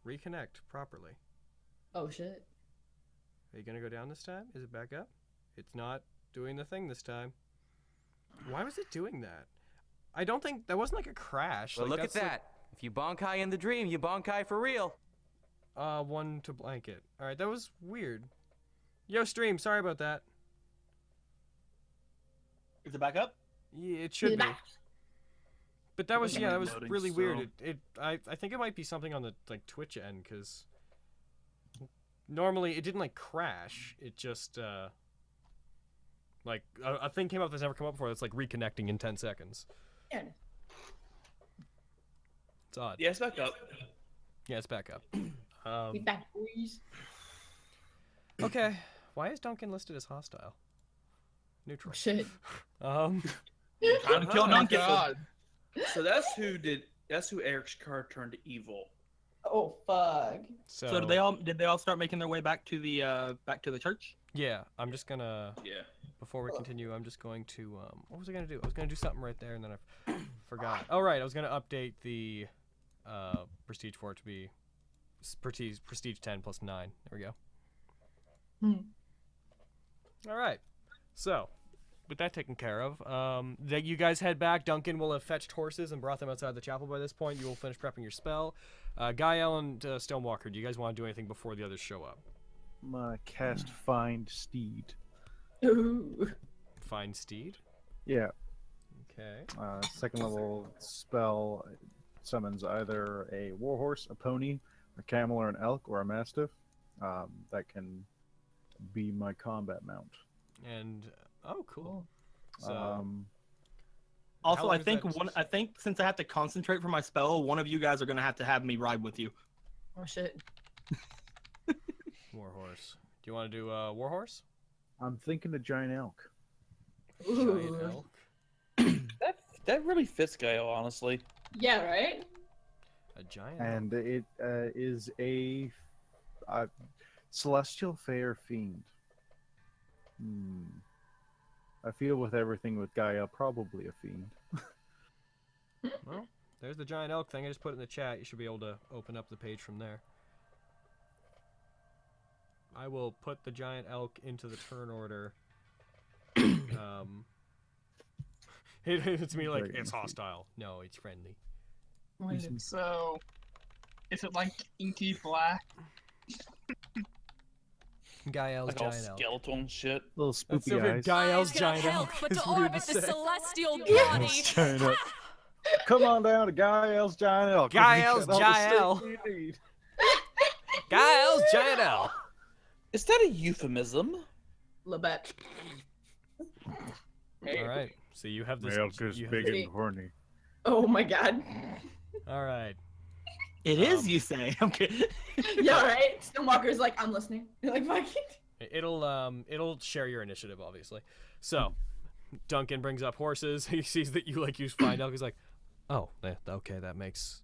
reconnect properly. Oh shit. Are you gonna go down this time? Is it back up? It's not doing the thing this time. Why was it doing that? I don't think that wasn't like a crash. Well, like, look at that. If you bonkai in the dream, you bonkai for real. One to blanket. All right, that was weird. Yo, stream. Sorry about that. Is it back up? Yeah, it should be. But that was that was really weird. I think it might be something on the like Twitch end because normally it didn't like crash. It just like a thing came up that's never come up before. That's like reconnecting in 10 seconds. Yeah. It's odd. Yeah, it's back up. Yeah, it's back up. We back, boys. Okay, why is Duncan listed as hostile? Neutral. Oh, shit. Time to kill Duncan. So that's who Eric's card turned evil. Oh fuck. So did they all start making their way back to the church? Yeah, I'm just gonna. Yeah. Before we continue, I'm just going to. What was I gonna do? I was gonna do something right there, and then I forgot. Oh right, I was gonna update the prestige for it to be prestige 10 plus 9. There we go. All right. So, with that taken care of, that you guys head back. Duncan will have fetched horses and brought them outside the chapel by this point. You will finish prepping your spell. GAE-EL and STONEWALKER, do you guys want to do anything before the others show up? I'm gonna cast Find Steed. Ooh. Find Steed? Yeah. Okay. Second level spell summons either a warhorse, a pony, a camel, or an elk, or a mastiff. That can be my combat mount. And oh, cool. So, also, I think since I have to concentrate for my spell, one of you guys are gonna have me ride with you. Oh shit. Warhorse. Do you want to do Warhorse? I'm thinking a giant elk. Giant elk. That really fits GAE-EL, honestly. Yeah, right? A giant and elk. It is a celestial fair fiend. I feel with everything with GAE-EL, probably a fiend. Well, there's the giant elk thing. I just put it in the chat. You should be able to open up the page from there. I will put the giant elk into the turn order. It's me like, it's hostile. No, it's friendly. So, is it like inky black? GAE-EL's Like all giant elk. skeleton shit. Little spoopy eyes. GAE-EL's giant elk. But is to weird orbit the say. celestial body. Giant elk. Come on down to GAE-EL's giant elk. GAE-EL's giant elk. GAE-EL's giant elk. Is that a euphemism? Labette. All right. So you have this. Elk is big and horny. Oh my god. All right. It is, you say? I'm kidding. Yeah, right? STONEWALKER's like, I'm listening. You're like, fuck it. It'll share your initiative, obviously. So, Duncan brings up horses. He sees that you like use Find Elk. He's like, oh, yeah, okay, that makes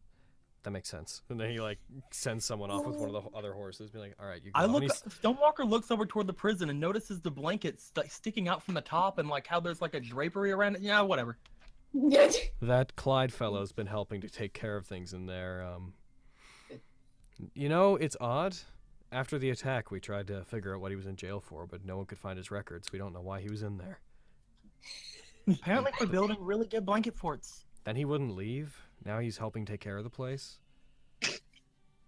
sense. And then he like sends someone off with one of the other horses, be like, all right, you go. STONEWALKER looks over toward the prison and notices the blankets sticking out from the top and like how there's like a drapery around it. Yeah, whatever. That Clyde fellow's been helping to take care of things in there. You know, it's odd. After the attack, we tried to figure out what he was in jail for, but no one could find his records. We don't know why he was in there. Apparently we're building really good blanket forts. Then he wouldn't leave. Now he's helping take care of the place.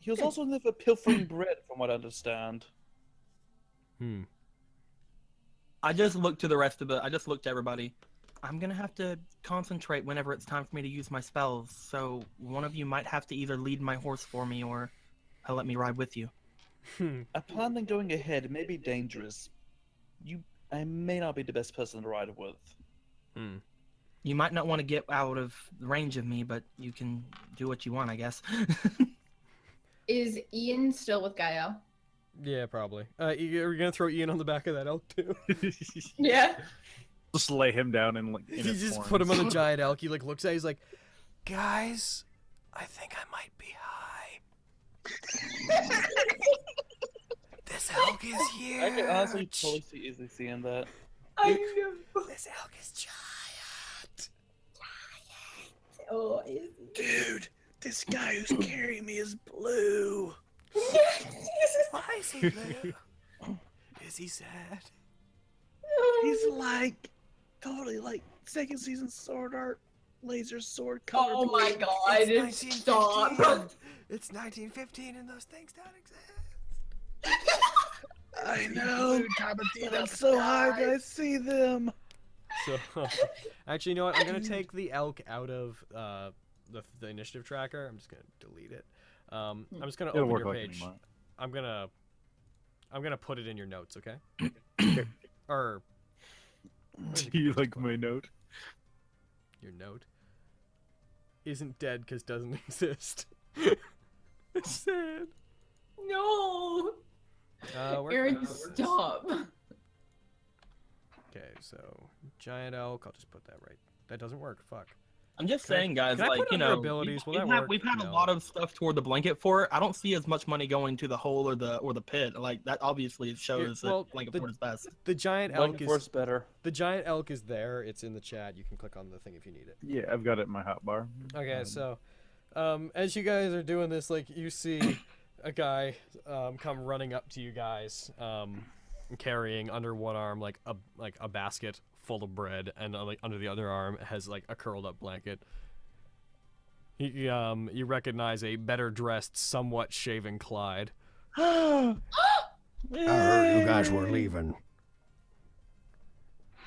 He was also in there for pilfering bread, from what I understand. I just looked to the rest of I just looked to everybody. I'm gonna have to concentrate whenever it's time for me to use my spells, so one of you might have to either lead my horse for me or let me ride with you. I plan on going ahead. It may be dangerous. I may not be the best person to ride with. You might not want to get out of range of me, but you can do what you want, I guess. Is Ian still with GAE-EL? Yeah, probably. Are you gonna throw Ian on the back of that elk too? Yeah. Just lay him down in You just put him on the giant elk. He like looks at it, he's like, guys, I think I might be high. This elk is here. I can honestly totally easily seeing that. I know. This elk is giant. Oh, is Dude, This guy who's carrying me is blue. Why is he blue? Is he sad? He's like totally like second season Sword Art laser sword color. Oh my blue. god, It's stop. 1915. It's 1915 and those things don't exist. I know. But I'm so high that I see them. So, actually, you know what? I'm gonna take the elk out of the initiative tracker. I'm just gonna delete it. I'm just gonna It'll open work your like page. anymore. I'm gonna put it in your notes, okay? Or Do you like my note? your note isn't dead because doesn't exist. It's sad. No. Where- Aaron, stop. Okay, so giant elk. I'll just put that right. That doesn't work. Fuck. I'm just Can I- saying, guys, can I like, put you under know, abilities? Will that we've had, work? we've had No. a lot of stuff toward the blanket for it. I don't see as much money going to the hole or the pit. Like, that obviously shows well, that blanket the- fort is best. The giant elk Blanket is Force better. the giant elk is there. It's in the chat. You can click on the thing if you need it. Yeah, I've got it in my hotbar. Okay, so as you guys are doing this, like you see a guy come running up to you guys, carrying under one arm like a basket full of bread, and like under the other arm has like a curled up blanket. You recognize a better dressed, somewhat shaven Clyde. I heard you guys were leaving.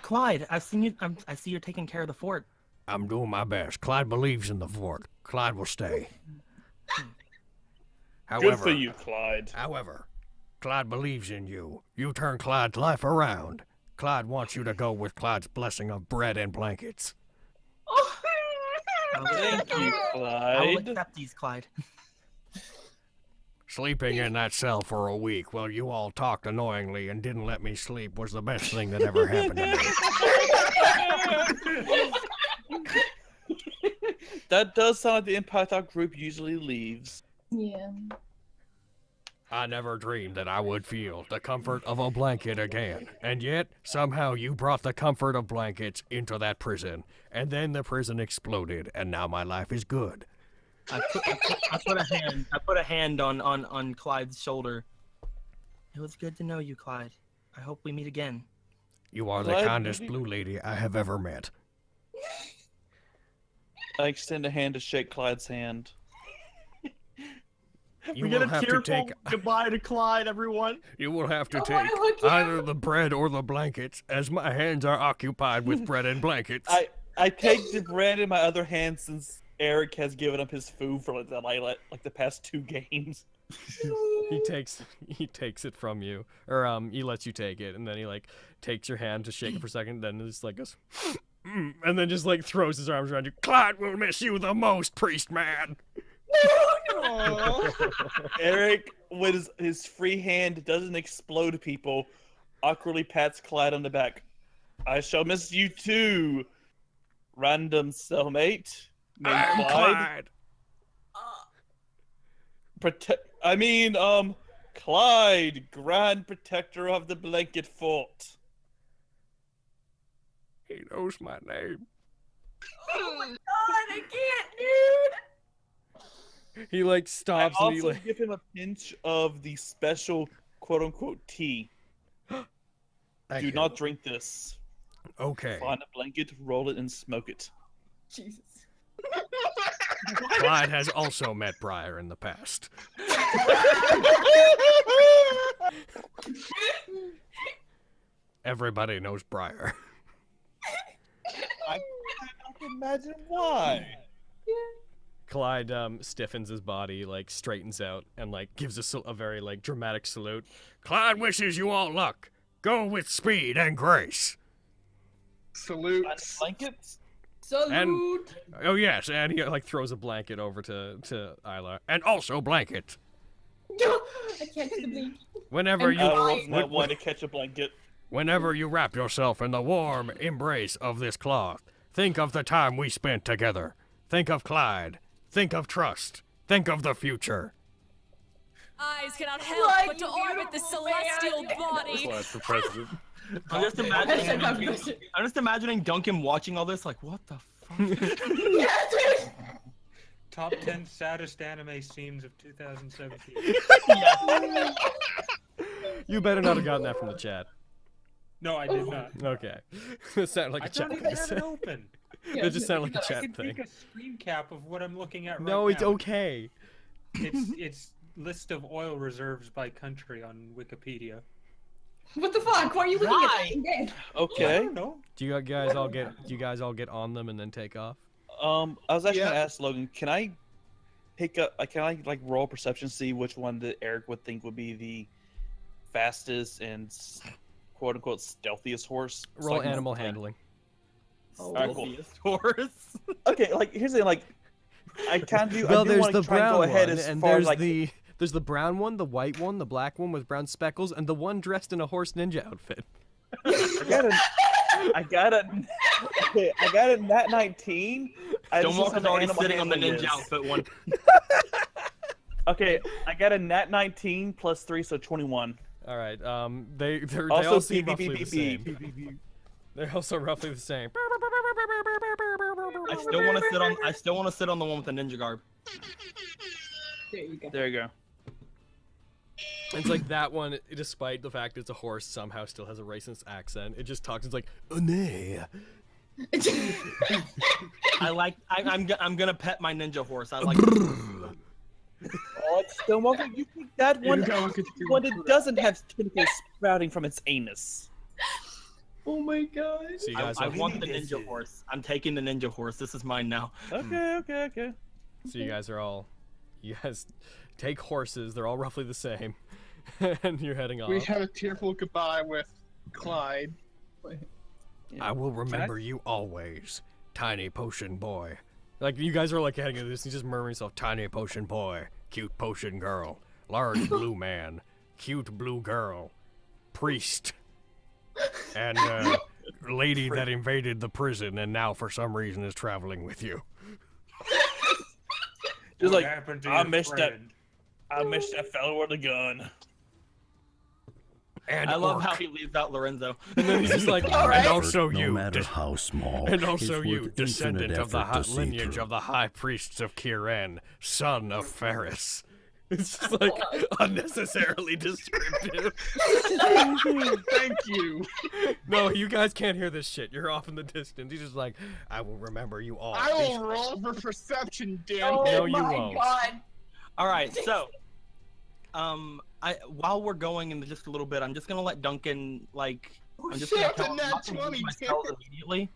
Clyde, I see you're taking care of the fort. I'm doing my best. Clyde believes in the fort. Clyde will stay. Good for you, Clyde. However, Clyde believes in you. You turn Clyde's life around. Clyde wants you to go with Clyde's blessing of bread and blankets. Thank you, I will Clyde. accept these, Clyde. Sleeping in that cell for a week while you all talked annoyingly and didn't let me sleep was the best thing that ever happened to me. That does sound like the impact our group usually leaves. Yeah. I never dreamed that I would feel the comfort of a blanket again. And yet, somehow you brought the comfort of blankets into that prison. And then the prison exploded, and now my life is good. I put a hand on Clyde's shoulder. It was good to know you, Clyde. I hope we meet again. You are the Clyde, kindest maybe- blue lady I have ever met. I extend a hand to shake Clyde's hand. You we will get a have to tearful take goodbye to Clyde, everyone. You will have to I take wanna hug you. either the bread or the blankets, as my hands are occupied with bread and blankets. I take the bread in my other hand since Eric has given up his food for like the past 2 games. He takes it from you, or he lets you take it, and then he like takes your hand to shake it for a second, then just like goes, and then just like throws his arms around you. Clyde will miss you the most, priest man. Eric, with his free hand doesn't explode people, awkwardly pats Clyde on the back. I shall miss you too, random cellmate named I'm Clyde. Clyde. Clyde, Grand Protector of the Blanket Fort. He knows my name. Oh my god, I can't, dude. He like I stops and he also like give him a pinch of the special quote-unquote tea. Thank Do you. not drink this. Okay. Find a blanket, roll it, and smoke it. Jesus. Clyde has also met Briar in the past. Everybody knows Briar. I don't imagine why. Clyde stiffens his body, like straightens out, and like gives a very like dramatic salute. Clyde wishes you all luck. Go with speed and grace. Salute. Find a blanket. Salute. Oh yes, And he like throws a blanket over to Isla. and also blanket. I can't do the blink. Whenever And you I was not one to catch a blanket. Whenever you wrap yourself in the warm embrace of this cloth, think of the time we spent together. Think of Clyde. Think of trust. Think of the future. Eyes cannot help Like but to you orbit the beautiful celestial man. body. Clyde for president. I'm just imagining Duncan watching all this, like, what the fuck? Yeah, dude. Top 10 saddest anime scenes of 2017. You better not have gotten that from the chat. No, I did not. Okay. It sounded like I a chat don't thing. even have it open. It just sounded like a I chat can thing. take a screen cap of what I'm looking at right No, it's now. okay. It's list of oil reserves by country on Wikipedia. What the fuck? Why are you looking at that? I Okay. don't know. Do you guys all get on them and then take off? I was actually gonna ask Logan, can I pick up? Can I like roll perception, see which one that Eric would think would be the fastest and quote unquote stealthiest horse? So Roll I can, animal like- handling. Alright, cool. Horse. Okay, like here's the thing, like I kind of do. Well, I do there's want the to try and brown go ahead one, as and far there's as like there's the brown one, the white one, the black one with brown speckles, and the one dressed in a horse ninja outfit. I got a Nat19. Stonewalker's already sitting on the ninja outfit one. Okay, I got a Nat19 plus 3, so 21. All right. They Also all seem roughly the same. PvP. They're also roughly the same. I still want to sit on the one with the ninja garb. There you go. There you go. It's like that one, despite the fact it's a horse, somehow still has a racist accent. It just talks. It's like, nay. I'm gonna pet my ninja horse. I like. Oh, it's Stonewalker. You picked that one. One that doesn't have tentacles sprouting from its anus. Oh my god. So you guys I all, want the ninja horse. I'm taking the ninja horse. This is mine now. Okay. so you guys are all, you guys take horses. They're all roughly the same, and you're heading off. We had a tearful goodbye with Clyde. I will remember you always, tiny potion boy. Like you guys are like heading into this. And he's just murmuring himself. Tiny potion boy, cute potion girl, large blue man, cute blue girl, priest, and lady that invaded the prison and now for some reason is traveling with you. Just What like happened to I your missed friend? I missed that fellow with a gun. And I love orc. how he leaves out Lorenzo. And then he's just like, And also no you, matter how small, and also is you, worth descendant infinite of the effort to see lineage through. of the high priests of Kiren, son of Ferris. It's just like unnecessarily descriptive. Thank you. no, you guys can't hear this shit. You're off in the distance. He's just like, I will remember you all. I will roll for perception, damn Oh it. No, you my won't. god. All right, so, while we're going in just a little bit, I'm just gonna let Duncan I'm just gonna shit, tell him the I'm not nat gonna use 20, my spells immediately.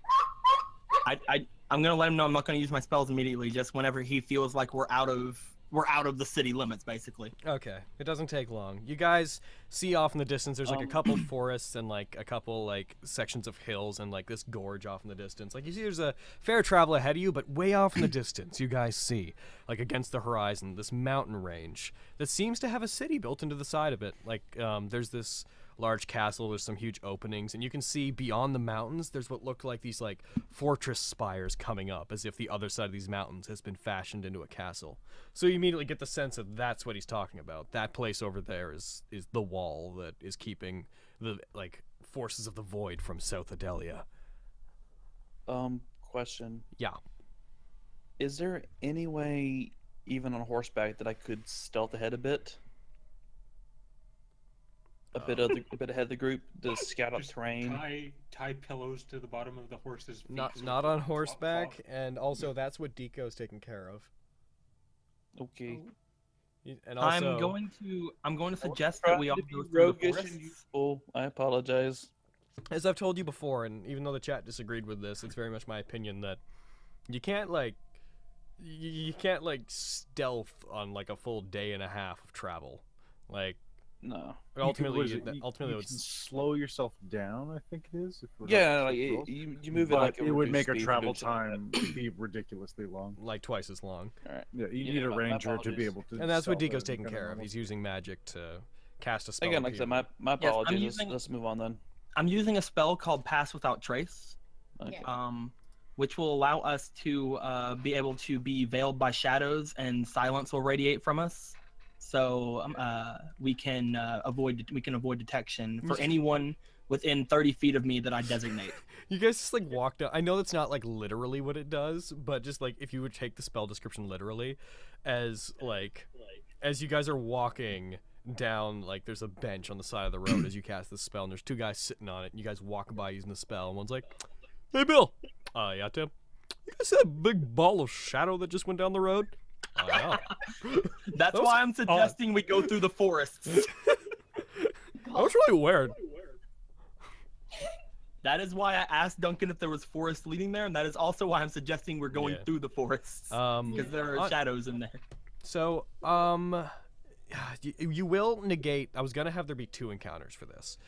I'm gonna let him know I'm not gonna use my spells immediately. Just whenever he feels like we're out of the city limits, basically. okay, it doesn't take long. You guys see off in the distance. There's like a couple forests and like a couple like sections of hills and like this gorge off in the distance. Like you see, there's a fair travel ahead of you, but way off in the distance, you guys see like against the horizon this mountain range that seems to have a city built into the side of it. Like there's this large castle, there's some huge openings, and you can see beyond the mountains there's what look like these like fortress spires coming up, as if the other side of these mountains has been fashioned into a castle. So you immediately get the sense that that's what he's talking about. That place over there is the wall that is keeping the like forces of the void from South Idelia. Question. Yeah. Is there any way, even on horseback, that I could stealth ahead a bit? A bit ahead of the group to scout out Just terrain. tie pillows to the bottom of the horse's feet. so Not it on can horseback, flop. and also that's what Deco's taking care of. Okay. And also, I'm going to suggest Trying that we all to be go through the roguish forest. and useful. I apologize. as I've told you before, and even though the chat disagreed with this, it's very much my opinion that you can't like stealth on like a full day and a half of travel. Like No. ultimately, you can slow yourself down. I think it is. If we're Yeah, not like strict rules. you move it But like it would make our reduced speed travel eventually. time be ridiculously long. like twice as long. All right. Yeah, you Yeah, need a my ranger to be apologies. able to. And that's what stealth Deco's it taking kinda care of. normal. He's using magic to cast a spell. Again, like I said, my Yes, apologies. Let's move on then. I'm using a spell called Pass Without Trace. Okay. Which will allow us to be able to be veiled by shadows, and silence will radiate from us. So we can avoid detection for anyone within 30 feet of me that I designate. You guys just like walked out. I know that's not like literally what it does, but just like if you would take the spell description literally, as you guys are walking down, like there's a bench on the side of the road as you cast the spell, and there's two guys sitting on it, and you guys walk by using the spell, and one's like, "Hey Bill, yeah Tim, you guys see that big ball of shadow that just went down the road?" Yeah. That's why I'm suggesting we go through the forests. That was really weird. That is why I asked Duncan if there was forest leading there, and that is also why I'm suggesting we're going through the forests. Because there are shadows in there. So, you will negate. I was gonna have there be 2 encounters for this.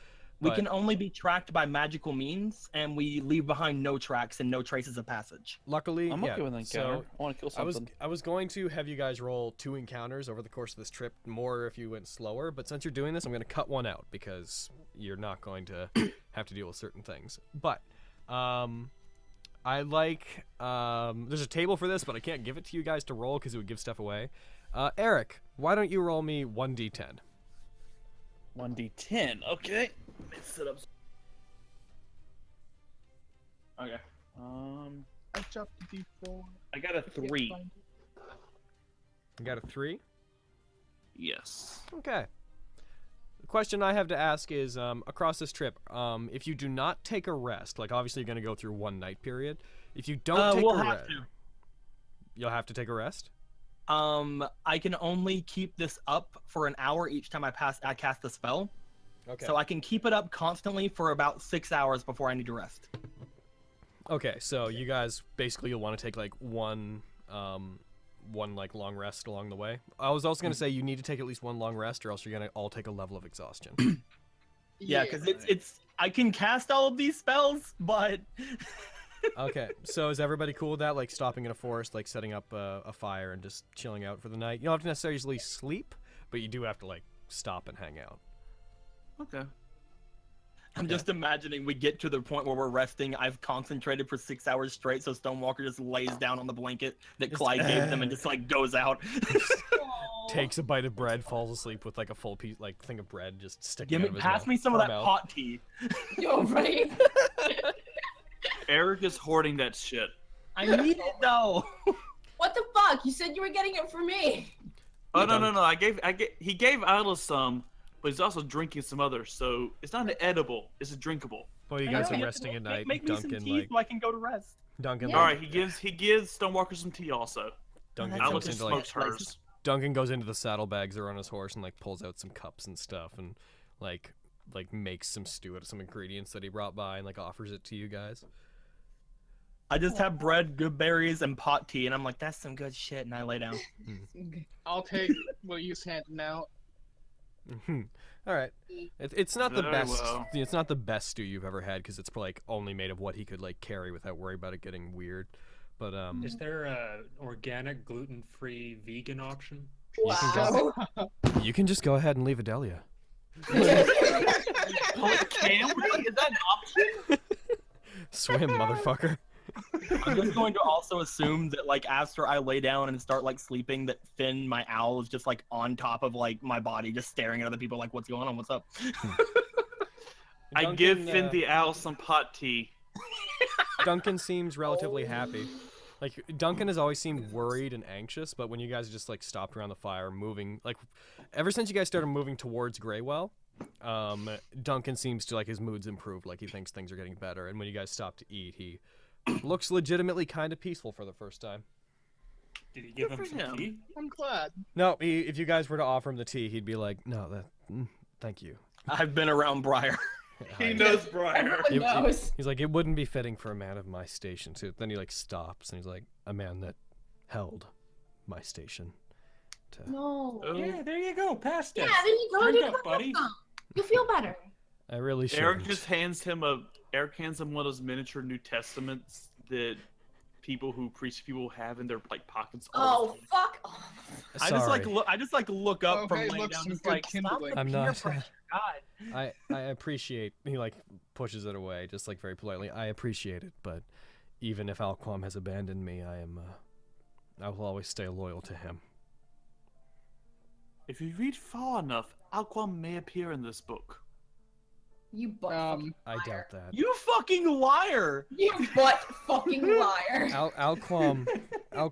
We can only be tracked by magical means, and we leave behind no tracks and no traces of passage. Luckily, I'm okay with an encounter. So I want to kill something. I was going to have you guys roll 2 encounters over the course of this trip, more if you went slower. But since you're doing this, I'm going to cut one out because you're not going to have to deal with certain things. But I like there's a table for this, but I can't give it to you guys to roll because it would give stuff away. Eric, why don't you roll me 1d10? 1d10. Okay. Let me set up. Okay. I chopped the D4. I got a 3. You got a 3? Yes. Okay. The question I have to ask is, across this trip, if you do not take a rest, like obviously you're going to go through 1 night period. If you don't take a rest, you'll have to take a rest. I can only keep this up for an hour each time I cast the spell. Okay. So I can keep it up constantly for about 6 hours before I need to rest. Okay, so you guys basically you'll want to take like one like long rest along the way. I was also going to say you need to take at least 1 long rest, or else you're going to all take a level of exhaustion. Yeah, because it's I can cast all of these spells, but Okay, so is everybody cool with that? Like stopping in a forest, like setting up a fire and just chilling out for the night. You don't have to necessarily sleep, but you do have to like stop and hang out. Okay. I'm just imagining we get to the point where we're resting. I've concentrated for 6 hours straight, so Stonewalker just lays down on the blanket that Clyde gave them and just like goes out. Takes a bite of bread, falls asleep with like a full piece, like thing of bread just sticking out of his pass mouth. me some of that pot tea. Yo, right? Eric is hoarding that shit. I need it though. What the fuck? You said you were getting it for me. Oh no! He gave Isla some, but he's also drinking some others. So it's not an edible; it's a drinkable. Well, you guys are resting at night. Make Duncan, me some tea so I can go to rest. Duncan. Yeah. All right, he gives Stonewalker some tea also. Duncan Isla goes just into like smokes hers. Duncan goes into the saddlebags that are on his horse and like pulls out some cups and stuff and like makes some stew out of some ingredients that he brought by and like offers it to you guys. I just have bread, good berries, and pot tea, and I'm like, that's some good shit, and I lay down. I'll take what you handing out. All right, it's not the Very best. well. It's not the best stew you've ever had because it's like only made of what he could like carry without worrying about it getting weird. But Is there a organic, gluten-free, vegan option? Wow. you can just go ahead and leave Idelia. Can we? Is that an option? Swim, motherfucker. I'm just going to also assume that, like, after I lay down and start, like, sleeping, that Finn, my owl, is just, like, on top of, like, my body, just staring at other people like, what's going on? What's up? I give Finn the owl some pot tea. Duncan seems relatively happy. Like, Duncan has always seemed worried and anxious, but when you guys just, like, stopped around the fire, moving, like, ever since you guys started moving towards Greywell, Duncan seems to, like, his mood's improved. Like, he thinks things are getting better, and when you guys stop to eat, he looks legitimately kind of peaceful for the first time. Did he give him some tea? I'm glad. No, if you guys were to offer him the tea, he'd be like, no, thank you. I've been around Briar. He knows Briar. Everyone knows. He's like, it wouldn't be fitting for a man of my station. So then he like stops and he's like, a man that held my station. No. Yeah, there you go. Past it. Yeah, there you go. Drink You up, got buddy. some. You feel better. I really should. Eric hands him one of those miniature New Testaments that people who preach people have in their like pockets. Oh fuck. Oh. I just like look up from Okay, laying look, down, some just good like, stop kindling. the I'm peer not- pressure, God. I appreciate. He like pushes it away, just like very politely. I appreciate it, but even if Alquam has abandoned me, I will always stay loyal to him. If you read far enough, Alquam may appear in this book. You butt I doubt that. You fucking liar! You butt fucking liar. Alquam.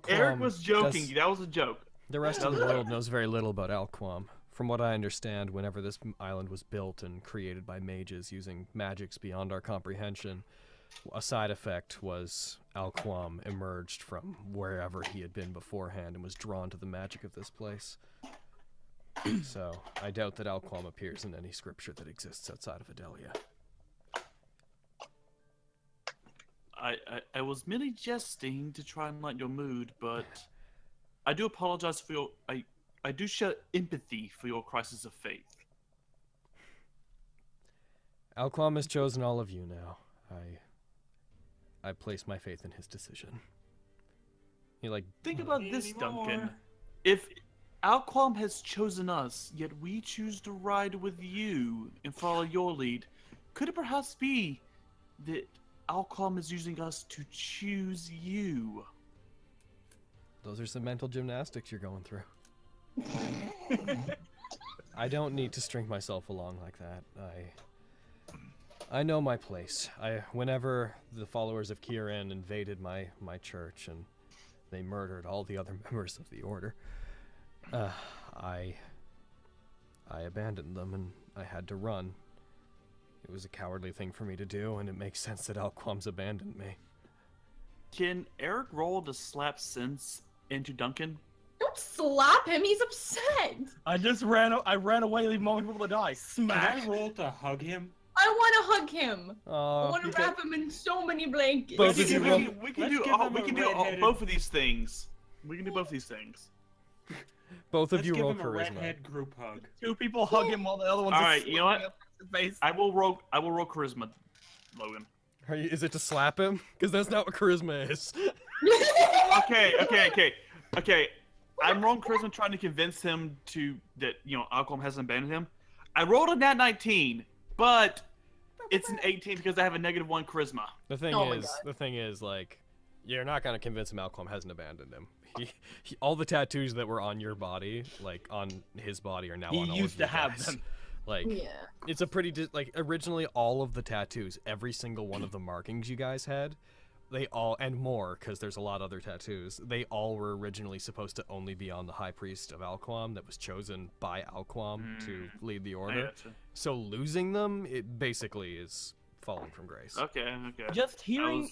Eric was joking. That was a joke. The rest of the world knows very little about Alquam. From what I understand, whenever this island was built and created by mages using magics beyond our comprehension, a side effect was Alquam emerged from wherever he had been beforehand and was drawn to the magic of this place. So, I doubt that Alquam appears in any scripture that exists outside of Idelia. I was merely jesting to try and lighten your mood, but I do apologize for your... I do share empathy for your crisis of faith. Alquam has chosen all of you now. I place my faith in his decision. Think about this, Duncan. If Alquam has chosen us, yet we choose to ride with you and follow your lead, could it perhaps be that Alquam is using us to choose you? Those are some mental gymnastics you're going through. I don't need to string myself along like that. I know my place. Whenever the followers of Kieran invaded my church and they murdered all the other members of the order, I abandoned them and I had to run. It was a cowardly thing for me to do, and it makes sense that Alquam's abandoned me. Can Eric roll to slap sense into Duncan? Don't slap him. He's upset. I ran away, leaving all people to die. Smack. Can I roll to hug him? I want to hug him. I want to wrap him in so many blankets. Both of you roll. We can do both of these things. We can do both these things. Both of you roll Let's give him a charisma. redhead group hug. Two people hug him while the other one's All right, you know what? Face. I will roll charisma, Logan. Is it to slap him? Because that's not what charisma is. Okay. I'm rolling charisma trying to convince him that Alquam hasn't abandoned him. I rolled a Nat19, but it's an 18 because I have a -1 charisma. The thing is, like, you're not gonna convince him Alquam hasn't abandoned him. All the tattoos that were on your body, like on his body, are now on all of you used to have guys. them. Like, it's a pretty originally all of the tattoos, every single one of the markings you guys had, they all, and more, because there's a lot of other tattoos, they all were originally supposed to only be on the High Priest of Alquam that was chosen by Alquam to lead the order. So losing them, it basically is falling from grace. Okay. Just hearing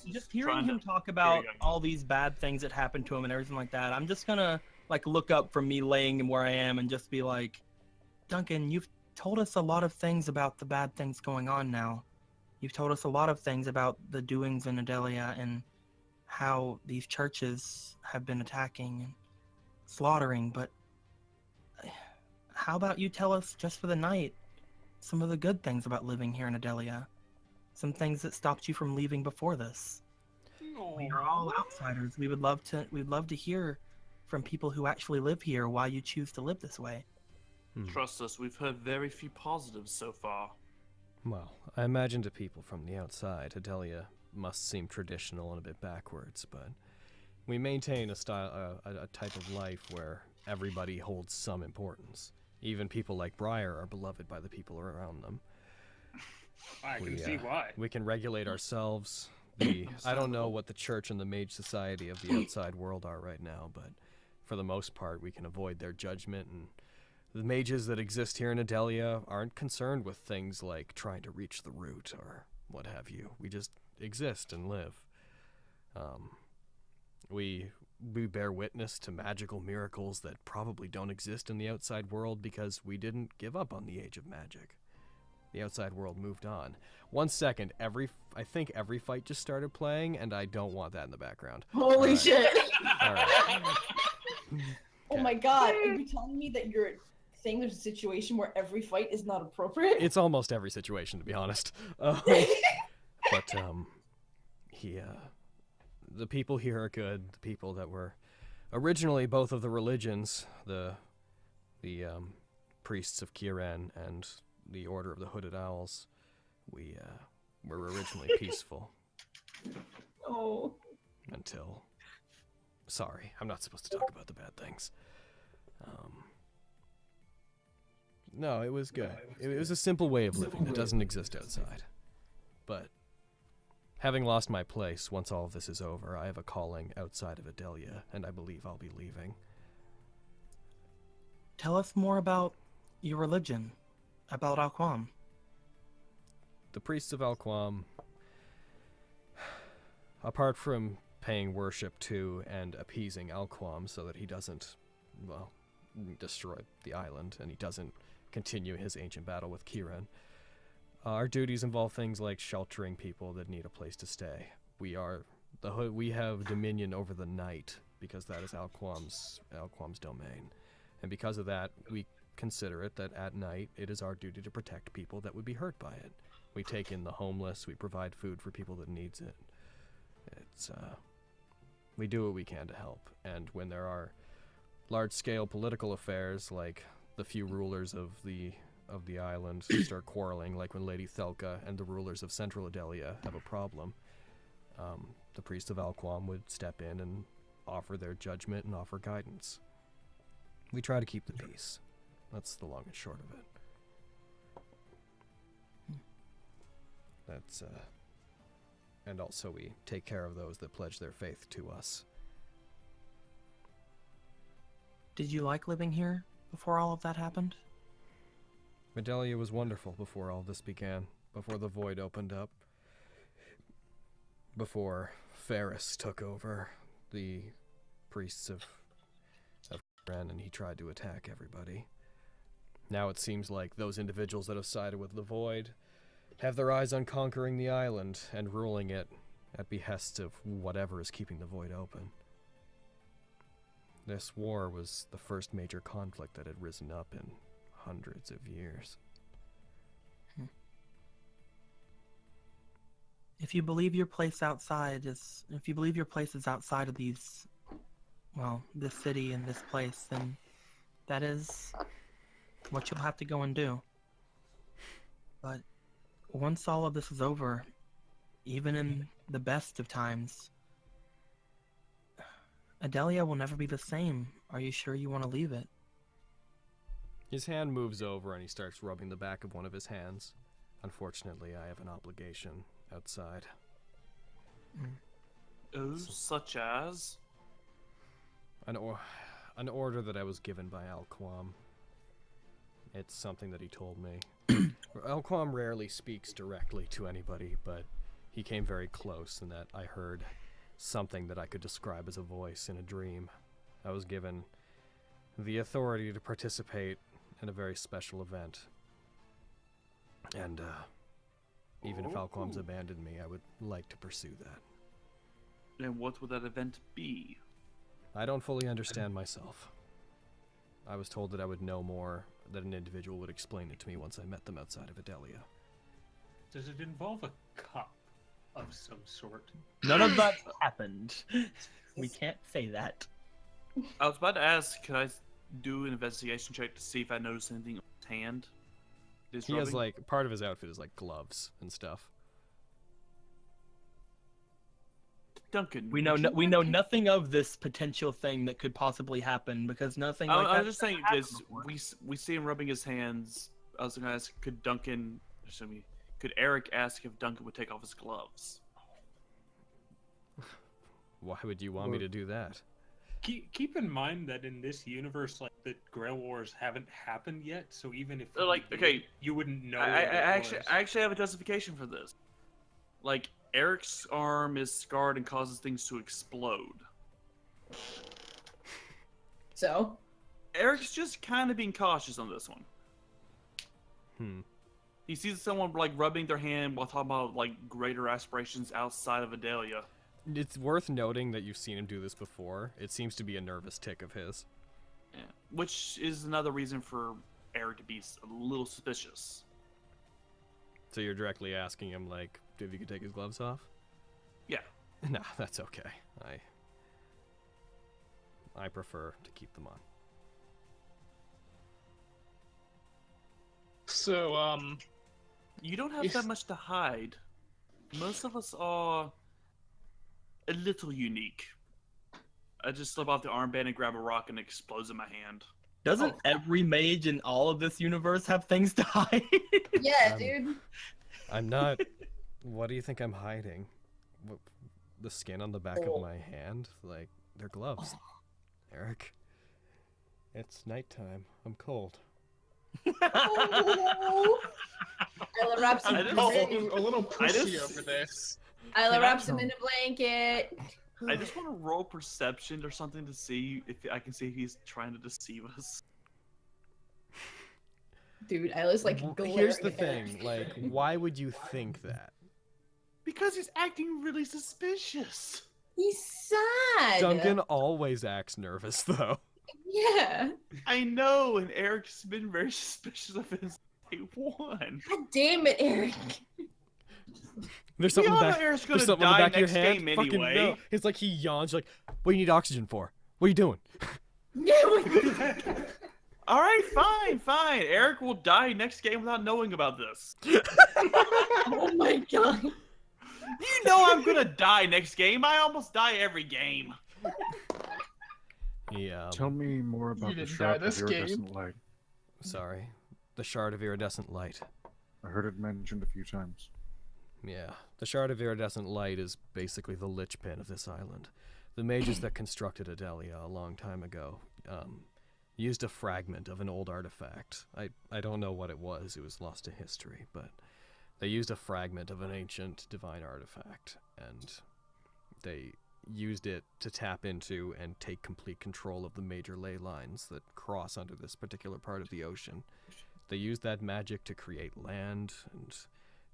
him talk about all these bad things that happened to him and everything like that, I'm just gonna look up from me laying where I am and just be like, Duncan, you've told us a lot of things about the bad things going on now. You've told us a lot of things about the doings in Idelia and how these churches have been attacking and slaughtering, but how about you tell us, just for the night, some of the good things about living here in Idelia? Some things that stopped you from leaving before this. We are all outsiders. We'd love to hear from people who actually live here why you choose to live this way. Trust us, we've heard very few positives so far. Well, I imagine to people from the outside, Idelia must seem traditional and a bit backwards, but we maintain a type of life where everybody holds some importance. Even people like Briar are beloved by the people around them. I can see why. We can regulate ourselves. I don't know what the church and the mage society of the outside world are right now, but for the most part, we can avoid their judgment, and the mages that exist here in Idelia aren't concerned with things like trying to reach the root or what have you. We just exist and live. We bear witness to magical miracles that probably don't exist in the outside world because we didn't give up on the age of magic. The outside world moved on. 1 second, I think every fight just started playing, and I don't want that in the background. Holy shit! All right. Oh my god, are you telling me that you're saying there's a situation where every fight is not appropriate? It's almost every situation, to be honest. The people here are good. The people that were originally both of the religions, the priests of Kieran and the Order of the Hooded Owls, we were originally peaceful. Oh. Until... Sorry, I'm not supposed to talk about the bad things. No, it was good. It was a simple way of living that doesn't exist outside. But having lost my place, once all of this is over, I have a calling outside of Idelia, and I believe I'll be leaving. Tell us more about your religion, about Alquam. The priests of Alquam, apart from paying worship to and appeasing Alquam so that he doesn't, well, destroy the island and he doesn't continue his ancient battle with Kiran, our duties involve things like sheltering people that need a place to stay. We have dominion over the night because that is Alquam's domain. And because of that, we consider it that at night it is our duty to protect people that would be hurt by it. We take in the homeless, we provide food for people that needs it. We do what we can to help. And when there are large-scale political affairs, like the few rulers of the island start quarreling, like when Lady Thelka and the rulers of Central Idelia have a problem, the priests of Alquam would step in and offer their judgment and offer guidance. We try to keep the peace. That's the long and short of it. And also we take care of those that pledge their faith to us. Did you like living here before all of that happened? Idelia was wonderful before all this began, before the void opened up, before Ferris took over the priests of Ren and he tried to attack everybody. Now it seems like those individuals that have sided with the void have their eyes on conquering the island and ruling it at behest of whatever is keeping the void open. This war was the first major conflict that had risen up in hundreds of years. If you believe your place is outside of these, well, this city and this place, then that is what you'll have to go and do. But once all of this is over, even in the best of times, Idelia will never be the same. Are you sure you want to leave it? His hand moves over and he starts rubbing the back of one of his hands. Unfortunately, I have an obligation outside. Oh, such as? An order that I was given by Alquam. It's something that he told me. Alquam rarely speaks directly to anybody, but he came very close in that I heard something that I could describe as a voice in a dream. I was given the authority to participate in a very special event. And even if Alquam's abandoned me, I would like to pursue that. And what would that event be? I don't fully understand myself. I was told that I would know more, that an individual would explain it to me once I met them outside of Idelia. Does it involve a cup of some sort? None of that happened. We can't say that. I was about to ask, could I do an investigation check to see if I noticed anything on his hand? He has, like, part of his outfit is, like, gloves and stuff. Duncan, we know nothing of this potential thing that could possibly happen because nothing. I was just saying, because we see him rubbing his hands. I was gonna ask, could Eric ask if Duncan would take off his gloves? Why would you want me to do that? Keep in mind that in this universe, like, the Grail Wars haven't happened yet, so even if you wouldn't know. I actually have a justification for this. Like, Eric's arm is scarred and causes things to explode. So? Eric's just kind of being cautious on this one. He sees someone, like, rubbing their hand while talking about, like, greater aspirations outside of Idelia. It's worth noting that you've seen him do this before. It seems to be a nervous tick of his. Yeah. Which is another reason for Eric to be a little suspicious. So you're directly asking him, like, if he could take his gloves off? Yeah. Nah, that's okay. I prefer to keep them on. So, you don't have that much to hide. Most of us are a little unique. I just slip off the armband and grab a rock and it explodes in my hand. Doesn't every mage in all of this universe have things to hide? Yeah, dude. I'm not. What do you think I'm hiding? The skin on the back of my hand? Like, they're gloves. Eric. It's nighttime. I'm cold. Oh. Isla wraps him in a little pushy over this. Isla wraps him in a blanket. I just want to roll perception or something to see if I can see if he's trying to deceive us. Dude, Isla's like Here's the thing, like, why would you think that? Because he's acting really suspicious. He's sad. Duncan always acts nervous, though. Yeah. I know, and Eric's been very suspicious of his day one. God damn it, Eric. There's something, on back, Eric's there's gonna something on the die back of your next hand. game Fucking anyway. no. It's like he yawns, like, what do you need oxygen for? What are you doing? All right, fine. Eric will die next game without knowing about this. Oh my god. You know I'm gonna die next game. I almost die every game. Yeah. Tell me more about the didn't shard die of this iridescent light. Sorry. The Shard of Iridescent Light. I heard it mentioned a few times. Yeah. The Shard of Iridescent Light is basically the linchpin of this island. The mages that constructed Idelia a long time ago used a fragment of an old artifact. I don't know what it was lost to history, but they used a fragment of an ancient divine artifact, and they used it to tap into and take complete control of the major ley lines that cross under this particular part of the ocean. They used that magic to create land and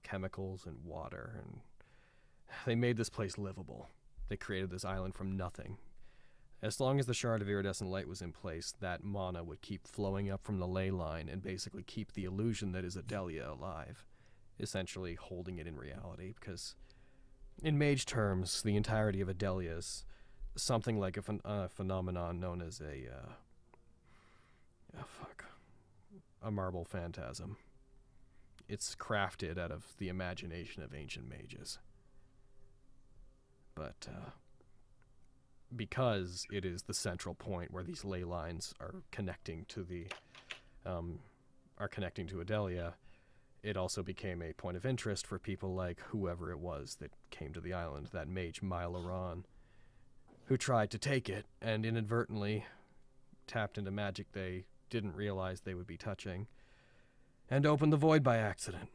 chemicals and water, and they made this place livable. They created this island from nothing. As long as the Shard of Iridescent Light was in place, that mana would keep flowing up from the ley line and basically keep the illusion that is Idelia alive, essentially holding it in reality, because in mage terms, the entirety of Idelia is something like a phenomenon known as a marble phantasm. It's crafted out of the imagination of ancient mages. But because it is the central point where these ley lines are connecting to Idelia, it also became a point of interest for people like whoever it was that came to the island, that mage Mylaron, who tried to take it and inadvertently tapped into magic they didn't realize they would be touching, and opened the void by accident.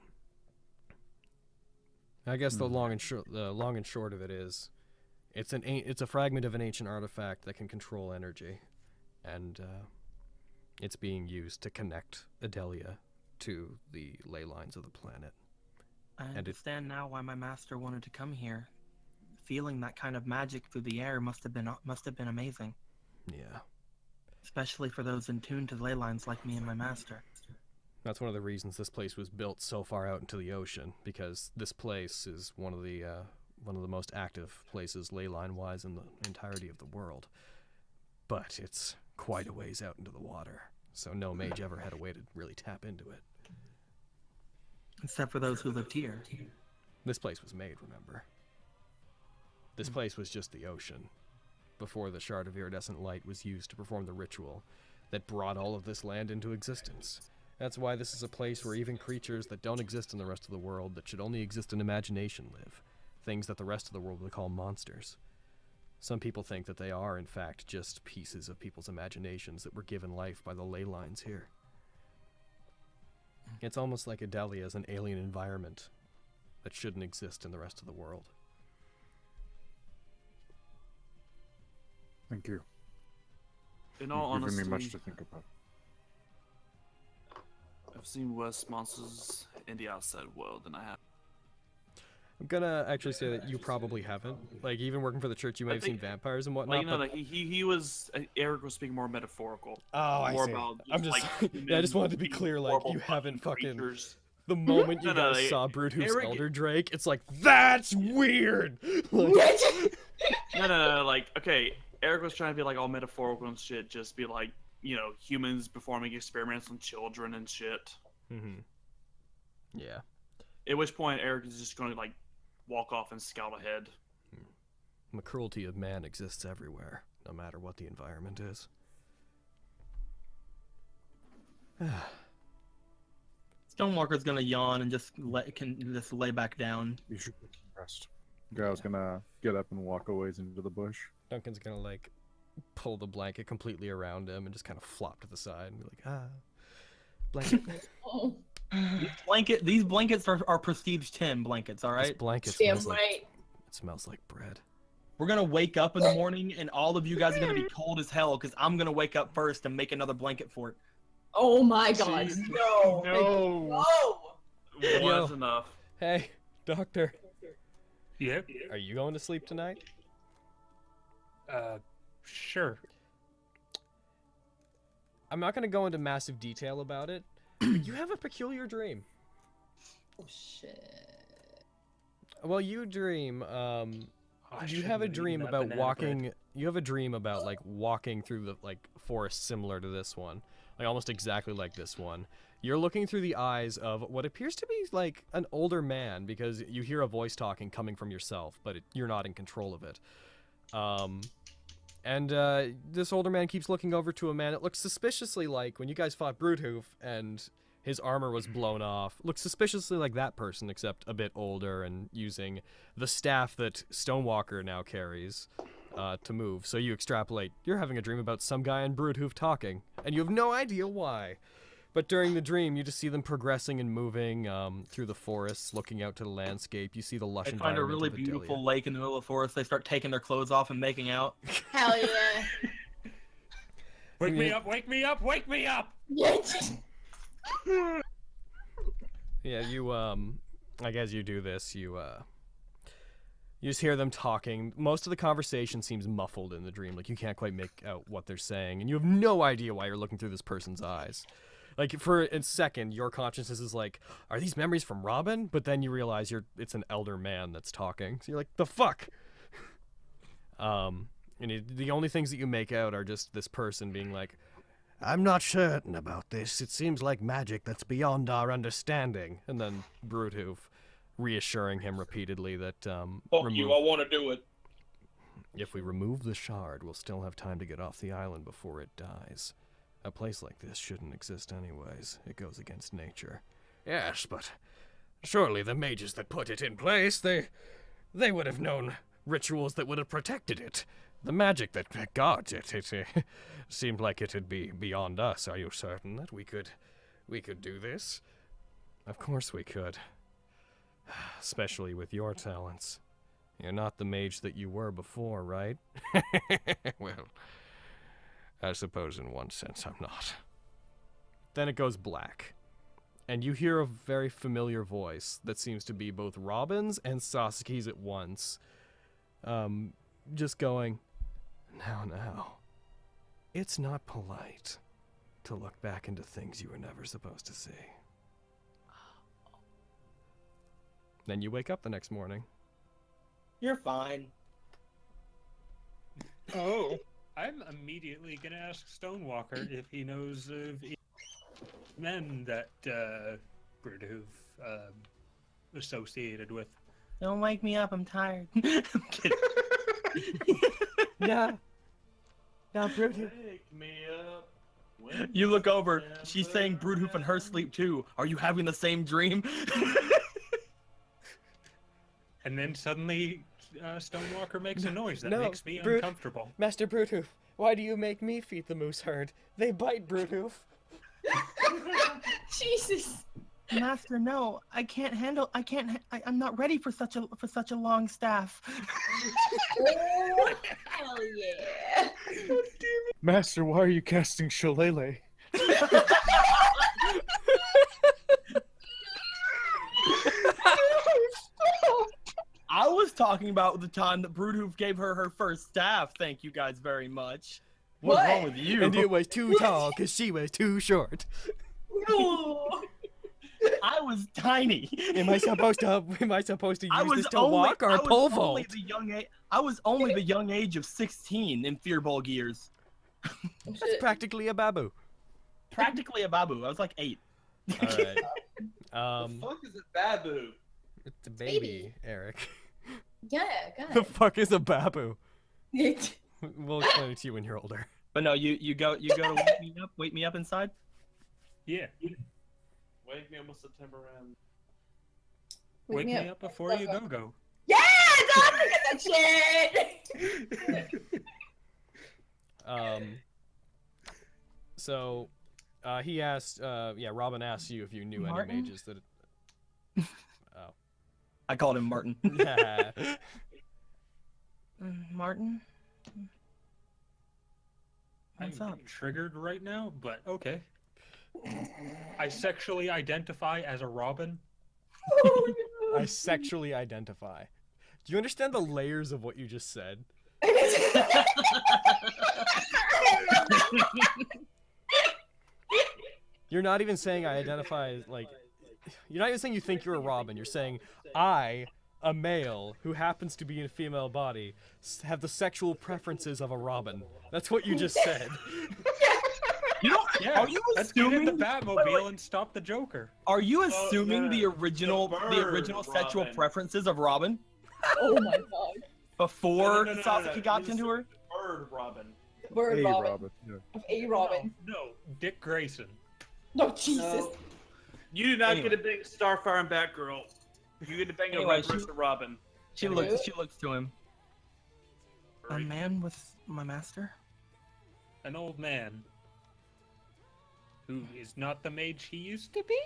I guess the long and short of it is, it's a fragment of an ancient artifact that can control energy, and it's being used to connect Idelia to the ley lines of the planet. I understand now why my master wanted to come here. Feeling that kind of magic through the air must have been amazing. Yeah. Especially for those in tune to ley lines like me and my master. That's one of the reasons this place was built so far out into the ocean, because this place is one of the most active places ley line wise in the entirety of the world. But it's quite a ways out into the water, so no mage ever had a way to really tap into it. Except for those who lived here. This place was made, remember? This place was just the ocean, before the Shard of Iridescent Light was used to perform the ritual that brought all of this land into existence. That's why this is a place where even creatures that don't exist in the rest of the world, that should only exist in imagination, live. Things that the rest of the world would call monsters. Some people think that they are, in fact, just pieces of people's imaginations that were given life by the ley lines here. It's almost like Idelia is an alien environment that shouldn't exist in the rest of the world. Thank you. In all You've given honesty, me much to think about. I've seen worse monsters in the outside world than I have. I'm gonna actually say that you probably haven't. Like, even working for the church, you may have seen vampires and whatnot. Like, no, like, he was. Eric was speaking more metaphorical. Oh, I more see. About I'm just. like, Yeah, I just wanted to be clear. Like, you haven't fucking. The moment you No, guys saw bruudhuvv's Eric- Elder Drake, it's like, that's weird. Like, No. Like, okay, Eric was trying to be like all metaphorical and shit. Just be like, humans performing experiments on children and shit. Mm-hmm. Yeah. At which point, Eric is just going to like walk off and scout ahead. The cruelty of man exists everywhere, no matter what the environment is. Stonewalker's gonna yawn and just lay back down. You should rest. Grow's gonna get up and walk a ways into the bush. Duncan's gonna like pull the blanket completely around him and just kind of flop to the side and be like, blanket. Oh. These blankets are prestige 10 blankets, all right? This blanket Damn smells right. like, it smells like bread. We're gonna wake up in the morning and all of you guys are gonna be cold as hell because I'm gonna wake up first and make another blanket for it. Oh my god, Jeez. no. No. No. Was enough. Hey, doctor, Yep. are you going to sleep tonight? Sure. I'm not gonna go into massive detail about it. You have a peculiar dream. Oh shit. Well, you dream, you have a dream about walking. You have a dream about like walking through the like forest similar to this one, like almost exactly like this one. You're looking through the eyes of what appears to be like an older man because you hear a voice talking coming from yourself, but you're not in control of it. This older man keeps looking over to a man that looks suspiciously like when you guys fought bruudhuvv and his armor was blown off. Looks suspiciously like that person, except a bit older and using the staff that Stonewalker now carries to move. So you extrapolate, you're having a dream about some guy in bruudhuvv talking, and you have no idea why. But during the dream, you just see them progressing and moving through the forests, looking out to the landscape. You see the lush They environment find a really of Idelia. beautiful lake in the middle of the forest. They start taking their clothes off and making out. Hell yeah. Wake me up! Wake me up! Wake me up! Yeah, you like as you do this, you just hear them talking. Most of the conversation seems muffled in the dream, like you can't quite make out what they're saying, and you have no idea why you're looking through this person's eyes. Like for a second, your consciousness is like, are these memories from Robin? But then you realize it's an elder man that's talking. So you're like, the fuck? The only things that you make out are just this person being like, I'm not certain about this. It seems like magic that's beyond our understanding. and then bruudhuvv reassuring him repeatedly that Fuck you, I want to do it. If we remove the shard, we'll still have time to get off the island before it dies. A place like this shouldn't exist anyways. It goes against nature. Yes, but surely the mages that put it in place, they would have known rituals that would have protected it. The magic that guards it, seemed like it'd be beyond us. Are you certain that we could do this? Of course we could. Especially with your talents. You're not the mage that you were before, right? Well, I suppose in one sense I'm not. Then it goes black. And you hear a very familiar voice that seems to be both Robin's and Sasuke's at once. Just going, Now. It's not polite to look back into things you were never supposed to see. Then you wake up the next morning. You're fine. Oh. I'm immediately gonna ask Stonewalker if he knows of men that bruudhuvv associated with. Don't wake me up, I'm tired. I'm kidding. Yeah, bruudhuvv. Wake me up. You look over, she's saying bruudhuvv in her sleep too. Are you having the same dream? And then suddenly Stonewalker makes a noise that No, makes me Brood- uncomfortable. Master bruudhuvv, why do you make me feed the moose herd? They bite, bruudhuvv. Jesus. Master, no, I'm not ready for such a long staff. Oh, hell yeah. Master, why are you casting Shillelagh? I was talking about the time that bruudhuvv gave her her first staff. Thank you guys very much. What's What? wrong with you? And it was too tall because she was too short. No. I was tiny. Am I supposed to I use was this to walk or pole vault? I was only the young age of 16 in firbolg years. That's practically a babu. Practically a babu. I was like 8. All right. The fuck is a babu? It's a baby, Eric. Yeah, The God. fuck is a babu? It- We'll explain it to you when you're older. But no, you go to wake me up inside. Yeah. Wake me up when September ends. Wake me up before you go. Yeah, don't forget that shit. So, he asked, Robin asked you if you knew Martin? any mages that. Oh. I called him Martin. Martin? What's I'm up? triggered right now, but okay. I sexually identify as a Robin. I sexually identify. Do you understand the layers of what you just said? You're not even saying I identify as, like... You're not even saying you think you're a Robin. You're saying, I, a male who happens to be in a female body, have the sexual preferences of a Robin. That's what you just said. You don't. Yeah, Are you let's get in the assuming? Batmobile and stop the Joker. Are you assuming no, the original, the the bird original sexual Robin. preferences of Robin Oh my god. before No. Sasuke got He's into her? Bird Robin. Bird Hey, Robin. Robin. Yeah. A Robin. No, Dick Grayson. No, Jesus. No. You do not Anyway. get to bang Starfire and Batgirl. You get to bang Anyway, a Red Wrist Robin. She Anyway. looks to him. A man with my master? An old man. Who is not the mage he used to be?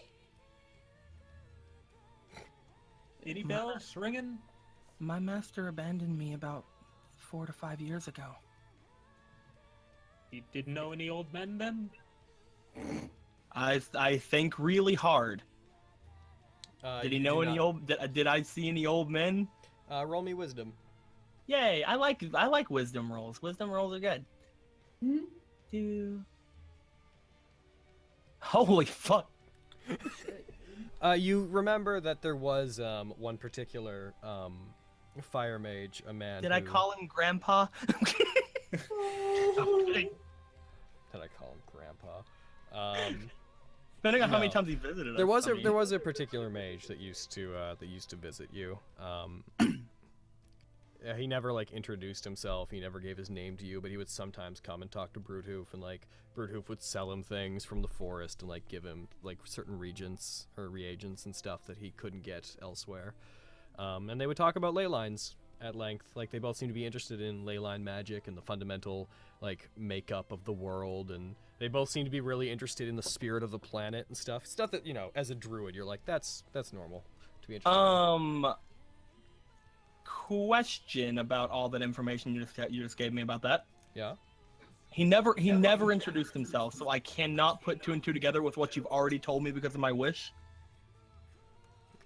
Any bells ringing? My master abandoned me about 4 to 5 years ago. You didn't know any old men then? I think really hard. Did he You know do any not. old? Did I see any old men? Roll me wisdom. Yay! I like wisdom rolls. Wisdom rolls are good. Hmm? 2. Holy fuck! You remember that there was one particular fire mage, a man. Did I who- call him Grandpa? Did I call him Grandpa? Depending on how many No. times he visited us. There was I a mean. there was a particular mage that used to visit you. Yeah, he never like introduced himself. He never gave his name to you, but he would sometimes come and talk to bruudhuvv, and like bruudhuvv would sell him things from the forest and like give him like certain reagents and stuff that he couldn't get elsewhere. And they would talk about ley lines at length. Like they both seem to be interested in ley line magic and the fundamental like makeup of the world, and they both seem to be really interested in the spirit of the planet and stuff. Stuff that, you know, as a druid, you're like, that's normal to be interested in. Question about all that information you just gave me about that. Yeah. He never introduced himself, so I cannot put 2 and 2 together with what you've already told me because of my wish.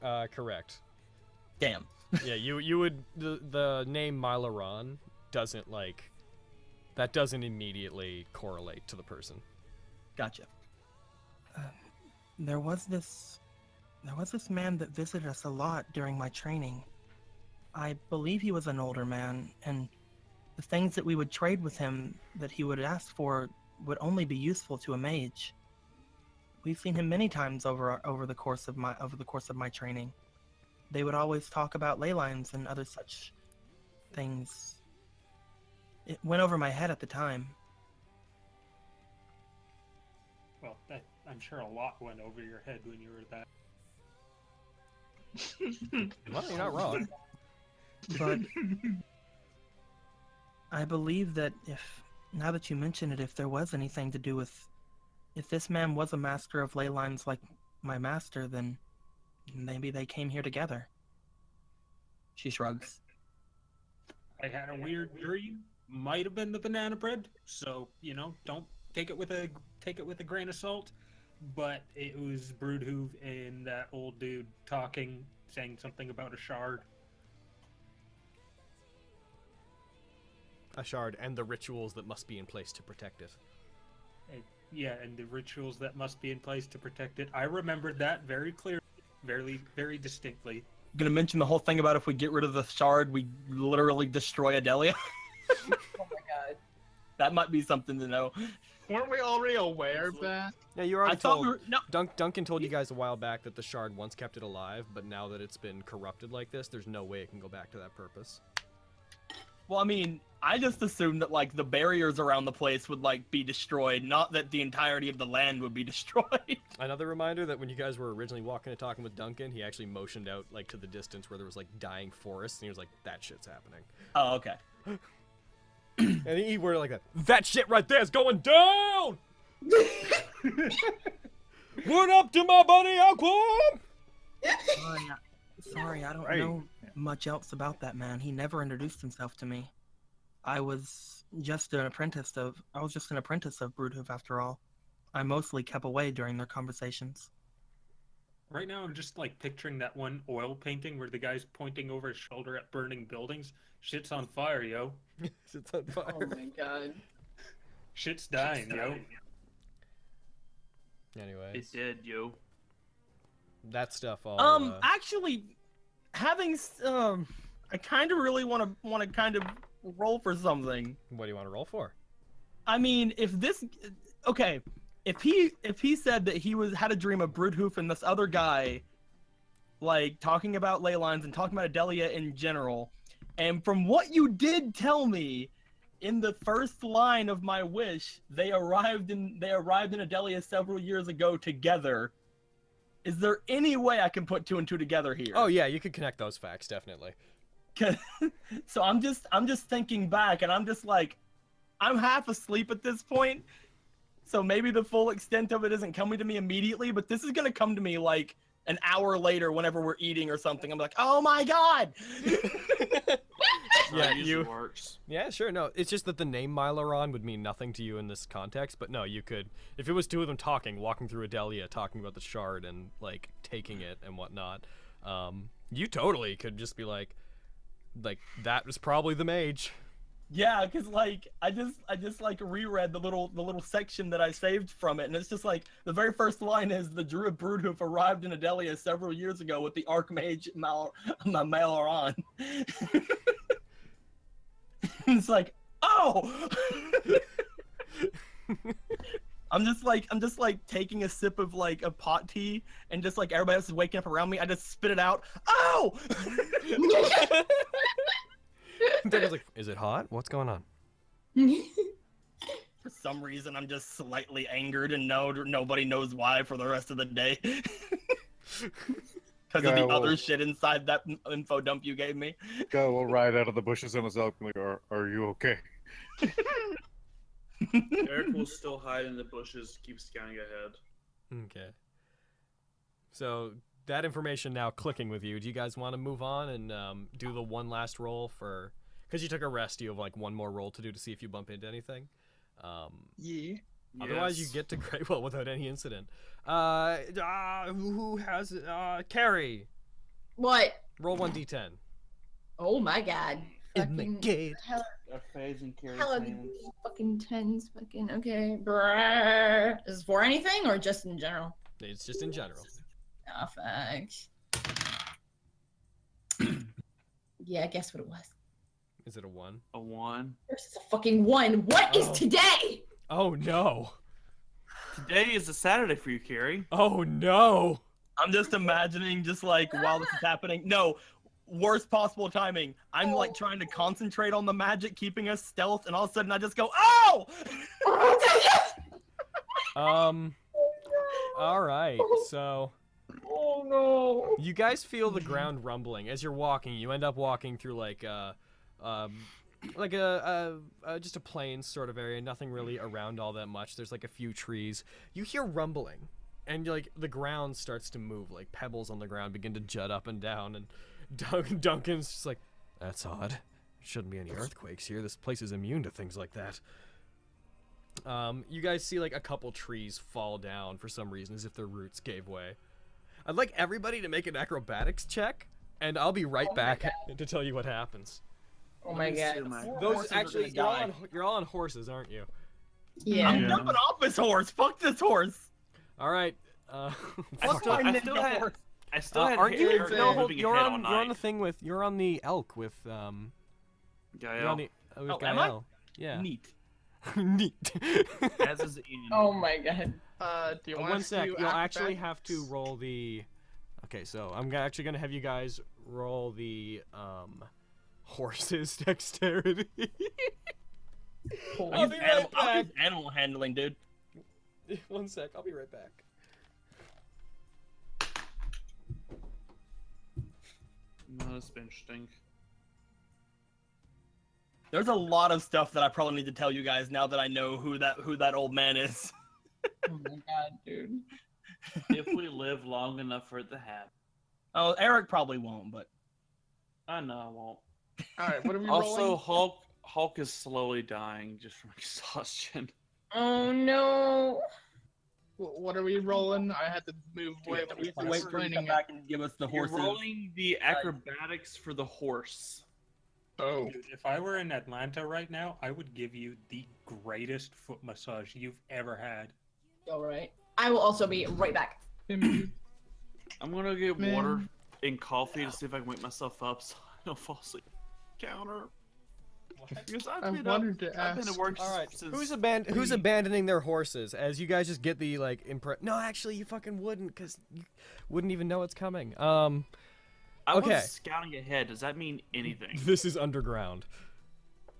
Correct. Damn. Yeah, you would the name Mylaron doesn't like that doesn't immediately correlate to the person. Gotcha. There was this man that visited us a lot during my training. I believe he was an older man, and the things that we would trade with him that he would ask for would only be useful to a mage. We've seen him many times over the course of my training. They would always talk about ley lines and other such things. It went over my head at the time. Well, I'm sure a lot went over your head when you were that. Well, you're not wrong. But I believe that now that you mention it, if there was anything to do with, if this man was a master of ley lines like my master, then maybe they came here together. She shrugs. I had a weird dream. Might have been the banana bread, so don't take it with a grain of salt. But it was bruudhuvv and that old dude talking, saying something about a shard. A shard and the rituals that must be in place to protect it. Yeah, and the rituals that must be in place to protect it. I remembered that very clearly, very, very distinctly. I'm gonna mention the whole thing about if we get rid of the shard, we literally destroy Idelia. Oh my god. That might be something to know. Weren't we already aware of that? Yeah, you already I thought told. we were no. Duncan told you guys a while back that the shard once kept it alive, but now that it's been corrupted like this, there's no way it can go back to that purpose. Well, I mean, I just assumed that like the barriers around the place would like be destroyed, not that the entirety of the land would be destroyed. Another reminder that when you guys were originally walking and talking with Duncan, he actually motioned out like to the distance where there was like dying forests, and he was like, "That shit's happening." Oh, okay. And he were like, "That shit right there is going down." What up to my buddy Aquam? Sorry, I don't know much else about that man. He never introduced himself to me. I was just an apprentice of bruudhuvv after all. I mostly kept away during their conversations. Right now, I'm just like picturing that one oil painting where the guy's pointing over his shoulder at burning buildings. Shit's on fire, yo. Shit's on fire. Oh my god. Shit's dying, yo. Anyway, It did, yo. that stuff all. Actually, having I kind of really want to kind of roll for something. What do you want to roll for? I mean, if he said that he had a dream of bruudhuvv and this other guy, like talking about ley lines and talking about Idelia in general, and from what you did tell me, in the first line of my wish, they arrived in Idelia several years ago together. Is there any way I can put two and two together here? Oh yeah, you could connect those facts definitely. So I'm just thinking back, and I'm just like, I'm half asleep at this point. So maybe the full extent of it isn't coming to me immediately, but this is gonna come to me like an hour later whenever we're eating or something. I'm like, oh my god! Yeah, usually works. Yeah, sure. No, it's just that the name Mylaron would mean nothing to you in this context. But no, you could, if it was two of them talking, walking through Idelia, talking about the shard and like taking it and whatnot, you totally could just be like that was probably the mage. Yeah, because like I just like reread the little section that I saved from it, and it's just like the very first line is the Druid bruudhuvv arrived in Idelia several years ago with the Archmage Mylaron. It's like, oh. I'm just like taking a sip of like a pot tea, and just like everybody else is waking up around me, I just spit it out. Oh. Duncan's like, is it hot? What's going on? For some reason, I'm just slightly angered, and nobody knows why for the rest of the day. Because of the other shit inside that info dump you gave me. Guy will ride out of the bushes and was like, are you okay? Eric will still hide in the bushes, keep scanning ahead. Okay. So that information now clicking with you. Do you guys want to move on and do the one last roll for? Because you took a rest, you have like one more roll to do to see if you bump into anything. Yeah. Otherwise, you get to Greywell without any incident. Who has Carrie? What? Roll 1d10. Oh my god. In the Hell, Phase and Carrie. hell are these fucking tens. Fucking okay. Brrr. Is this for anything or just in general? It's just in general. Oh fuck. Yeah, guess what it was. Is it a 1? A 1. This is a fucking 1. What is today? Oh no. Today is a Saturday for you, Carrie. Oh no. I'm just imagining, just like while this is happening. No, worst possible timing. I'm like trying to concentrate on the magic, keeping us stealth, and all of a sudden I just go, oh! All right. So. Oh no. You guys feel the ground rumbling as you're walking. You end up walking through like just a plains sort of area. Nothing really around all that much. There's like a few trees. You hear rumbling, and like the ground starts to move. Like pebbles on the ground begin to jut up and down. And Duncan's just like, "That's odd. Shouldn't be any earthquakes here. This place is immune to things like that." You guys see like a couple trees fall down for some reason, as if their roots gave way. I'd like everybody to make an acrobatics check, and I'll be right back to tell you what happens. Oh my god. Those actually, you're all on horses, aren't you? Yeah. I'm jumping off this horse. Fuck this horse. All right. Fuck my ninja horse. I still had aren't you? hair No, moving you're ahead all on night. the thing with. You're on the elk with You're on GAE-EL. the with Oh, am I? GAE-EL. Yeah. Neat. Neat. As is Ian. Oh my god. Do you want One us to sec. do You'll actually acrobatics? have to roll the. Okay, so I'm actually gonna have you guys roll the horse's dexterity. Holy I'll be right I'll back. use animal handling, dude. 1 sec, I'll be right back. No, that's been interesting. There's a lot of stuff that I probably need to tell you guys now that I know who that old man is. Oh my god, dude. If we live long enough for it to happen. Oh, Eric probably won't, but I know I won't. All right, what are we Also, rolling? Hulk is slowly dying just from exhaustion. Oh no. What are we rolling? I had to move away from we have to wait for you to come explaining it. back and give us the You're horses. rolling the acrobatics for the horse. Oh, Dude, if I were in Atlanta right now, I would give you the greatest foot massage you've ever had. All right. I will also be right back. Tim, I'm gonna get Man. water and coffee to see if I can wake myself up so I don't fall asleep. Counter. Because I I've wanted to I've been ask. at work All right, since. who's abandoning their horses? As you guys just get the like No, actually, you fucking wouldn't, because you wouldn't even know it's coming. I okay. was scouting ahead. Does that mean anything? This is underground.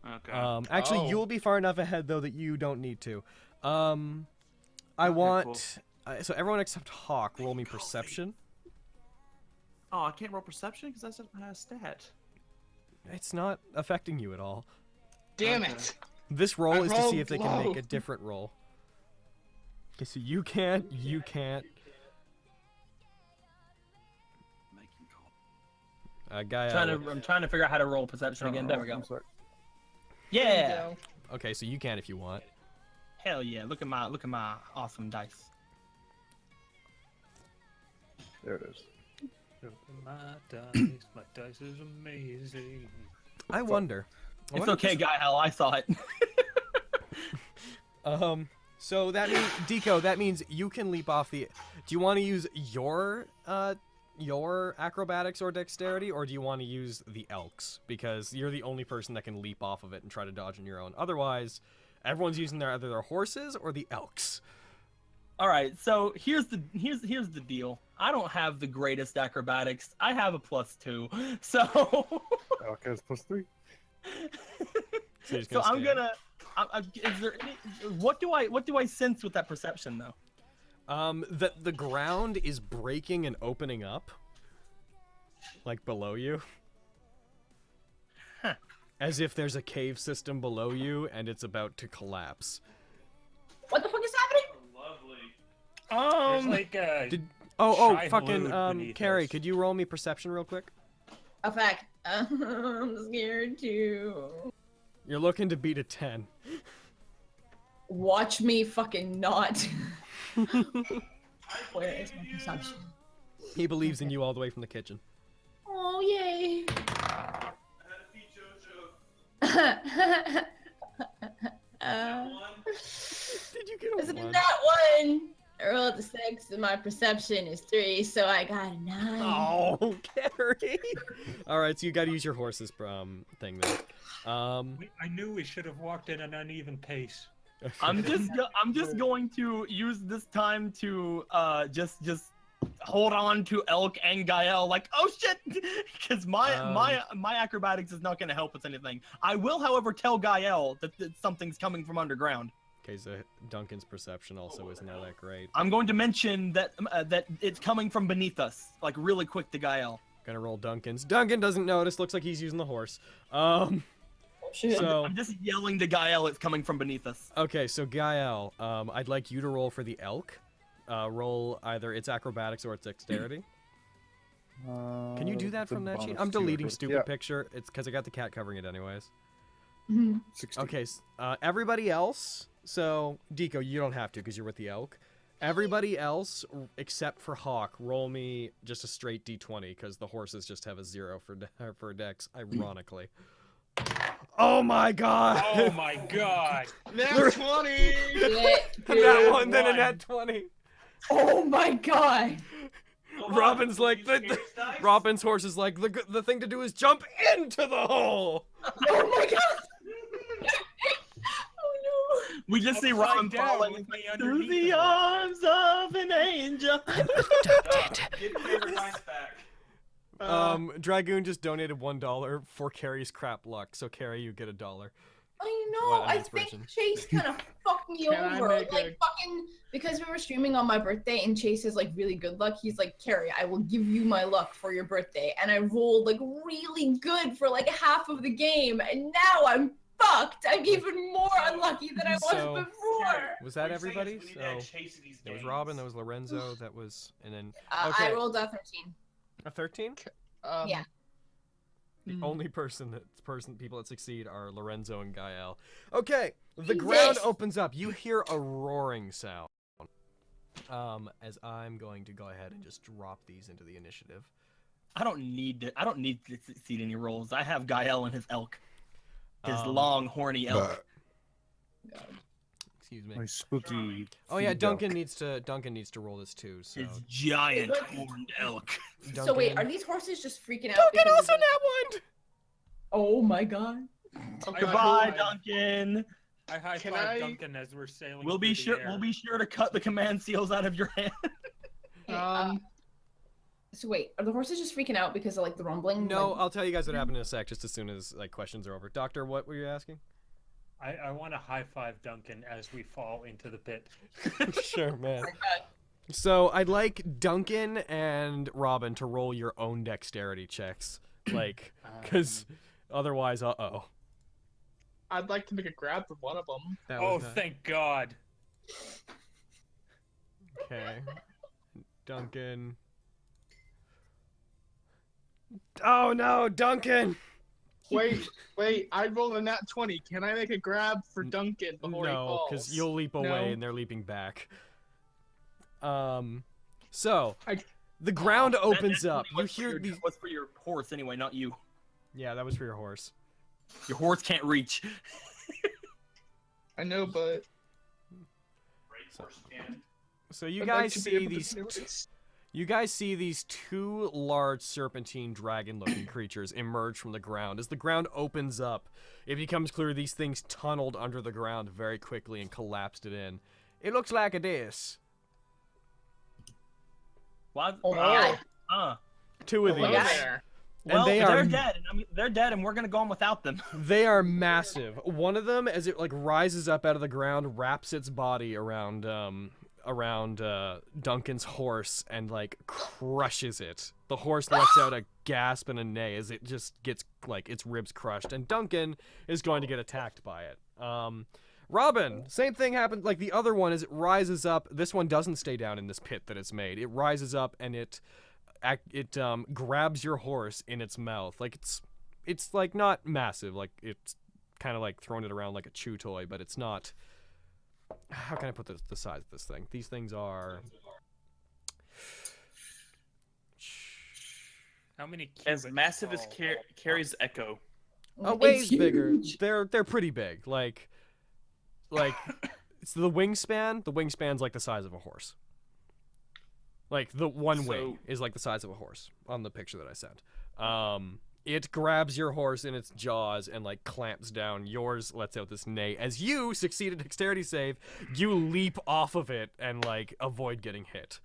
Okay. Actually, Oh. you'll be far enough ahead though that you don't need to. I want so everyone except Hawk roll me perception. Oh, I can't roll perception because that's a stat. It's not affecting you at all. Damn Okay. it! This roll I is to see rolled if they can make low. a different roll. Okay, so you can't. Making call. Guy. I'm trying to figure out how to roll perception again. There we go. I'm sorry. Yeah. Okay, so you can if you want. Hell yeah! Look at my awesome dice. There it is. My dice is amazing. I wonder. It's okay, GAE-EL. I saw it. So that means Deco. That means you can leap off the. Do you want to use your acrobatics or dexterity, or do you want to use the elk's? Because you're the only person that can leap off of it and try to dodge on your own. Otherwise, everyone's using either their horses or the elk's. All right, so here's the deal. I don't have the greatest acrobatics. I have a +2, so. Elk has +3. So, you're just So I'm stand. gonna. Is there any? What do I sense with that perception though? That the ground is breaking and opening up, like below you. Huh. As if there's a cave system below you and it's about to collapse. What the fuck is happening? There's like a Oh, shy fucking, load beneath Carrie, us. could you roll me perception real quick? A fact. I'm scared too. You're looking to beat a 10. Watch me fucking not. Where is my perception? He believes in you all the way from the kitchen. Oh yay! Did you get a This is 1? that one. I rolled a 6 and my perception is 3, so I got a 9. Oh, Carrie! Alright, so you gotta use your horse's thing then. I knew we should have walked at an uneven pace. I'm just going to use this time to just hold on to Elk and GAE-EL like, oh shit, because my acrobatics is not going to help with anything. I will, however, tell GAE-EL that something's coming from underground. Okay, so Duncan's perception also isn't all that great. I'm going to mention that that it's coming from beneath us, like really quick to GAE-EL. Gonna roll Duncan's. Duncan doesn't notice. Looks like he's using the horse. Shit. So I'm just yelling to GAE-EL it's coming from beneath us. okay, so GAE-EL, I'd like you to roll for the elk. Roll either its acrobatics or its dexterity. Can you do that from that sheet? I'm deleting stupid picture. It's because I got the cat covering it anyways. 16. Okay, everybody else. So Deco, you don't have to because you're with the elk. Everybody else except for Hawk, roll me just a straight D20 because the horses just have a 0 for dex. Ironically. Oh my god! Oh my god! Nat 20! That one, then a nat 20. Oh my god! Robin's like Robin's horse is like the thing to do is jump into the hole. Oh my god! Oh no! We just see Upside Robin down falling with me through underneath the him. arms of an angel. Get your favorite dice back. Dragoon just donated $1 for Carrie's crap luck. So Carrie, you get $1. I know. What an I inspiration. think Chase kind of fucked me Can I over. make Like a- fucking because we were streaming on my birthday and Chase has like really good luck. He's like, Carrie, I will give you my luck for your birthday, and I rolled like really good for like half of the game, and now I'm fucked. I'm even more unlucky than I was So- before. Was that What you're saying everybody? is we need So that chase in these there was games. Robin, there was Lorenzo, that was, and then I Okay. rolled a 13. a 13. Yeah. The only people that succeed are Lorenzo and GAE-EL. Okay, the ground Jesus. opens up. You hear a roaring sound. As I'm going to go ahead and just drop these into the initiative. I don't need to succeed any rolls. I have GAE-EL and his elk. His Um, long, horny elk. Excuse me. My spooky. Oh yeah, feed Duncan elk. needs to roll this too. So His giant But- horned elk. So wait, Duncan- are these horses just freaking out? Duncan because also of the- nat one. Oh my god. Okay, Goodbye, who- Duncan. I high Can five I- Duncan as we're sailing. We'll be through the sure. We'll air. be sure to cut the command seals out of your hand. Okay, so wait, are the horses just freaking out because of like the rumbling? No, Like, I'll tell you guys what happened in a sec, just as soon as like questions are over. Doctor, what were you asking? I want to high five Duncan as we fall into the pit. Sure, man. So I'd like Duncan and Robin to roll your own dexterity checks, like, because otherwise, I'd like to make a grab for one of them. That Oh, was not- thank God. Okay. Duncan. Oh no, Duncan! Wait, I rolled a nat 20. Can I make a grab for Duncan before he No, falls? because you'll leap away No? and they're leaping back. So I- the ground That opens actually up. You was for hear your- these. was for your horse anyway, not you. Yeah, that was for your horse. Your horse can't reach. I know, but So you I'd guys like to be see able to these. do this. You guys see these two large serpentine dragon-looking creatures emerge from the ground. As the ground opens up, it becomes clear these things tunneled under the ground very quickly and collapsed it in. It looks like it is. What? Oh my Uh, Two of Oh my these. God. There. And well, they they're are dead. And they're dead, and we're gonna go on without them. they are massive. One of them, as it like rises up out of the ground, wraps its body around Duncan's horse and like crushes it. The horse lets out a gasp and a neigh as it just gets like its ribs crushed, and Duncan is going to get attacked by it. Robin, same thing happened. Like the other one, as it rises up, this one doesn't stay down in this pit that it's made. It rises up and it grabs your horse in its mouth. Like it's like not massive. Like it's kind of like throwing it around like a chew toy, but it's not. How can I put the size of this thing? These things are. How many As cubits massive as tall? Carrie's Echo. Oh, It's ways bigger. huge. They're pretty big. Like it's the wingspan. The wingspan's like the size of a horse. Like the one wing is like the size of a horse on the picture that I sent. It grabs your horse in its jaws and like clamps down. Yours lets out this neigh. As you succeed a dexterity save, you leap off of it and like avoid getting hit.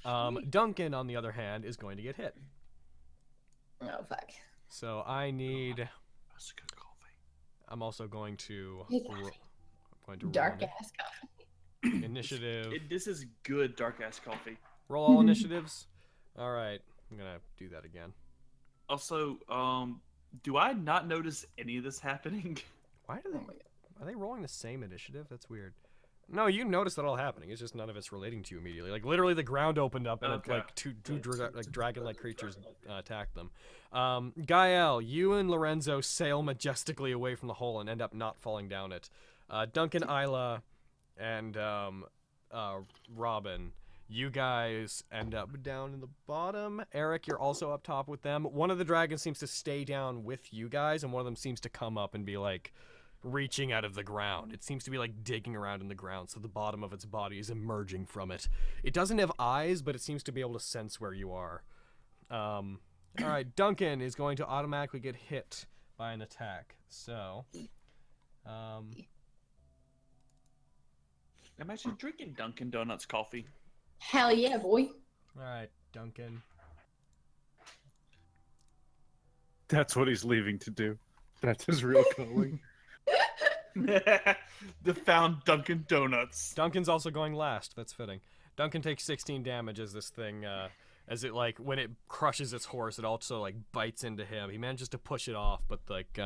Duncan, on the other hand, is going to get hit. Oh fuck. So I need. That's a good coffee. I'm also going to. Hey, I'm going to Dark roll ass coffee. initiative. This is good dark ass coffee. Roll all initiatives. All right, I'm gonna do that again. Also, do I not notice any of this happening? Why do they? Are they rolling the same initiative? That's weird. No, you notice that all happening. It's just none of it's relating to you immediately. Like literally, the ground opened up and Okay. like two dragon-like creatures attacked them. GAE-EL, you and Lorenzo sail majestically away from the hole and end up not falling down it. Duncan, Isla, and Robin, you guys end up down in the bottom. Eric, you're also up top with them. One of the dragons seems to stay down with you guys, and one of them seems to come up and be like reaching out of the ground. It seems to be like digging around in the ground, so the bottom of its body is emerging from it. It doesn't have eyes, but it seems to be able to sense where you are. All right, Duncan is going to automatically get hit by an attack. So, I'm actually drinking Dunkin' Donuts coffee. Hell yeah, boy. all right, Duncan. That's what he's leaving to do. That's his real calling. The found Dunkin' Donuts. Duncan's also going last. That's fitting. Duncan takes 16 damage as this thing, as it like when it crushes its horse, it also like bites into him. He manages to push it off, but like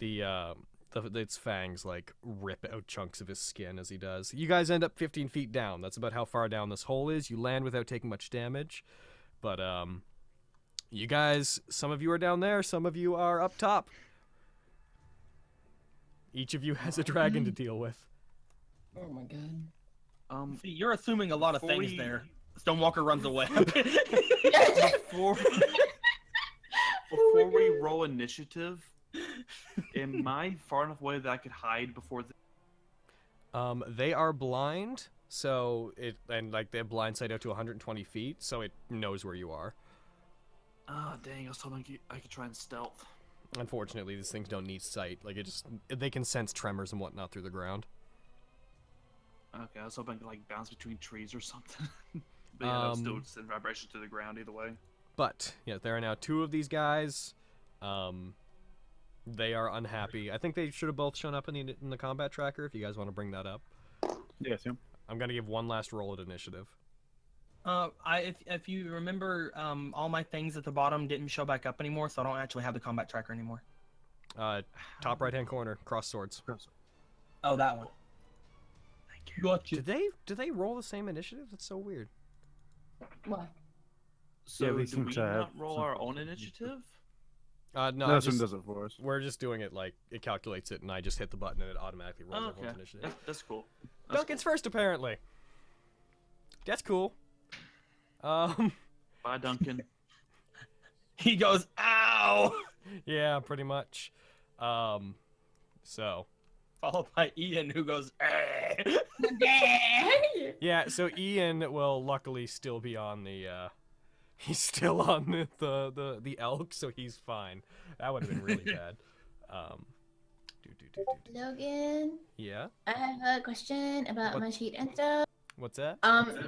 its fangs like rip out chunks of his skin as he does. You guys end up 15 feet down. That's about how far down this hole is. You land without taking much damage, but you guys, some of you are down there, some of you are up top. Each of you has a dragon to deal with. Oh my god. See, you're assuming a lot of before things we- there. Stonewalker runs away. Before we roll initiative, am I far enough away that I could hide before the... They are blind, so like they have blind sight out to 120 feet, so it knows where you are. Oh, dang, I was hoping I could try and stealth. Unfortunately, these things don't need sight. Like they can sense tremors and whatnot through the ground. Okay, I was hoping I could like bounce between trees or something. But yeah, that was still send vibration to the ground either way. But yeah, there are now 2 of these guys. They are unhappy. I think they should have both shown up in the combat tracker. If you guys want to bring that up. Yes, yeah. I'm gonna give one last roll at initiative. If you remember, all my things at the bottom didn't show back up anymore, so I don't actually have the combat tracker anymore. Top right hand corner, cross swords. Oh, that one. Thank you. Gotcha. Did they roll the same initiative? That's so weird. What? So Yeah, we do seem we to have not roll our something. own initiative? No, No, this one does it for us. we're just doing it like it calculates it, and I just hit the button and it automatically rolls Oh, everyone's okay. initiative. That's cool. That's Duncan's first, apparently. That's cool. cool. Bye, Duncan. He goes, ow! Yeah, pretty much. So Followed by Ian, who goes, eh. yeah, so Ian will luckily still be on the he's still on the elk, so he's fine. That would have been really bad. Logan, Yeah. I have a question about What? my sheet and stuff. What's that?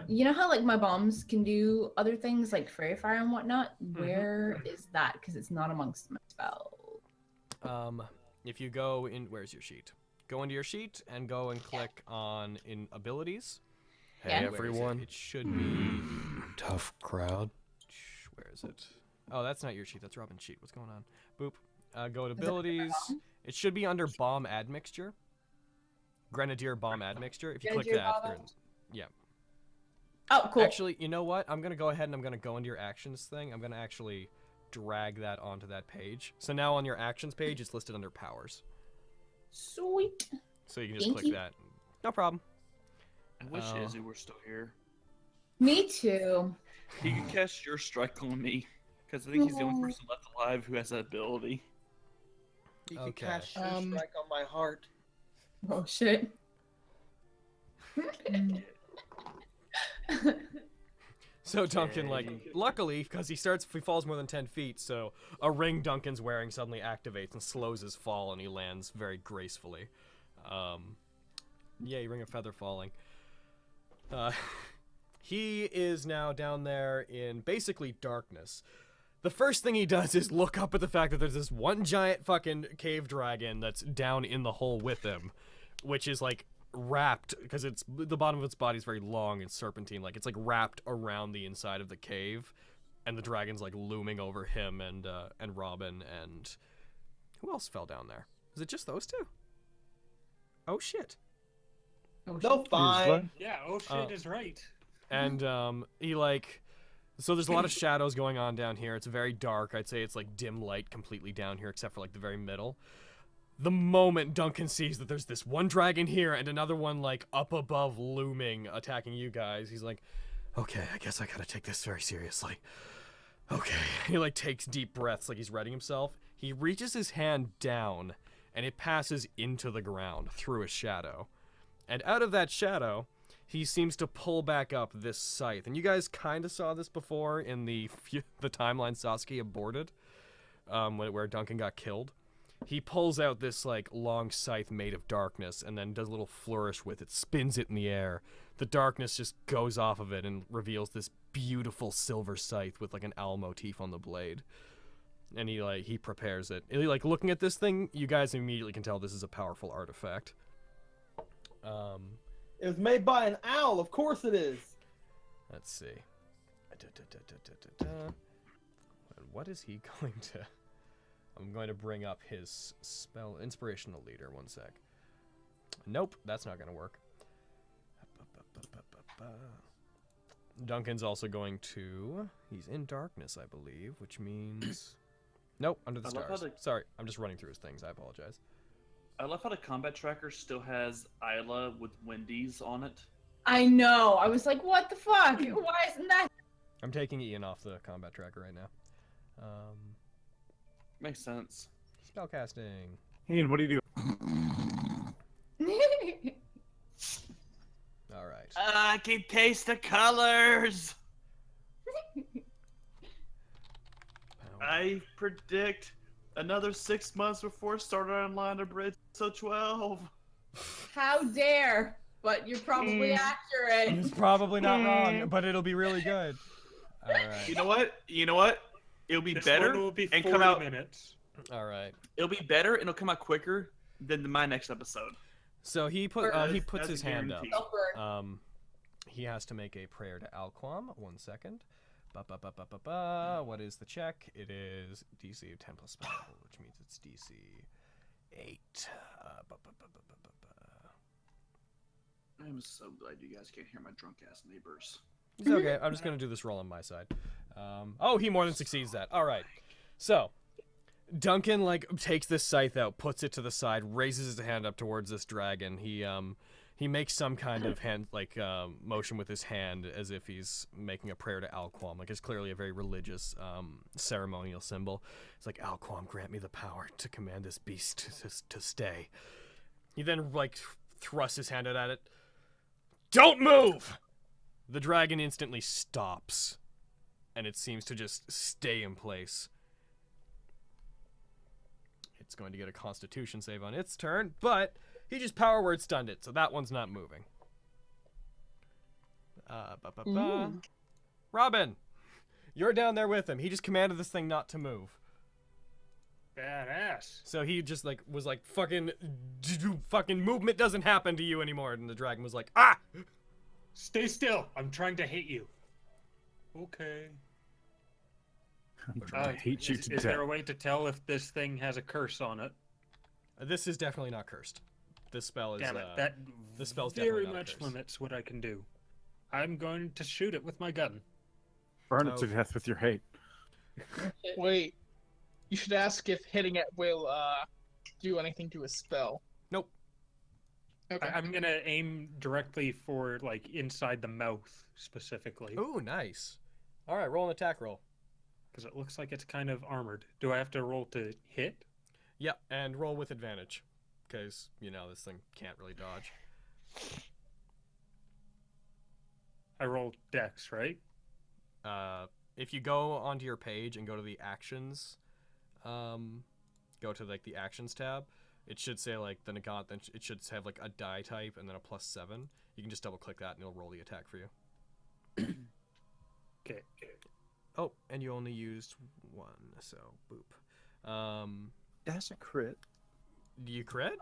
You know how like my bombs can do other things like fairy fire and whatnot? Where is that? Because it's not amongst my spells. If you go in, where's your sheet? Go into your sheet and go and click on in abilities. Yeah. Where is it? everyone. It should be. Tough crowd. Where is it? Oh, that's not your sheet. That's Robin's sheet. What's going on? Boop. Go to Is it abilities. It should be under bomb admixture. Grenadier bomb admixture. If you click Grenadier that, bomb you're in- yeah. Oh, cool. Actually, you know what? I'm gonna go ahead and I'm gonna go into your actions thing. I'm gonna actually drag that onto that page. So now on your actions page, it's listed under powers. Sweet. So you can just Thank click you. that. No problem. I wish Oh. Izzy were still here. Me too. He can cast your strike on me, because I think he's the only person left alive who has that ability. You Okay. can cast your strike on my heart. Oh shit. So Duncan, like, luckily, because he falls more than 10 feet, so a ring Duncan's wearing suddenly activates and slows his fall, and he lands very gracefully. Yay, ring of feather falling. He is now down there in basically darkness. The first thing he does is look up at the fact that there's this one giant fucking cave dragon that's down in the hole with him, which is like wrapped, because it's the bottom of its body is very long and serpentine, like it's like wrapped around the inside of the cave, and the dragon's like looming over him and Robin, and who else fell down there? Is it just those two? Oh shit. No, fine. Yeah, oh shit Oh. is right. And he like, so there's a lot of shadows going on down here. It's very dark. I'd say it's like dim light completely down here, except for like the very middle. The moment Duncan sees that there's this one dragon here and another one like up above looming, attacking you guys, he's like, okay, I guess I gotta take this very seriously. Okay. He like takes deep breaths like he's readying himself. He reaches his hand down and it passes into the ground through a shadow. And out of that shadow, he seems to pull back up this scythe. And you guys kind of saw this before in the timeline Sasuke aborted, where Duncan got killed. He pulls out this like long scythe made of darkness and then does a little flourish with it, spins it in the air. The darkness just goes off of it and reveals this beautiful silver scythe with like an owl motif on the blade. And he prepares it. And like looking at this thing, you guys immediately can tell this is a powerful artifact. It was made by an owl. Of course it is. Let's see. And what is he going to? I'm going to bring up his spell, inspirational leader. One sec. Nope, that's not going to work. Duncan's also going to. He's in darkness, I believe, which means. Nope, under the stars. Sorry, I'm just running through his things. I apologize. I love how the combat tracker still has Isla with Wendy's on it. I know. I was like, what the fuck? Why isn't that? I'm taking Ian off the combat tracker right now. Makes sense. Spellcasting. Ian, what do you do? All right. I can taste the colors. I predict another 6 months before starting on line of bridge, so 12. How dare? But you're probably accurate. He's probably not wrong, but it'll be really good. All right. You know what? It'll be better One will be and 40 come out. minutes. All right. It'll be better and it'll come out quicker than my next episode. So he puts That's his a hand up. guarantee. He has to make a prayer to Alquam. 1 second. What is the check? It is DC 10 plus spell, which means it's DC 8. I'm so glad you guys can't hear my drunk ass neighbors. It's okay. I'm just gonna do this roll on my side. Oh, he more than succeeds that. All right. So Duncan takes this scythe out, puts it to the side, raises his hand up towards this dragon. He makes some kind of hand motion with his hand as if he's making a prayer to Alquam. It's clearly a very religious ceremonial symbol. It's like, Alquam, grant me the power to command this beast to stay. He then thrusts his hand out at it. Don't move! The dragon instantly stops, and it seems to just stay in place. It's going to get a Constitution save on its turn, but he just power word stunned it, so that one's not moving. Robin, you're down there with him. He just commanded this thing not to move. Badass. So he just was like, fucking movement doesn't happen to you anymore. And the dragon was like, ah! Stay still. I'm trying to hit you. Okay. I'm trying to teach you to Is there a way to tell if this thing has a curse on it? This is definitely not cursed. This spell is. Damn it! That this spell's very definitely not much cursed. limits what I can do. I'm going to shoot it with my gun. Burn it to death with your hate. Wait, you should ask if hitting it will do anything to a spell. Nope. Okay. I'm gonna aim directly for inside the mouth specifically. Ooh, nice. All right, roll an attack roll. Because it looks like it's kind of armored. Do I have to roll to hit? Yep, and roll with advantage, because this thing can't really dodge. I roll dex, right? If you go onto your page and go to the actions, go to the actions tab, it should say the Nagat, then it should have a die type and then a +7. You can just double click that and it'll roll the attack for you. Okay. Oh, and you only used 1, so boop. That's a crit. Do you crit?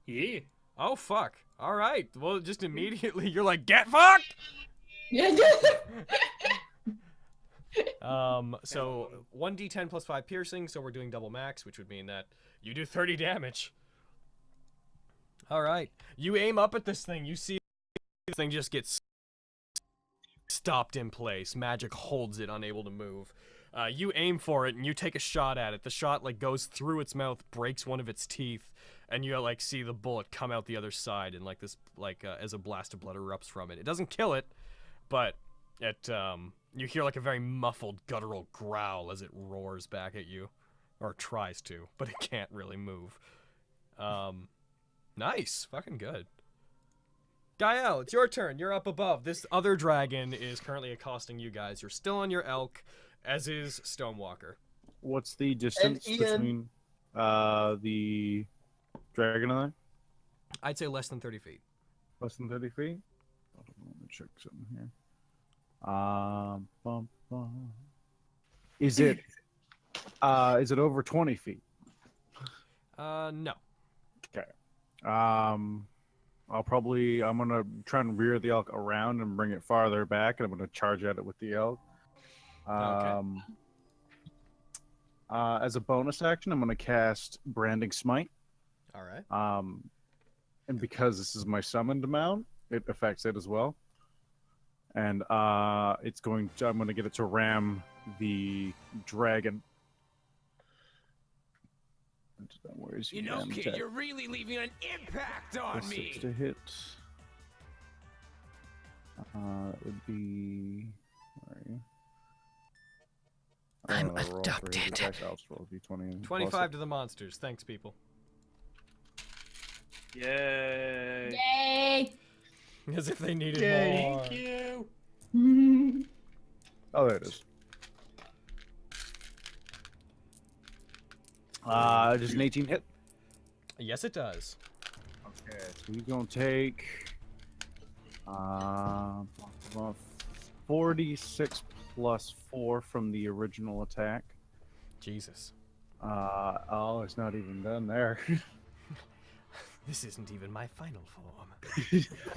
Yeah. Oh fuck! All right. Well, just immediately you're like, get fucked. Yeah. So 1d10 plus 5 piercing, so we're doing double max, which would mean that you do 30 damage. All right. You aim up at this thing. You see this thing just gets stopped in place. Magic holds it, unable to move. You aim for it and you take a shot at it. The shot goes through its mouth, breaks one of its teeth, and you see the bullet come out the other side and this as a blast of blood erupts from it. It doesn't kill it, but it you hear a very muffled guttural growl as it roars back at you, or tries to, but it can't really move. Nice, fucking good. GAE-EL, it's your turn. You're up above. This other dragon is currently accosting you guys. You're still on your elk, as is STONEWALKER. What's the distance between the dragon and I? I'd say less than 30 feet. Less than 30 feet? Let me check something here. Is it Is it over 20 feet? No. Okay. I'm gonna try and rear the elk around and bring it farther back, and I'm gonna charge at it with the elk. As a bonus action, I'm gonna cast Branding Smite. All right. And because this is my summoned mount, it affects it as well. And I'm gonna get it to ram the dragon. Where is he? You know, kid, you're really leaving an impact on me. 6 to hit. That would be. Where are you? I'm abducted. I'll just roll D20. 25 to the monsters. Thanks, people. Yay! Yay! As if they needed more. Thank you. Oh, there it is. Does an 18 hit? Yes, it does. Okay, so he's gonna take 46 plus 4 from the original attack. Jesus. Oh, it's not even done there. This isn't even my final form.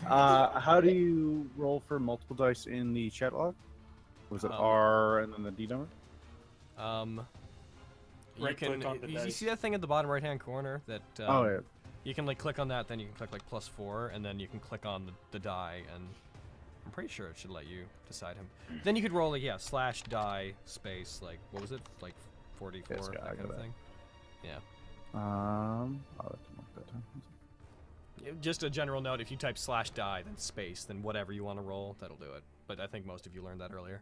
How do you roll for multiple dice in the chat log? Was it R and then the D number? You Right-click can. on the You dice. see that thing at the bottom right-hand corner? That. Oh yeah. You can like click on that, then you can click like +4, and then you can click on the die, and I'm pretty sure it should let you decide him. Then you could roll like /die space like what was it like 44 Yes, that I kind got of that. thing. Yeah. I'll let them look that time. Just a general note: if you type /die then space, then whatever you want to roll, that'll do it. But I think most of you learned that earlier.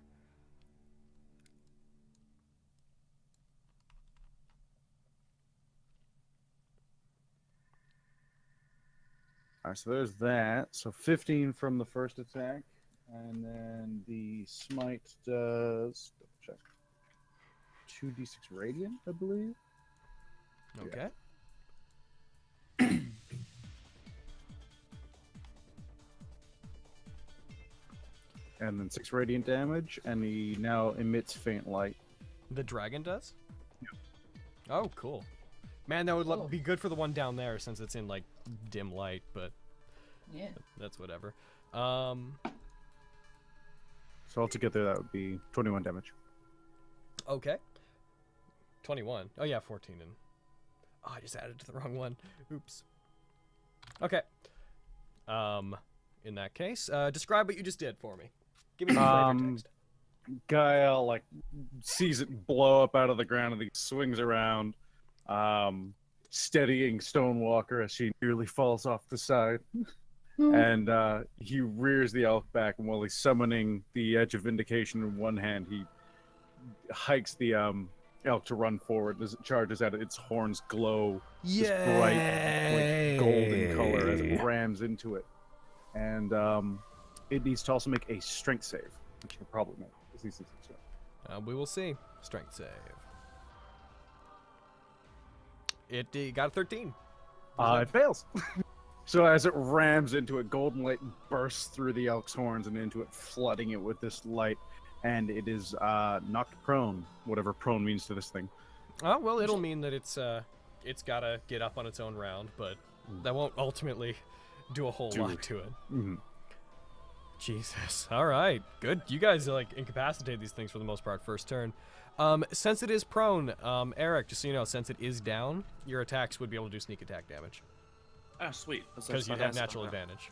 All right, so there's that. So 15 from the first attack, and then the smite does check 2d6 radiant, I believe. Okay. And then 6 radiant damage, and he now emits faint light. The dragon does? Oh, cool. Man, that would be good for the one down there since it's in like dim light, but Yeah. that's whatever. So altogether, that would be 21 damage. Okay. 21. Oh yeah, 14 and oh, I just added to the wrong one. Oops. Okay. In that case, describe what you just did for me. Give me some flavor text. GAE-EL like sees it blow up out of the ground, and he swings around, steadying STONEWALKER as she nearly falls off the side. And he rears the elk back, and while he's summoning the Edge of Vindication in one hand, he hikes the elk to run forward. As it charges at it, its horns glow this bright, like, golden color as it rams into it. And it needs to also make a strength save, which will probably make. We will see. Strength save. It got a 13. It fails. So as it rams into it, golden light bursts through the elk's horns and into it, flooding it with this light, and it is knocked prone, whatever prone means to this thing. Oh well, it'll mean that it's gotta get up on its own round, but that won't ultimately do a whole lot to it. Mm-hmm. Jesus. All right. Good. You guys like incapacitate these things for the most part first turn. Since it is prone, Eric, just so you know, since it is down, your attacks would be able to do sneak attack damage. Ah, sweet. Because you have natural advantage.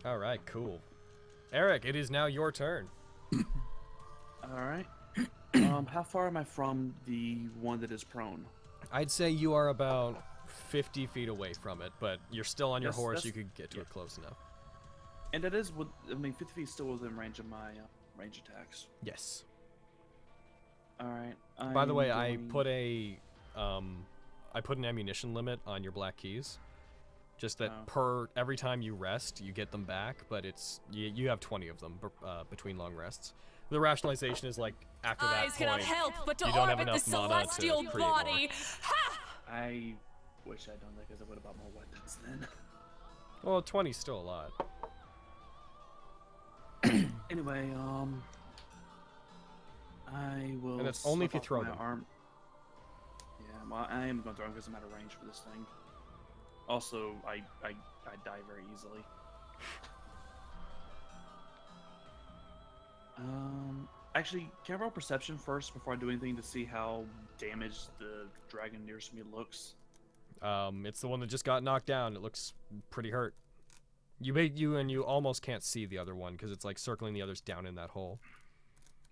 All right, cool. Eric, it is now your turn. All right. How far am I from the one that is prone? I'd say you are about 50 feet away from it, but you're still on your Yes, horse. that's- You could get to it close enough. And that is, 50 feet still within range of my range attacks. Yes. All right. By the way, I'm going- I put an ammunition limit on your black keys. Just that Oh. every time you rest, you get them back, but it's you have 20 of them between long rests. The rationalization is like after that Eyes cannot point, help but to you don't have orbit the enough mana to celestial create more. body. Ha! I wish I'd done that because I would have bought more weapons then. Well, 20's still a lot. Anyway, I will. And that's only if you slip throw off my them. Arm. Yeah, well, I am going to throw them because I'm out of range for this thing. Also, I die very easily. Actually, can I roll perception first before I do anything to see how damaged the dragon nearest me looks? It's the one that just got knocked down. It looks pretty hurt. You almost can't see the other one because it's like circling the others down in that hole.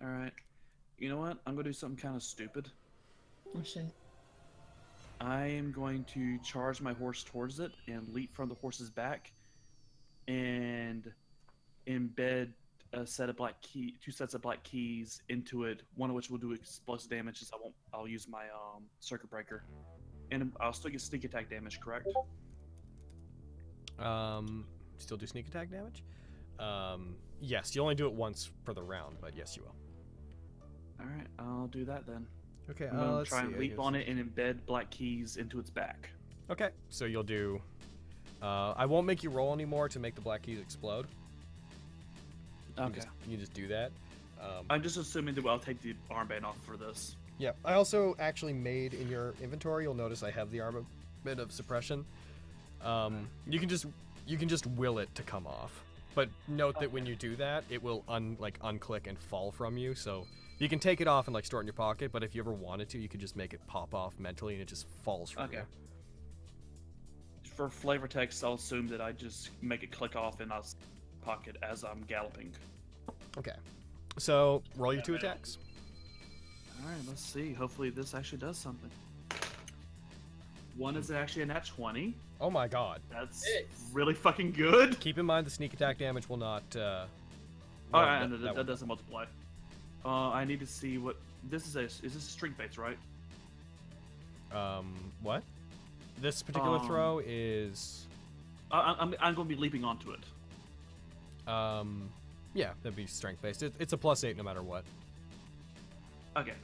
All right. You know what? I'm gonna do something kind of stupid. Oh shit. I am going to charge my horse towards it and leap from the horse's back, and embed two sets of black keys into it. One of which will do explosive damage. As I'll use my circuit breaker, and I'll still get sneak attack damage. Correct? Still do sneak attack damage? Yes, you only do it once per the round, but yes, you will. All right, I'll do that then. Okay, I'm gonna let's try see, and I leap guess. on it and embed black keys into its back. Okay, so you'll do. I won't make you roll anymore to make the black keys explode. Okay. You can just do that. I'm just assuming that I'll take the armband off for this. Yeah, I also actually made in your inventory. You'll notice I have the armament of suppression. You can just will it to come off, but note that when you do that, it will unclick and fall from you. So you can take it off and like store it in your pocket. But if you ever wanted to, you could just make it pop off mentally, and it just falls from you. For flavor text, I'll assume that I just make it click off in my pocket as I'm galloping. Okay, so roll your 2 attacks. All right, let's see. Hopefully this actually does something. One is actually a nat 20. Oh my god. That's really fucking good. Keep in mind the sneak attack damage will not. Alright, that doesn't multiply. I need to see what this is. Is this a string base, right? What? This particular throw is. I'm going to be leaping onto it. Yeah, that'd be strength based. It's a +8 no matter what. Okay.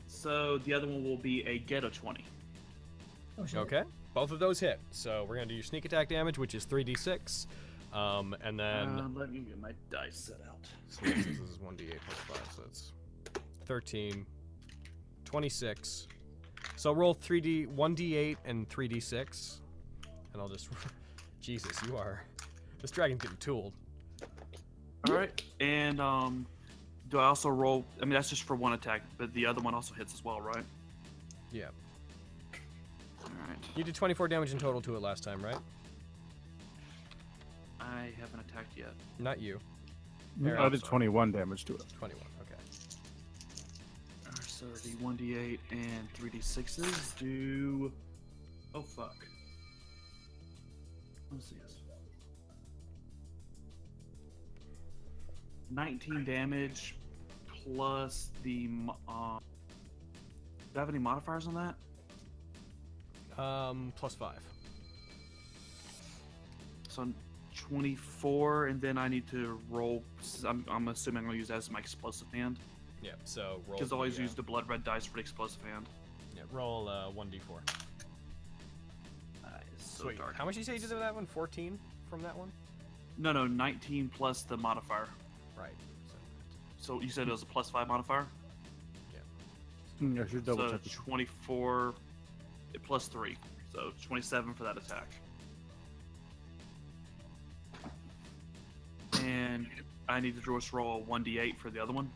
So the other one will be a ghetto 20. Oh shit. Okay, both of those hit. So we're gonna do your sneak attack damage, which is 3d6, and then let me get my dice set out. so this is 1d8 plus 5, so that's 13, 26. So roll 1d8 and 3d6, and I'll just. Jesus, this dragon's getting tooled. All right, and do I also roll? I mean, that's just for one attack, but the other one also hits as well, right? Yeah. Alright. You did 24 damage in total to it last time, right? I haven't attacked yet. Not you. I did 21 damage to it. 21, okay. Alright, so the 1d8 and 3d6s do. Oh, fuck. Let's see this. 19 damage plus the. Do I have any modifiers on that? +5. So 24, and then I need to roll. I'm assuming I'm going to use that as my explosive hand. Yeah, so roll. Because I always use the blood red dice for the explosive hand. Yeah, roll 1d4. So Sweet. dark. How much did you say you did to that one? 14 from that one? No, 19 plus the modifier. Right. So you said it was a +5 modifier? I should double So check. this. 24 plus 3. So 27 for that attack. And I need to just roll a 1d8 for the other one.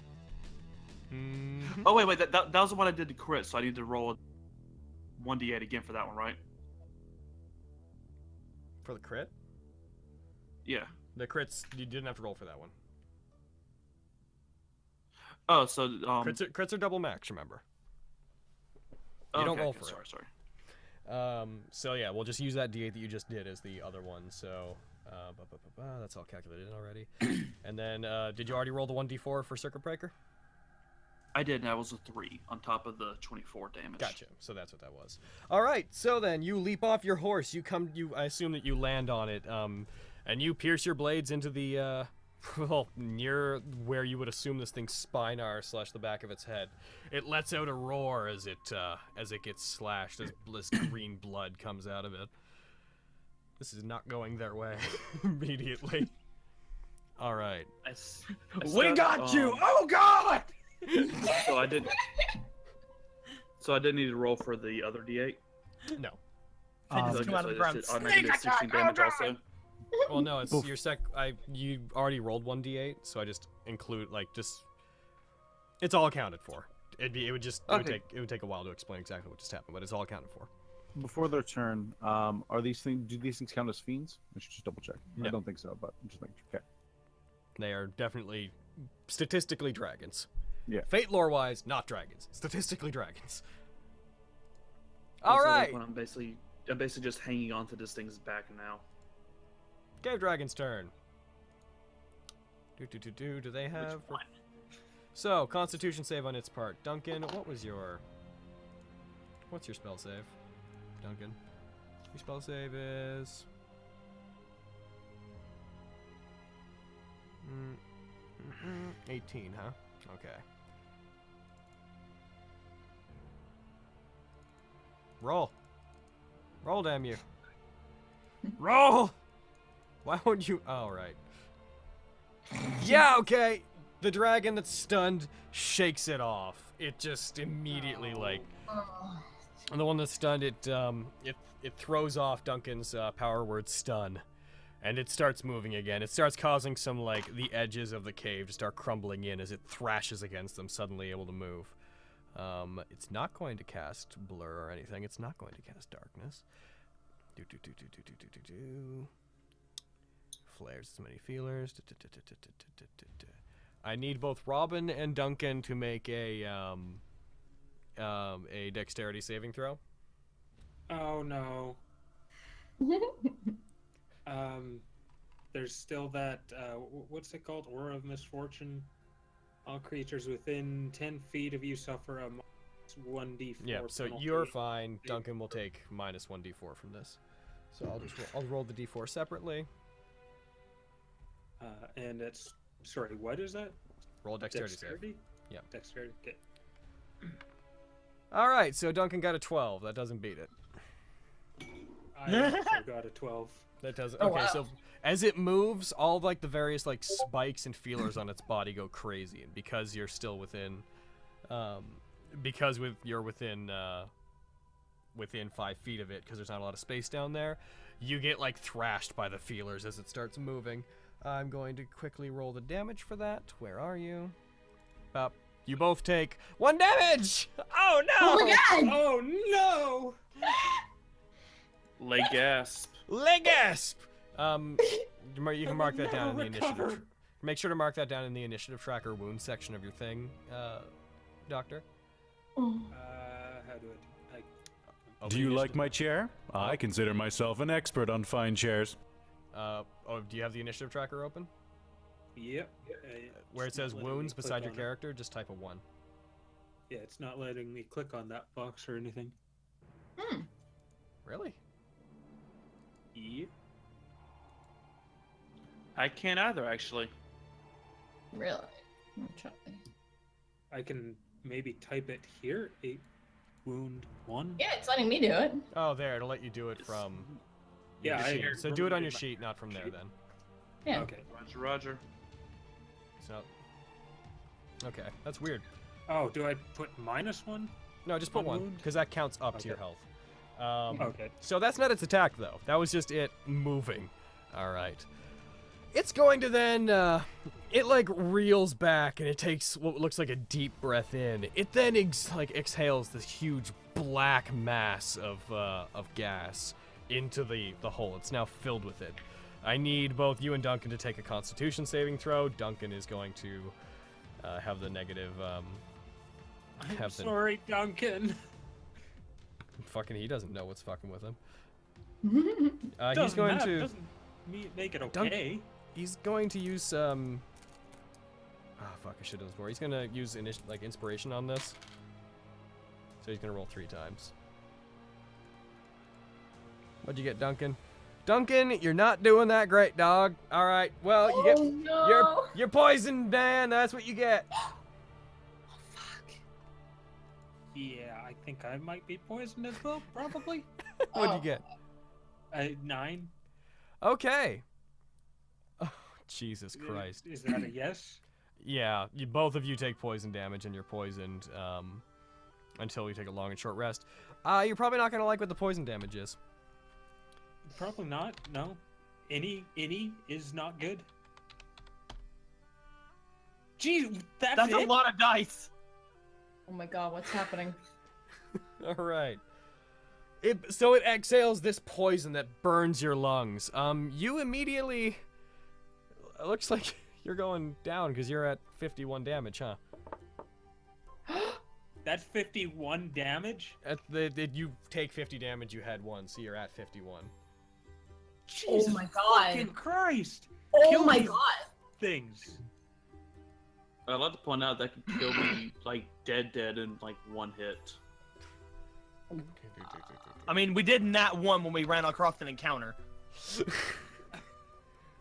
Mm-hmm. Oh, wait, that was the one I did to crit, so I need to roll a 1d8 again for that one, right? For the crit? Yeah. The crits, you didn't have to roll for that one. Oh, so Crits are double max, remember? You don't roll for sorry, it. Sorry. So yeah, we'll just use that d8 that you just did as the other one. So that's all calculated in already. And then did you already roll the 1d4 for Circuit Breaker? I did, and that was a 3 on top of the 24 damage. Gotcha. So that's what that was. All right. So then you leap off your horse. I assume that you land on it, and you pierce your blades into the well, near where you would assume this thing's spine are / the back of its head. It lets out a roar as it gets slashed, as green blood comes out of it. This is not going their way immediately. All right. I We got you! Oh god! So I did. So I didn't need to roll for the other D8. No. Just So come out of the ground. I automatically did 16 damage also. Well, no, it's your you already rolled 1d8, so I just include it's all accounted for. It would take a while to explain exactly what just happened, but it's all accounted for. Before their turn, do these things count as fiends? I should just double check. No. I don't think so, but I'm just making sure. Okay. They are definitely statistically dragons. Yeah. Fate lore wise, not dragons. Statistically dragons. Also, All like, right. when I'm basically just hanging on to this thing's back now. Cave Dragon's turn. Do they have? So, Constitution save on its part. Duncan, what's your spell save? Duncan, your spell save is 18, huh? Okay. Roll, damn you! Roll! Why won't you? Oh, right. Yeah, okay. The dragon that's stunned shakes it off. It just immediately and the one that's stunned, it throws off Duncan's power word stun, and it starts moving again. It starts causing some the edges of the cave to start crumbling in as it thrashes against them, suddenly able to move. It's not going to cast blur or anything. It's not going to cast darkness. Flares as many feelers. I need both Robin and Duncan to make a dexterity saving throw. Oh no. There's still that what's it called? Aura of Misfortune. All creatures within 10 feet of you suffer a -1d4. Yeah, so penalty. you're fine. Duncan will take -1d4 from this. So I'll roll the d4 separately. And it's sorry, what is that? Roll a dexterity save. Yeah. Dexterity. Okay. All right, so Duncan got a 12. That doesn't beat it. I also got a 12. That does. Oh, Okay, wow. so as it moves, all of, the various spikes and feelers on its body go crazy, and because you're still within, you're within 5 feet of it, because there's not a lot of space down there, you get thrashed by the feelers as it starts moving. I'm going to quickly roll the damage for that. Where are you? You both take 1 damage. Oh no! Oh my god! Oh no! Leg gasp. Leg gasp! You can mark that down in the initiative. Make sure to mark that down in the initiative tracker wound section of your thing, Doctor. How do I? Do you like my chair? I consider myself an expert on fine chairs. Do you have the initiative tracker open? Yep. Where it It's not says letting me wounds click beside your on it. character, just type a 1. Yeah, it's not letting me click on that box or anything. Really? Yep. I can't either, actually. Really? I'm trying. I can maybe type it here. A wound 1. Yeah, it's letting me do it. Oh, there. It'll let you do it from Yeah, your I sheet. So do it on your sheet, not from there, sheet. then. Yeah. Okay. Roger, roger. So. Okay, that's weird. Oh, do I put -1? No, just put On 1, wound? because that counts up to your Okay. health. Okay. So that's not its attack, though. That was just it moving. All right. It's going to then, it reels back and it takes what looks like a deep breath in. It then exhales this huge black mass of gas into the hole. It's now filled with it. I need both you and Duncan to take a Constitution saving throw. Duncan is going to have the negative. I'm sorry, Duncan. Fucking, he doesn't know what's fucking with him. He's Doesn't going matter, to. doesn't make it okay. He's going to use some. Oh fuck! I should have done this before. He's gonna use inspiration on this. So he's gonna roll 3 times. What'd you get, Duncan? Duncan, you're not doing that great, dog. All right. Well, you get no. you're poisoned, Dan. That's what you get. Yeah, I think I might be poisoned as well, probably. What'd you get? 9. Okay. Oh, Jesus Christ. Is that a yes? Yeah, both of you take poison damage, and you're poisoned until you take a long and short rest. You're probably not gonna like what the poison damage is. Probably not. No. Any is not good. Jeez, that's a lot of dice. Oh my god, what's happening? All right. So it exhales this poison that burns your lungs. You immediately. It looks like you're going down because you're at 51 damage, huh? That's 51 damage? You take 50 damage, you had 1, so you're at 51. Jesus oh my god. fucking Christ! Oh Kill my these god. Things. I'd like to point out that could kill me like dead in like 1 hit. I mean, we did Nat 1 when we ran across an encounter.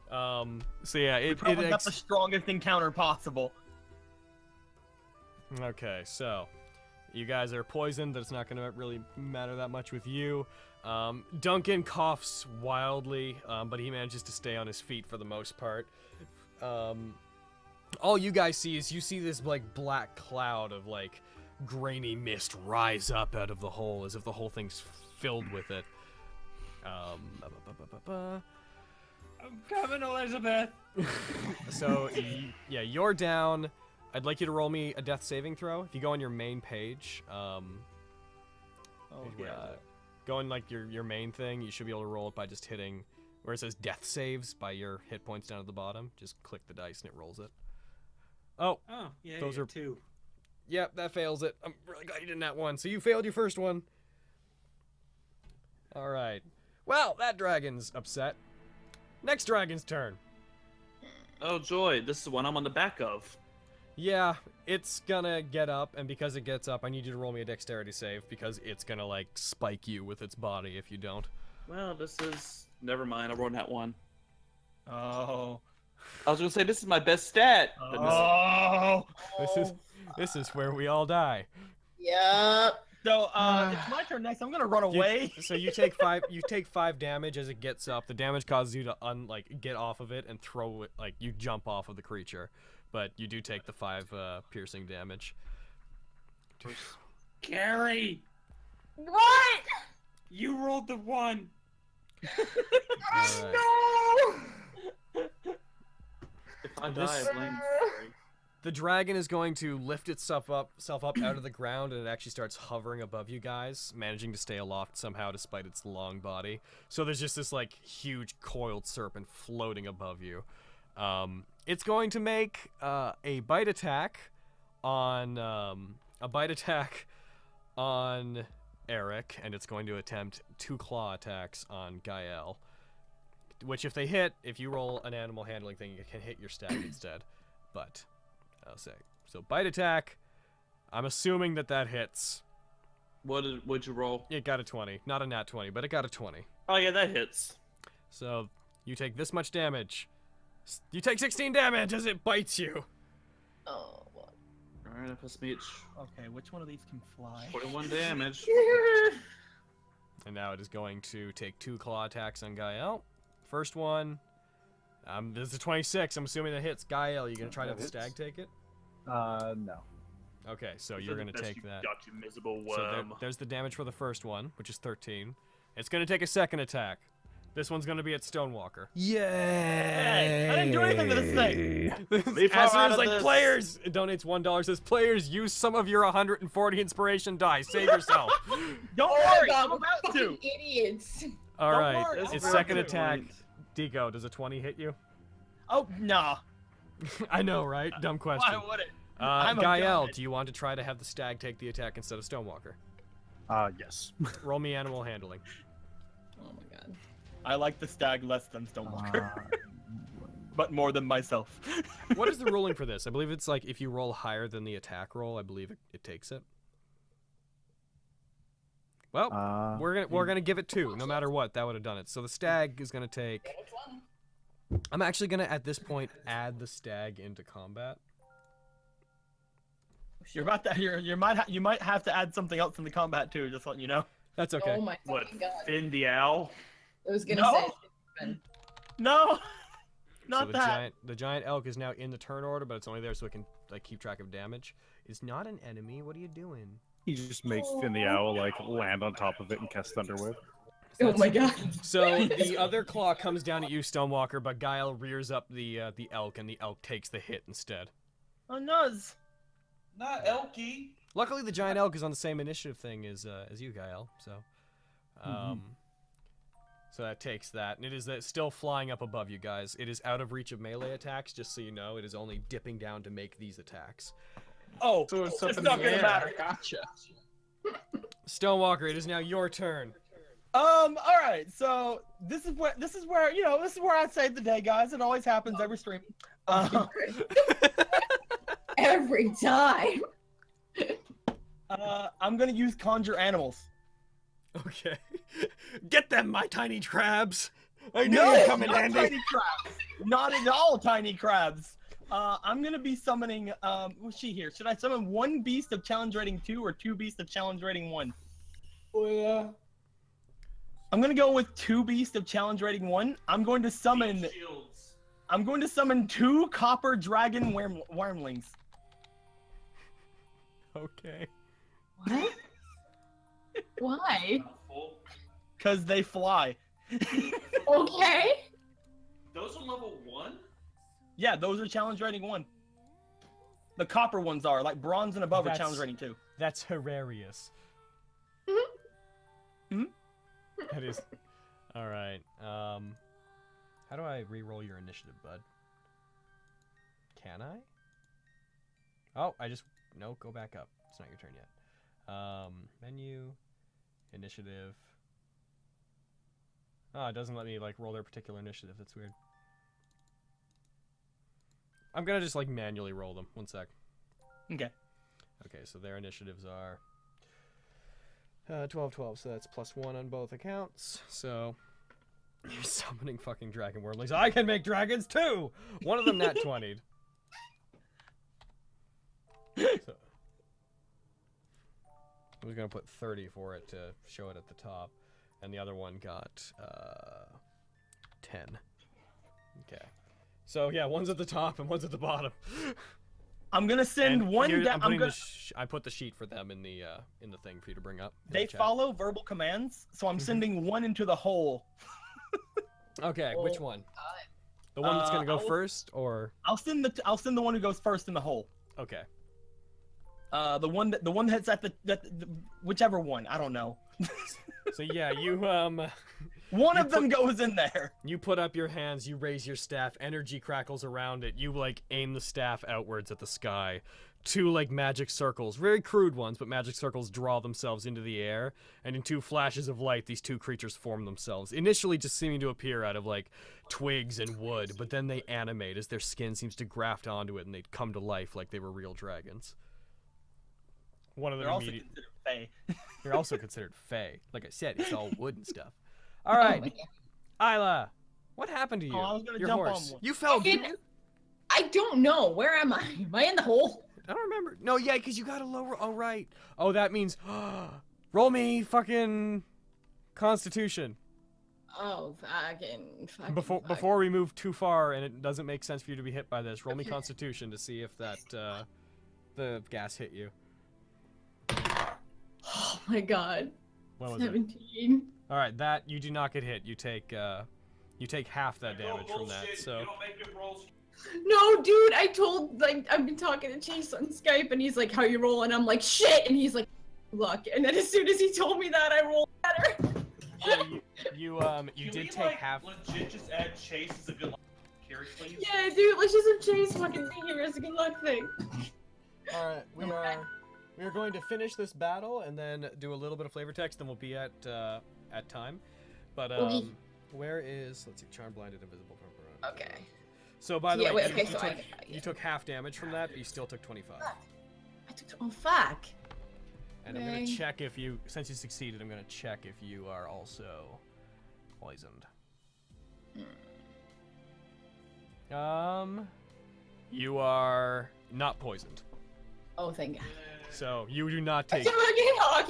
So yeah, it got the strongest encounter possible. Okay, so you guys are poisoned. That's not gonna really matter that much with you. Duncan coughs wildly, but he manages to stay on his feet for the most part. All you guys see is you see this like black cloud of like grainy mist rise up out of the hole as if the whole thing's filled with it. I'm coming, Elizabeth. So yeah, you're down. I'd like you to roll me a death saving throw. If you go on your main page, go on like your main thing. You should be able to roll it by just hitting where it says death saves by your hit points down at the bottom. Just click the dice and it rolls it. Oh, yeah, those are 2. Yep, that fails it. I'm really glad you did that one. So you failed your first one. All right. Well, that dragon's upset. Next dragon's turn. Oh joy, this is the one I'm on the back of. Yeah, it's gonna get up, and because it gets up, I need you to roll me a dexterity save, because it's gonna, like, spike you with its body if you don't. Well, this is... Never mind, I rolled that 1. Oh. I was gonna say, this is my best stat. Oh. This is where we all die. Yep. So, it's my turn next. I'm gonna run away. So you take 5. You take 5 damage as it gets up. The damage causes you to get off of it and throw it. Like you jump off of the creature, but you do take the 5 piercing damage. Gary, What? you rolled the 1. All right. No! If I die, I blame you. The dragon is going to lift itself up out of the ground, and it actually starts hovering above you guys, managing to stay aloft somehow despite its long body. So there's just this like huge coiled serpent floating above you. It's going to make a bite attack on Eric, and it's going to attempt 2 claw attacks on GAE-EL. Which, if they hit, if you roll an animal handling thing, it can hit your stag instead. But I'll say so. Bite attack. I'm assuming that hits. What'd you roll? It got a 20, not a nat 20, but it got a 20. Oh yeah, that hits. So you take this much damage. You take 16 damage as it bites you. Oh, what? All right, that puts me at Okay, which one of these can fly? 41 damage. And now it is going to take 2 claw attacks on GAE-EL. First one. This is a 26. I'm assuming that hits. GAE-EL, you gonna try to have the stag take it? No. Okay, so you're gonna take that. Got you, miserable worm. So there's the damage for the first one, which is 13. It's gonna take a second attack. This one's gonna be at STONEWALKER. Yay! Hey, I didn't do anything to this thing. As like, players, it donates $1. Says, players, use some of your 140 inspiration die. Save yourself. Don't Oh worry, God, I'm about to. Idiots. All right, worry, its I'm second about to. attack. Deco, does a 20 hit you? Oh, nah. I know, right? Dumb question. Why would it? I'm a GAE-EL, god. do you want to try to have the stag take the attack instead of STONEWALKER? Yes. Roll me animal handling. Oh my god. I like the stag less than STONEWALKER. But more than myself. What is the ruling for this? I believe it's like if you roll higher than the attack roll, I believe it takes it. Well, we're gonna give it 2, no matter what. That would have done it. So the stag is gonna take. I'm actually gonna at this point add the stag into combat. You're about to. You might have to add something else in the combat too. Just letting you know. That's okay. Oh my What? fucking god. Finn the owl? I was gonna No. say. No. Not so that. the giant elk is now in the turn order, but it's only there so it can like keep track of damage. It's not an enemy. What are you doing? He just makes Finn the Owl like land on top of it and cast Thunderwave. Oh my god. So the other claw comes down at you, Stonewalker, but GAE-EL rears up the elk, and the elk takes the hit instead. Oh, nuz. Not Elky. Luckily, the giant elk is on the same initiative thing as you, GAE-EL. So, so that takes that, and it is still flying up above you guys. It is out of reach of melee attacks, just so you know. It is only dipping down to make these attacks. Oh, So it's up in not the gonna air. matter. Gotcha. Stonewalker, it is now your turn. All right. So this is where I save the day, guys. It always happens every stream. Every time. I'm gonna use conjure animals. Okay. Get them, my tiny crabs. I knew No, you'd come in not handy. tiny crabs. Not at all tiny crabs. I'm gonna be summoning. What's she here? Should I summon one beast of challenge rating 2 or 2 beasts of challenge rating 1? Oh yeah. I'm gonna go with 2 beasts of challenge rating 1. I'm going to summon 2 copper dragon wormlings. Okay. What? Why? Cause they fly. Okay. Those are level 1? Yeah, those are challenge rating 1. The copper ones are, like bronze and above are challenge rating 2. That's hilarious. That is. All right. How do I re-roll your initiative, bud? Can I? Oh, no. Go back up. It's not your turn yet. Menu, initiative. Oh, it doesn't let me like roll their particular initiative. That's weird. I'm gonna just like manually roll them. One sec. Okay. Okay, so their initiatives are 12, so that's +1 on both accounts. So you're summoning fucking dragon wormlings. I can make dragons too. One of them nat 20'd. So I was gonna put 30 for it to show it at the top, and the other one got 10. Okay. So yeah, one's at the top and one's at the bottom. I'm gonna send one down. I put the sheet for them in the thing for you to bring up. They follow verbal commands, so I'm sending one into the hole. Okay, which one? The one that's gonna go first, or I'll send the one who goes first in the hole. okay. The one that's at the whichever one, I don't know. So yeah, you one of them goes in there. You put up your hands, you raise your staff, energy crackles around it. You like aim the staff outwards at the sky. 2 like magic circles, very crude ones, but magic circles draw themselves into the air, and in 2 flashes of light, these 2 creatures form themselves. Initially just seeming to appear out of like twigs and wood, but then they animate as their skin seems to graft onto it and they come to life like they were real dragons. One of them They're also considered fey. Like I said, it's all wood and stuff. All right, Isla, what happened to you? I was gonna your jump horse. on one. You fell, didn't you? I don't know. Where am I? Am I in the hole? I don't remember. No, yeah, because you got a lower. Oh, right. Oh, that means roll me fucking Constitution. Oh, fucking. Before we move too far and it doesn't make sense for you to be hit by this, roll me Constitution to see if that the gas hit you. Oh my god. What was 17. All right, that you do not get hit. You take half that damage from that. So. No, dude, I've been talking to Chase on Skype, and he's like, "How you rolling?" I'm like, "Shit," and he's like, "Luck." And then as soon as he told me that, I rolled better. So you did take half. Legit just add Chase as a good luck carry, please? Yeah, dude, let's just have Chase fucking be here as a good luck thing. All right, we are going to finish this battle and then do a little bit of flavor text, then we'll be at time. But where is, let's see, charm, blinded, invisible. Okay. So by the way, okay, you took half damage from that, but you still took 25. I took. Oh fuck. And I'm gonna check if you, since you succeeded, I'm gonna check if you are also poisoned. You are not poisoned. Oh, thank God. So you do not take.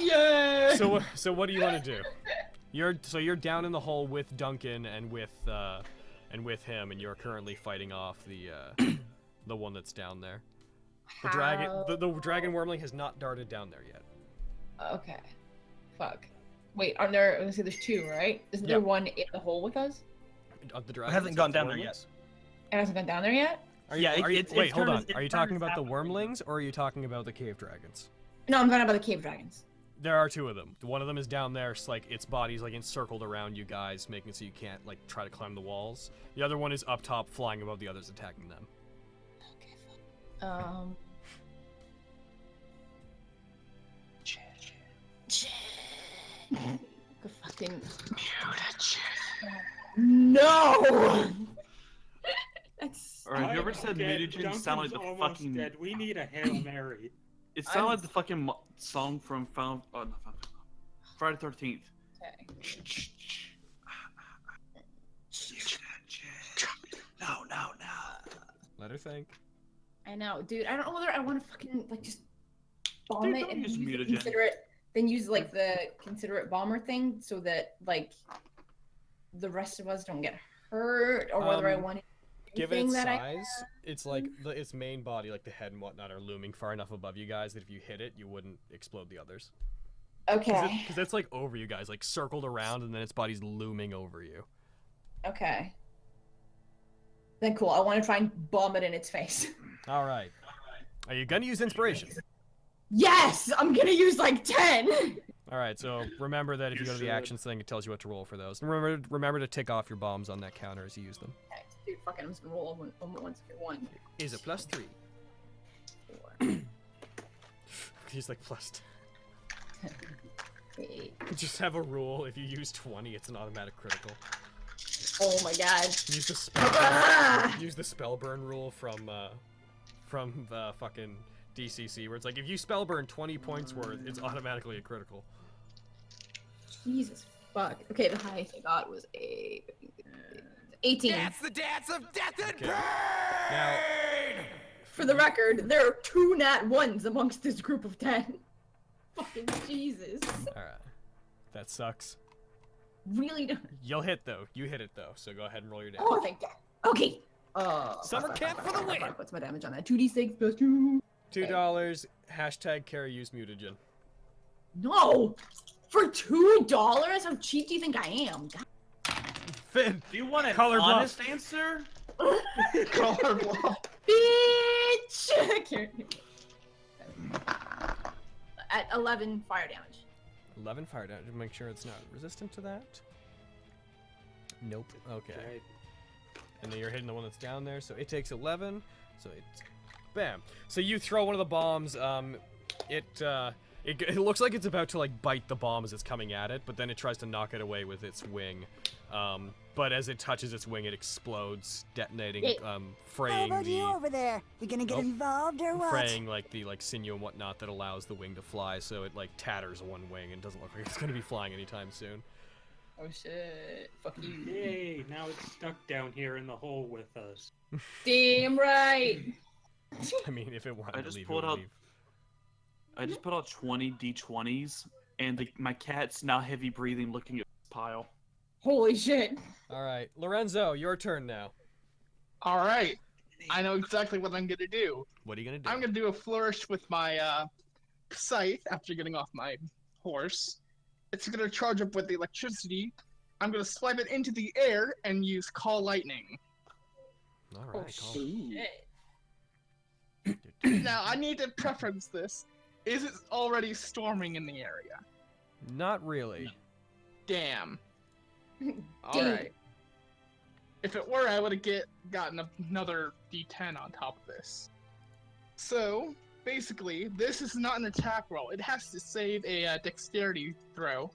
Yeah. So what do you want to do? You're down in the hole with Duncan and with and with him, and you're currently fighting off the the one that's down there. The dragon wormling has not darted down there yet. Okay. Fuck. Wait, are there? Let's see. There's two, right? Isn't there one in the hole with us? The dragon hasn't gone down there yet. It hasn't gone down there yet. Wait, hold on. Are you talking about the wormlings or are you talking about the cave dragons? No, I'm talking about the cave dragons. There are two of them. One of them is down there, so, like its body's like encircled around you guys, making it so you can't like try to climb the walls. The other one is up top, flying above the others, attacking them. Okay. Fucking. No. That's. Alright, whoever said mutagen sounded like the fucking. Dead. We need a Hail Mary. It sounded like the fucking song from Friday the 13th. Okay. No. Let her think. I know, dude. I don't know whether I want to fucking like just bomb it and use use the mutagen. considerate, then use like the considerate bomber thing, so that like the rest of us don't get hurt, or whether I want to. Given its size, it's like its main body, like the head and whatnot, are looming far enough above you guys that if you hit it, you wouldn't explode the others. Okay. Because it's like over you guys, like circled around, and then its body's looming over you. Okay. Then cool. I want to try and bomb it in its face. All right. Are you gonna use inspiration? Yes, I'm gonna use like 10. All right. So remember that if you go to the actions thing, it tells you what to roll for those. And remember to tick off your bombs on that counter as you use them. Okay, dude, fucking, I'm just gonna roll one. Is a +3. 4. He's like +10. 8. Just have a rule: if you use 20, it's an automatic critical. Oh my god. Use the spell. Use the spell burn rule from the fucking DCC, where it's like if you spell burn 20 points worth, it's automatically a critical. Jesus fuck. Okay, the highest I got was 18. That's the dance of death and pain! Now, for the record, there are 2 nat 1s amongst this group of 10. Fucking Jesus. Alright. That sucks. Really don't. You'll hit though. You hit it though, so go ahead and roll your damage. Oh, thank God. Okay. Summer camp for the win! What's my damage on that? 2d6 plus 2. $2. Hashtag carry use mutagen. No! For $2? How cheap do you think I am? God. Finn, Do you want an Color bluff. honest answer? Color bluff. Bitch! At 11 fire damage. 11 fire damage. Make sure it's not resistant to that. Nope. Okay. And then you're hitting the one that's down there, so it takes 11. So it's bam. So you throw one of the bombs. It looks like it's about to like bite the bomb as it's coming at it, but then it tries to knock it away with its wing. But as it touches its wing, it explodes, detonating, fraying How about you over there? You gonna get involved or what? fraying like the sinew and whatnot that allows the wing to fly. So it like tatters one wing and doesn't look like it's gonna be flying anytime soon. Oh shit. Fuck you. Yay, now it's stuck down here in the hole with us. Damn right. I mean, if it wanted I to just leave, pulled it would out. leave. I just put out 20 d20s, and my cat's now heavy breathing, looking at this pile. Holy shit. All right, Lorenzo, your turn now. All right. I know exactly what I'm gonna do. What are you gonna do? I'm gonna do a flourish with my scythe after getting off my horse. It's gonna charge up with the electricity. I'm gonna swipe it into the air and use Call Lightning. All right. Oh, cool. shit. Now I need to preference this. Is it already storming in the area? Not really. Damn. Alright. If it were, I would have gotten another d10 on top of this. So, basically, this is not an attack roll. It has to save a dexterity throw,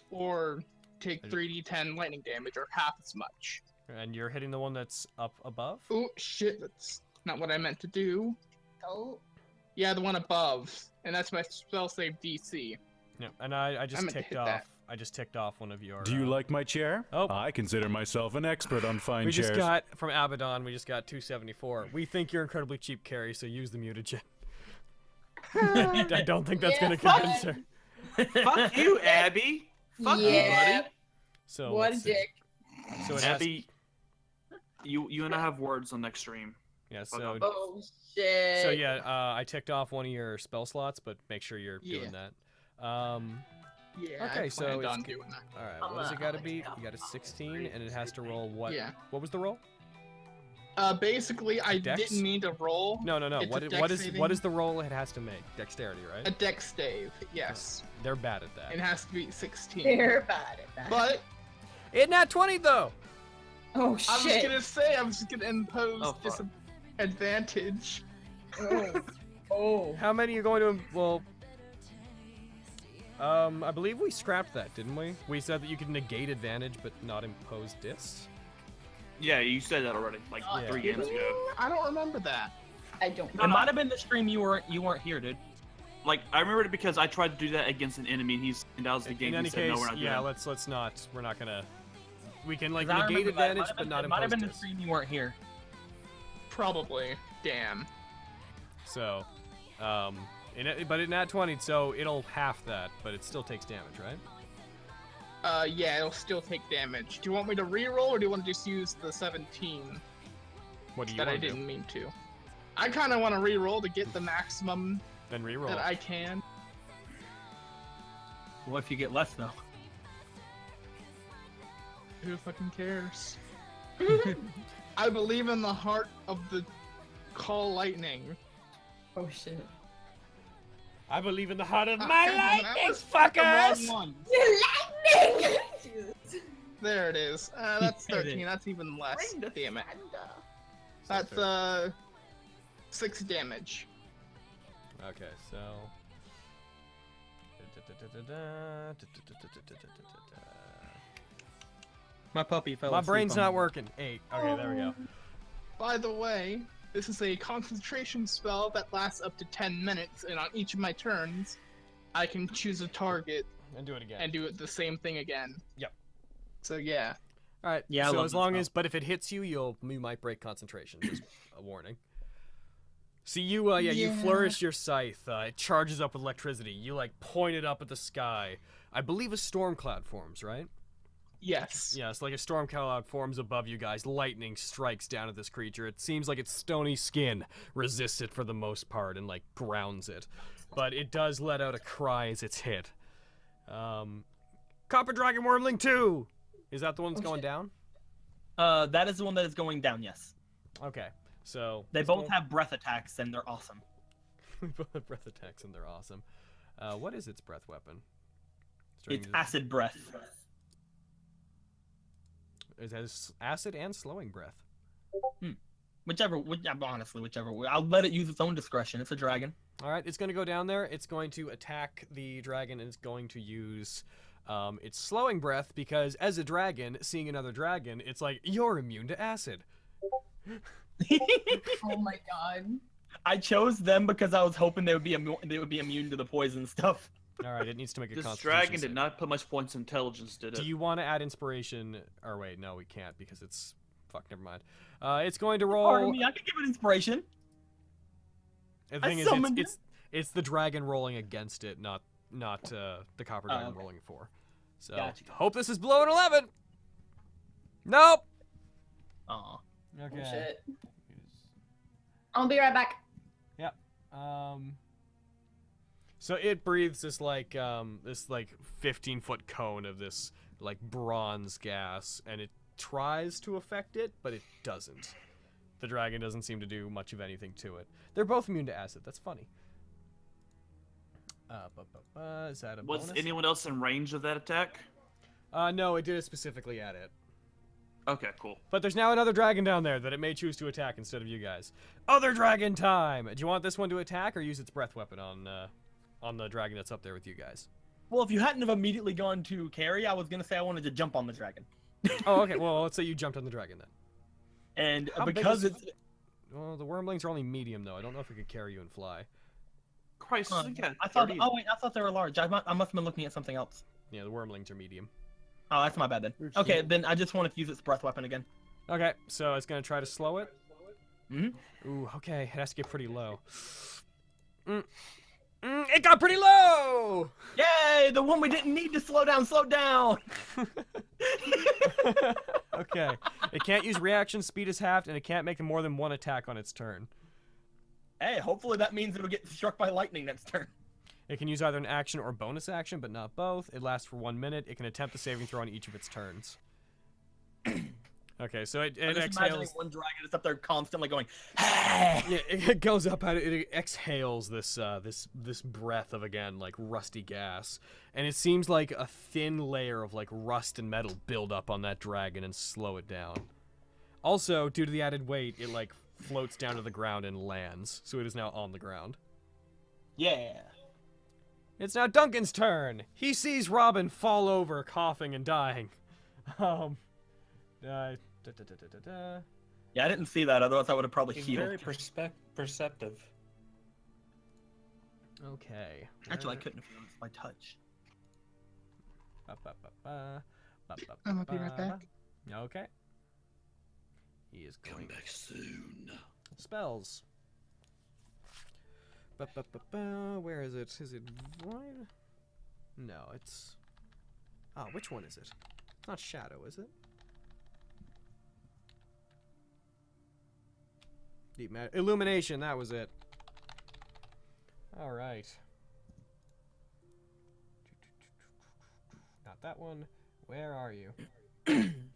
or take 3d10 lightning damage, or half as much. And you're hitting the one that's up above? Oh, shit, that's not what I meant to do. Oh. Yeah, the one above. And that's my spell save DC. Yeah, and I just meant to ticked hit off. that. I just ticked off one of your. Do you like my chair? Oh. I consider myself an expert on fine We chairs. just got from Abaddon. We just got 274. We think you're incredibly cheap, Carrie. So use the mutagen. I don't think that's gonna convince her. Fuck you, Abby. Fuck you, buddy. So What a let's see. dick. So it Abby. You and I have words on next stream. Yeah. So. Oh shit. So yeah, I ticked off one of your spell slots, but make sure you're doing that. Yeah. Okay, I so planned it's on doing that. all right. What does it got to be? You got a 16, and it has to roll what? Yeah. What was the roll? Basically, I Dex? didn't mean to roll. No. It's a What dex is saving. the roll it has to make? Dexterity, right? A dex save, yes. They're bad at that. It has to be 16. They're bad at that. But It nat 20 though. Oh I was shit. gonna say, I'm just gonna impose Oh, fuck. disadvantage. Oh. How many are going to? Well, I believe we scrapped that, didn't we? We said that you could negate advantage but not impose dis. Yeah, you said that already, like Yeah. 3 games ago. I don't remember that. I don't. It might have been the stream you weren't here, dude. Like, I remember it because I tried to do that against an enemy, and that was the In game. any He said, case, no, we're not yeah, doing let's not. We're not gonna. We can like 'Cause I negate remember that. advantage but not It might have impose been the dis. stream you weren't here. Probably. Damn. So, but it nat 20, so it'll half that, but it still takes damage, right? Yeah, it'll still take damage. Do you want me to reroll, or do you want to just use the 17 What do you that I want to do? didn't mean to? I kind of want to reroll to get the maximum Then reroll. that I can. What if you get less though? Who fucking cares? I believe in the heart of the call lightning. Oh shit. I believe in the heart of That lightning, was fucking fuckers! wrong one. Lightning! Jesus. There it is. That's There it 13. is. That's even less. Bring the Damn it. thunder. That's 6 damage. Okay, so. My puppy fell My asleep brain's on not me. working. 8. Okay, there we go. By the way, this is a concentration spell that lasts up to 10 minutes, and on each of my turns, I can choose a target And do it again. and do it the same thing again. Yep. So yeah. All right. Yeah, I So love as this long spell. as, but if it hits you, you might break concentration. Just a warning. See, you Yeah. flourish your scythe. It charges up with electricity. You like point it up at the sky. I believe a storm cloud forms, right? Yes. Yes, like a storm cloud forms above you guys. Lightning strikes down at this creature. It seems like its stony skin resists it for the most part and like grounds it, but it does let out a cry as it's hit. Copper Dragon Wormling 2. Is that the one that's going down? That is the one that is going down. Yes. Okay, so They both have breath attacks and they're awesome. both have breath attacks and they're awesome. What is its breath weapon? It's acid breath. It has acid and slowing breath. Honestly, whichever way. I'll let it use its own discretion. It's a dragon. All right, it's going to go down there. It's going to attack the dragon, and it's going to use its slowing breath because, as a dragon, seeing another dragon, it's like, you're immune to acid. Oh my god. I chose them because I was hoping they would be immune to the poison stuff. All right, it needs to make a This Constitution dragon save. did not put much points in intelligence, did it? Do you want to add inspiration? Or wait, no, we can't because it's... Fuck, never mind. It's going to roll... Pardon me, I can give it inspiration. The I thing is, summoned it's the dragon rolling against it, not the copper dragon okay. rolling for. So Gotcha. hope this is below an 11. Nope. Aw. Okay. Oh, shit. I'll be right back. Yep. So it breathes this 15-foot cone of this like bronze gas, and it tries to affect it, but it doesn't. The dragon doesn't seem to do much of anything to it. They're both immune to acid. That's funny. Is that a Was bonus? anyone else in range of that attack? No, it did it specifically at it. Okay, cool. But there's now another dragon down there that it may choose to attack instead of you guys. Other dragon time! Do you want this one to attack or use its breath weapon on the dragon that's up there with you guys? Well, if you hadn't have immediately gone to carry, I was gonna say I wanted to jump on the dragon. Oh, okay. Well, let's say you jumped on the dragon then. And How big because is- it's Well, the wormlings are only medium though. I don't know if it could carry you and fly. Christ, I thought. Oh wait, I thought they were large. I must have been looking at something else. Yeah, the wormlings are medium. Oh, that's my bad then. Okay, then I just wanted to use its breath weapon again. Okay, so it's gonna try to slow it. Mm-hmm. Ooh, okay. It has to get pretty low. It got pretty low! Yay! The one we didn't need to slow down, slowed down! Okay. It can't use reaction, speed is halved, and it can't make more than one attack on its turn. Hey, hopefully that means it'll get struck by lightning next turn. It can use either an action or bonus action, but not both. It lasts for 1 minute. It can attempt a saving throw on each of its turns. Okay, so it exhales. One dragon is up there constantly going. Yeah, it goes up at it. It exhales this this breath of, again, like rusty gas, and it seems like a thin layer of like rust and metal build up on that dragon and slow it down. Also, due to the added weight, it like floats down to the ground and lands, so it is now on the ground. Yeah. It's now Duncan's turn. He sees Robin fall over, coughing and dying. Yeah, I didn't see that. Otherwise, I would have probably He's healed. very perceptive. Okay. Actually, I couldn't have healed by touch. I'll be right back. Okay. He is going back soon. Spells. Where is it? Is it void? No, it's. Oh, which one is it? It's not shadow, is it? Deep illumination. That was it. All right. Not that one. Where are you?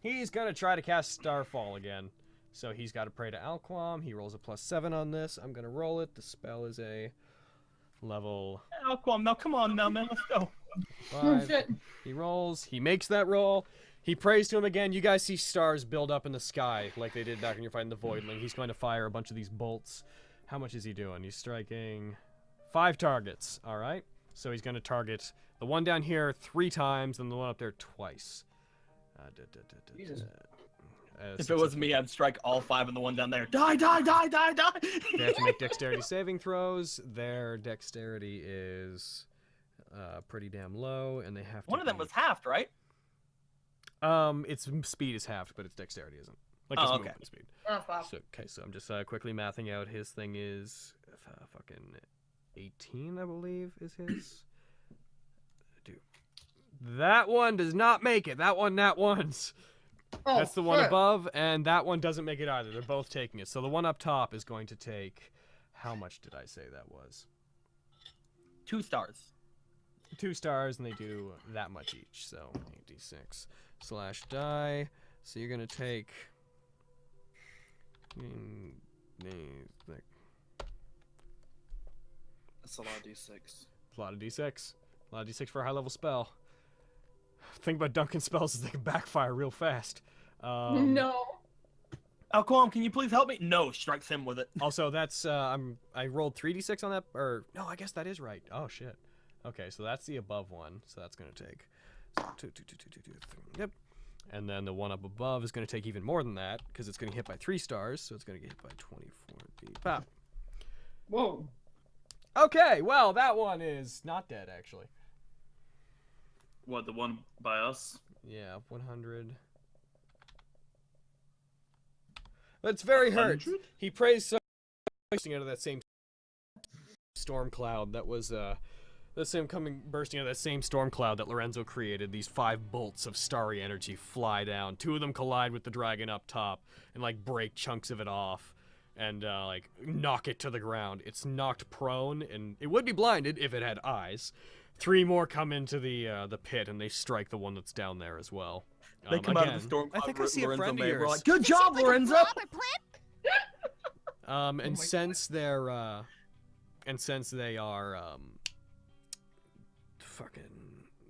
He's gonna try to cast Starfall again. So he's got to pray to Alquam. He rolls a +7 on this. I'm gonna roll it. The spell is a level. Alquam, now come on, now man, let's go. 5. He rolls. He makes that roll. He prays to him again. You guys see stars build up in the sky like they did back when you're fighting the Voidling. He's going to fire a bunch of these bolts. How much is he doing? He's striking 5 targets. All right. So he's going to target the one down here 3 times and the one up there twice. Jesus. If it was me, I'd strike all 5 and the one down there. Die, die, die, die, die! They have to make dexterity saving throws. Their dexterity is pretty damn low, and they have to. One of them was halved, right? Its speed is halved, but its dexterity isn't. Like its movement speed. Oh, wow. So, okay, so I'm just quickly mathing out. His thing is fucking 18, I believe, is his. Dude, that one does not make it. That one, nat ones. Oh, that's the one above, and that one doesn't make it either. They're both taking it. So the one up top is going to take. How much did I say that was? 2 stars. 2 stars, and they do that much each. So 8d6/die. So you're gonna take. That's a lot of d6. A lot of d6. A lot of d6 for a high level spell. The thing about Duncan spells is they can backfire real fast. No. Alquam, can you please help me? No, strikes him with it. Also, that's I rolled 3d6 on that, or no, I guess that is right. Oh shit. Okay, so that's the above one. So that's gonna take 2, 2, 2, 2, 2, 2, 3. Yep. And then the one up above is gonna take even more than that because it's gonna hit by 3 stars. So it's gonna get hit by 24d. Pop. Whoa. Okay, well that one is not dead actually. What, the one by us? Yeah, 100. But it's very hurt. He prays so out of that same storm cloud that was bursting out of that same storm cloud that Lorenzo created. These 5 bolts of starry energy fly down. 2 of them collide with the dragon up top and like break chunks of it off and like knock it to the ground. It's knocked prone and it would be blinded if it had eyes. 3 more come into the pit and they strike the one that's down there as well. They come out of the storm cloud. I think I see a friend of yours. We're like, good job, Lorenzo. And since they're and since they are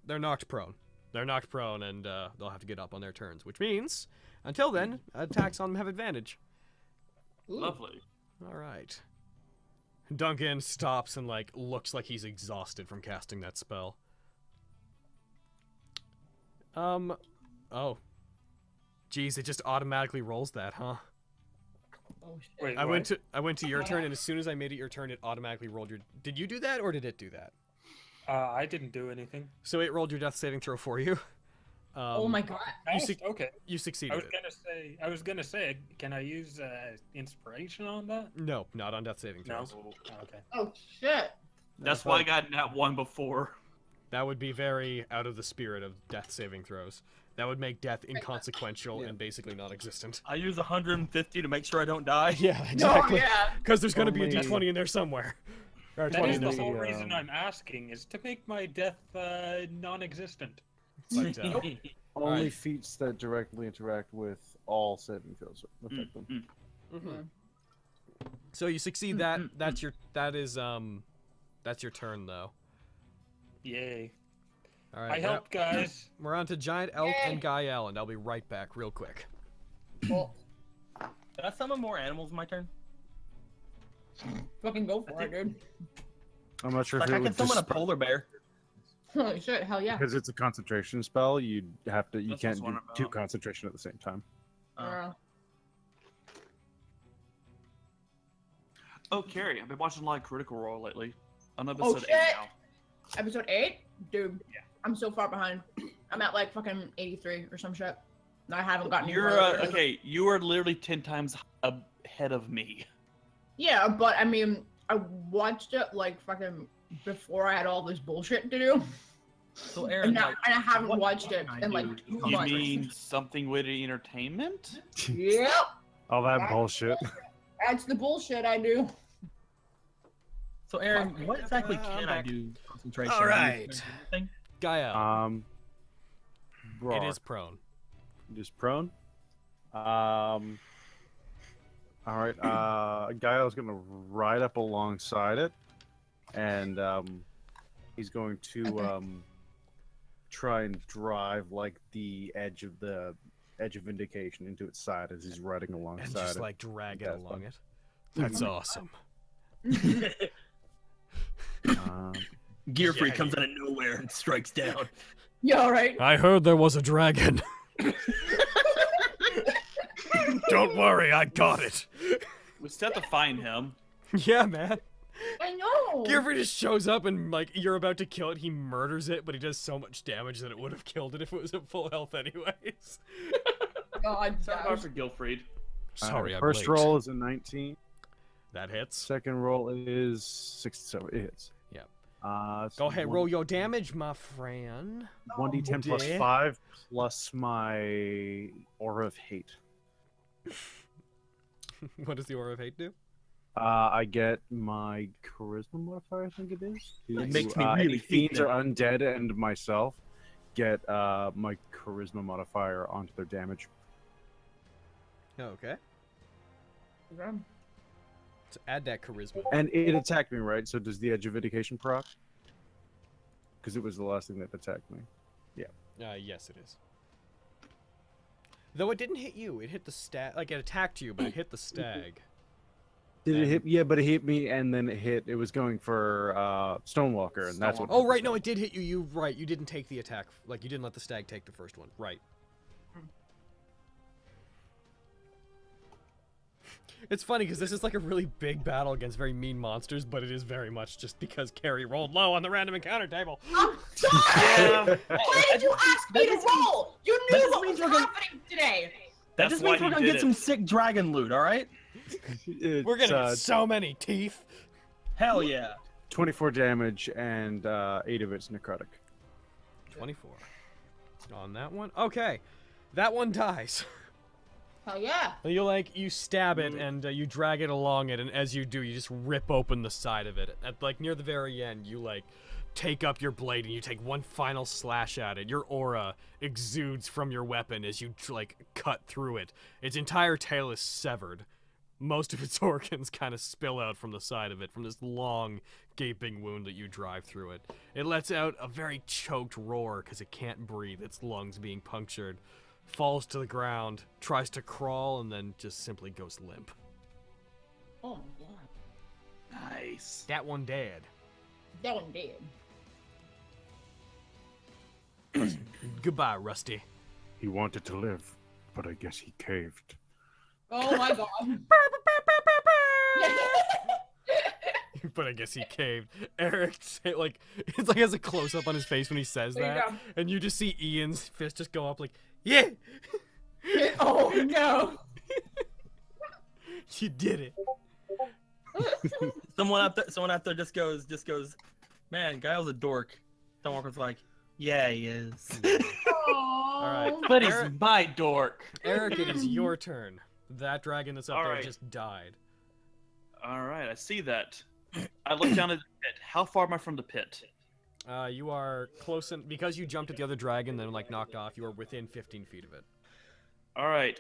they're knocked prone. They're knocked prone and they'll have to get up on their turns, which means until then, attacks on them have advantage. Lovely. All right. Duncan stops and like looks like he's exhausted from casting that spell. Oh. Geez, it just automatically rolls that, huh? Oh shit. Wait, I went to your turn, and as soon as I made it your turn, it automatically rolled your. Did you do that, or did it do that? I didn't do anything. So it rolled your death saving throw for you. Oh my god. Okay. You succeeded. I was gonna say, can I use inspiration on that? No, not on death saving throws. No. Okay. Oh shit. That's why I got nat 1 before. That would be very out of the spirit of death saving throws. That would make death inconsequential and basically non-existent. I use 150 to make sure I don't die. Yeah, exactly. Oh, yeah. Because there's going to be a Only- d20 in there somewhere. Or That 20 is in the there whole somewhere. reason I'm asking, is to make my death non-existent. But, Only feats that directly interact with all saving throws affect them. So you succeed that. That's your turn though. Yay. All right. I helped, guys. We're on to Giant Elk and GAE-EL, and I'll be right back real quick. Cool. Did I summon more animals my turn? Fucking go for it, dude. I'm not sure Like if I it can would summon a dispel, polar bear. Holy shit, hell yeah. because it's a concentration spell. You have to. You That's can't what do I'm two about. concentration at the same time. Oh, Carrie, I've been watching a lot of Critical Role lately. On Oh episode shit! 8 now. Episode 8? Dude, I'm so far behind. I'm at like fucking 83 or some shit. And I haven't gotten any You're further. okay. You are literally 10 times ahead of me. Yeah, but I mean, I watched it like fucking before I had all this bullshit to do. So Aaron, And, now, like, and I haven't what watched it can I in like do? 2 You months. mean something with entertainment? Yep, All that bullshit. that's the bullshit I do. so Aaron, what exactly can I do? Concentration. All right. Anything? GAE-EL. Roar. It is prone. It is prone. All right. Gael's gonna ride up alongside it, and he's going to try and drive like the edge of Vindication into its side as he's riding alongside And just it. like drag it That's along fun. it. That's awesome. Gear Freak comes out of nowhere and strikes down. Yeah, alright. I heard there was a dragon. Don't worry, I got it. We still have to find him. Yeah, man. I know. Gearfree just shows up and like you're about to kill it, he murders it, but he does so much damage that it would have killed it if it was at full health anyways. God, Sorry that was- for Gilfried. Sorry, I'm First late. roll is a 19. That hits. Second roll is 67. It hits. Yeah. So Go ahead, roll your damage, my friend. 1d10 plus dear. 5 plus my Aura of Hate. What does the Aura of Hate do? I get my Charisma modifier, I think it is. It makes me any really fiends think are undead and myself get my Charisma modifier onto their damage. Okay. So add that charisma. And it attacked me, right? So does the Edge of Vindication proc? Because it was the last thing that attacked me. Yeah. Yes, it is. Though it didn't hit you, it hit the stag. Like it attacked you, but it hit the stag. Did it hit? Yeah, but it hit me, and then it was going for Stonewalker, and that's what. Oh right, no, it did hit you. You right. You didn't take the attack. Like you didn't let the stag take the first one. Right. It's funny because this is like a really big battle against very mean monsters, but it is very much just because Carrie rolled low on the random encounter table. I'm sorry! Why did you ask me to roll? You knew what was happening today! That That's just why means he we're gonna did get it. some sick dragon loot, alright? We're gonna get so many teeth. Hell yeah. 24 damage, and 8 of it's necrotic. 24. On that one? Okay. That one dies. Hell yeah. You stab it and you drag it along it, and as you do, you just rip open the side of it. At like near the very end, you like take up your blade and you take one final slash at it. Your aura exudes from your weapon as you like cut through it. Its entire tail is severed. Most of its organs kind of spill out from the side of it, from this long, gaping wound that you drive through it. It lets out a very choked roar because it can't breathe, its lungs being punctured. Falls to the ground, tries to crawl, and then just simply goes limp. Oh my god. Nice. That one dead. That one dead. Goodbye, Rusty. He wanted to live, but I guess he caved. Oh my god. But I guess he caved. Eric, like, it's like has a close up on his face when he says There you that, go. and you just see Ian's fist just go up, like, yeah, Oh no. you did it. Someone out there just goes, man, Guile's a dork. Stonewalker's like, yeah, he is. right. But he's Eric, my dork. Eric, it is your turn. That dragon that's up All there right. just died. All right, I see that. I look down at the pit. How far am I from the pit? You are close, because you jumped at the other dragon, then like knocked off. You are within 15 feet of it. All right.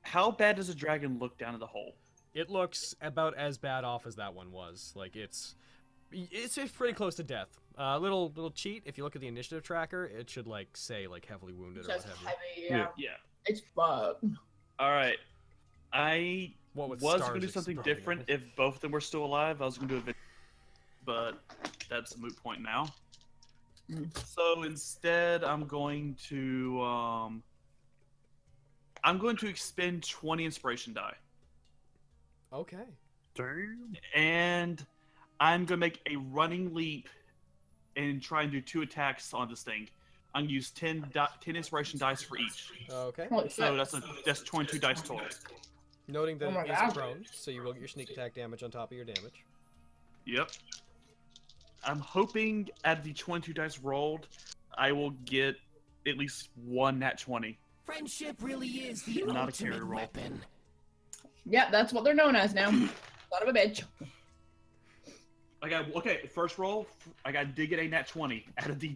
How bad does a dragon look down at the hole? It looks about as bad off as that one was. Like it's pretty close to death. Little cheat. If you look at the initiative tracker, it should like say like heavily wounded or what Just have you. heavy, yeah. It's bugged. All right. I What with was stars going to do something exploding. different if both of them were still alive. I was going to do it, but that's a moot point now. So instead, I'm going to expend 20 inspiration die. Okay. Damn. And I'm going to make a running leap and try and do 2 attacks on this thing. I'm going to use 10 inspiration dice for each. Okay. So that's 22 dice total. Noting that Oh my it is God. prone, so you will get your sneak attack damage on top of your damage. Yep. I'm hoping out of the 22 dice rolled, I will get at least one nat 20. Friendship really is the Not a ultimate carry roll. weapon. Yeah, that's what they're known as now. Son of a bitch. First roll, did get a nat 20 out of the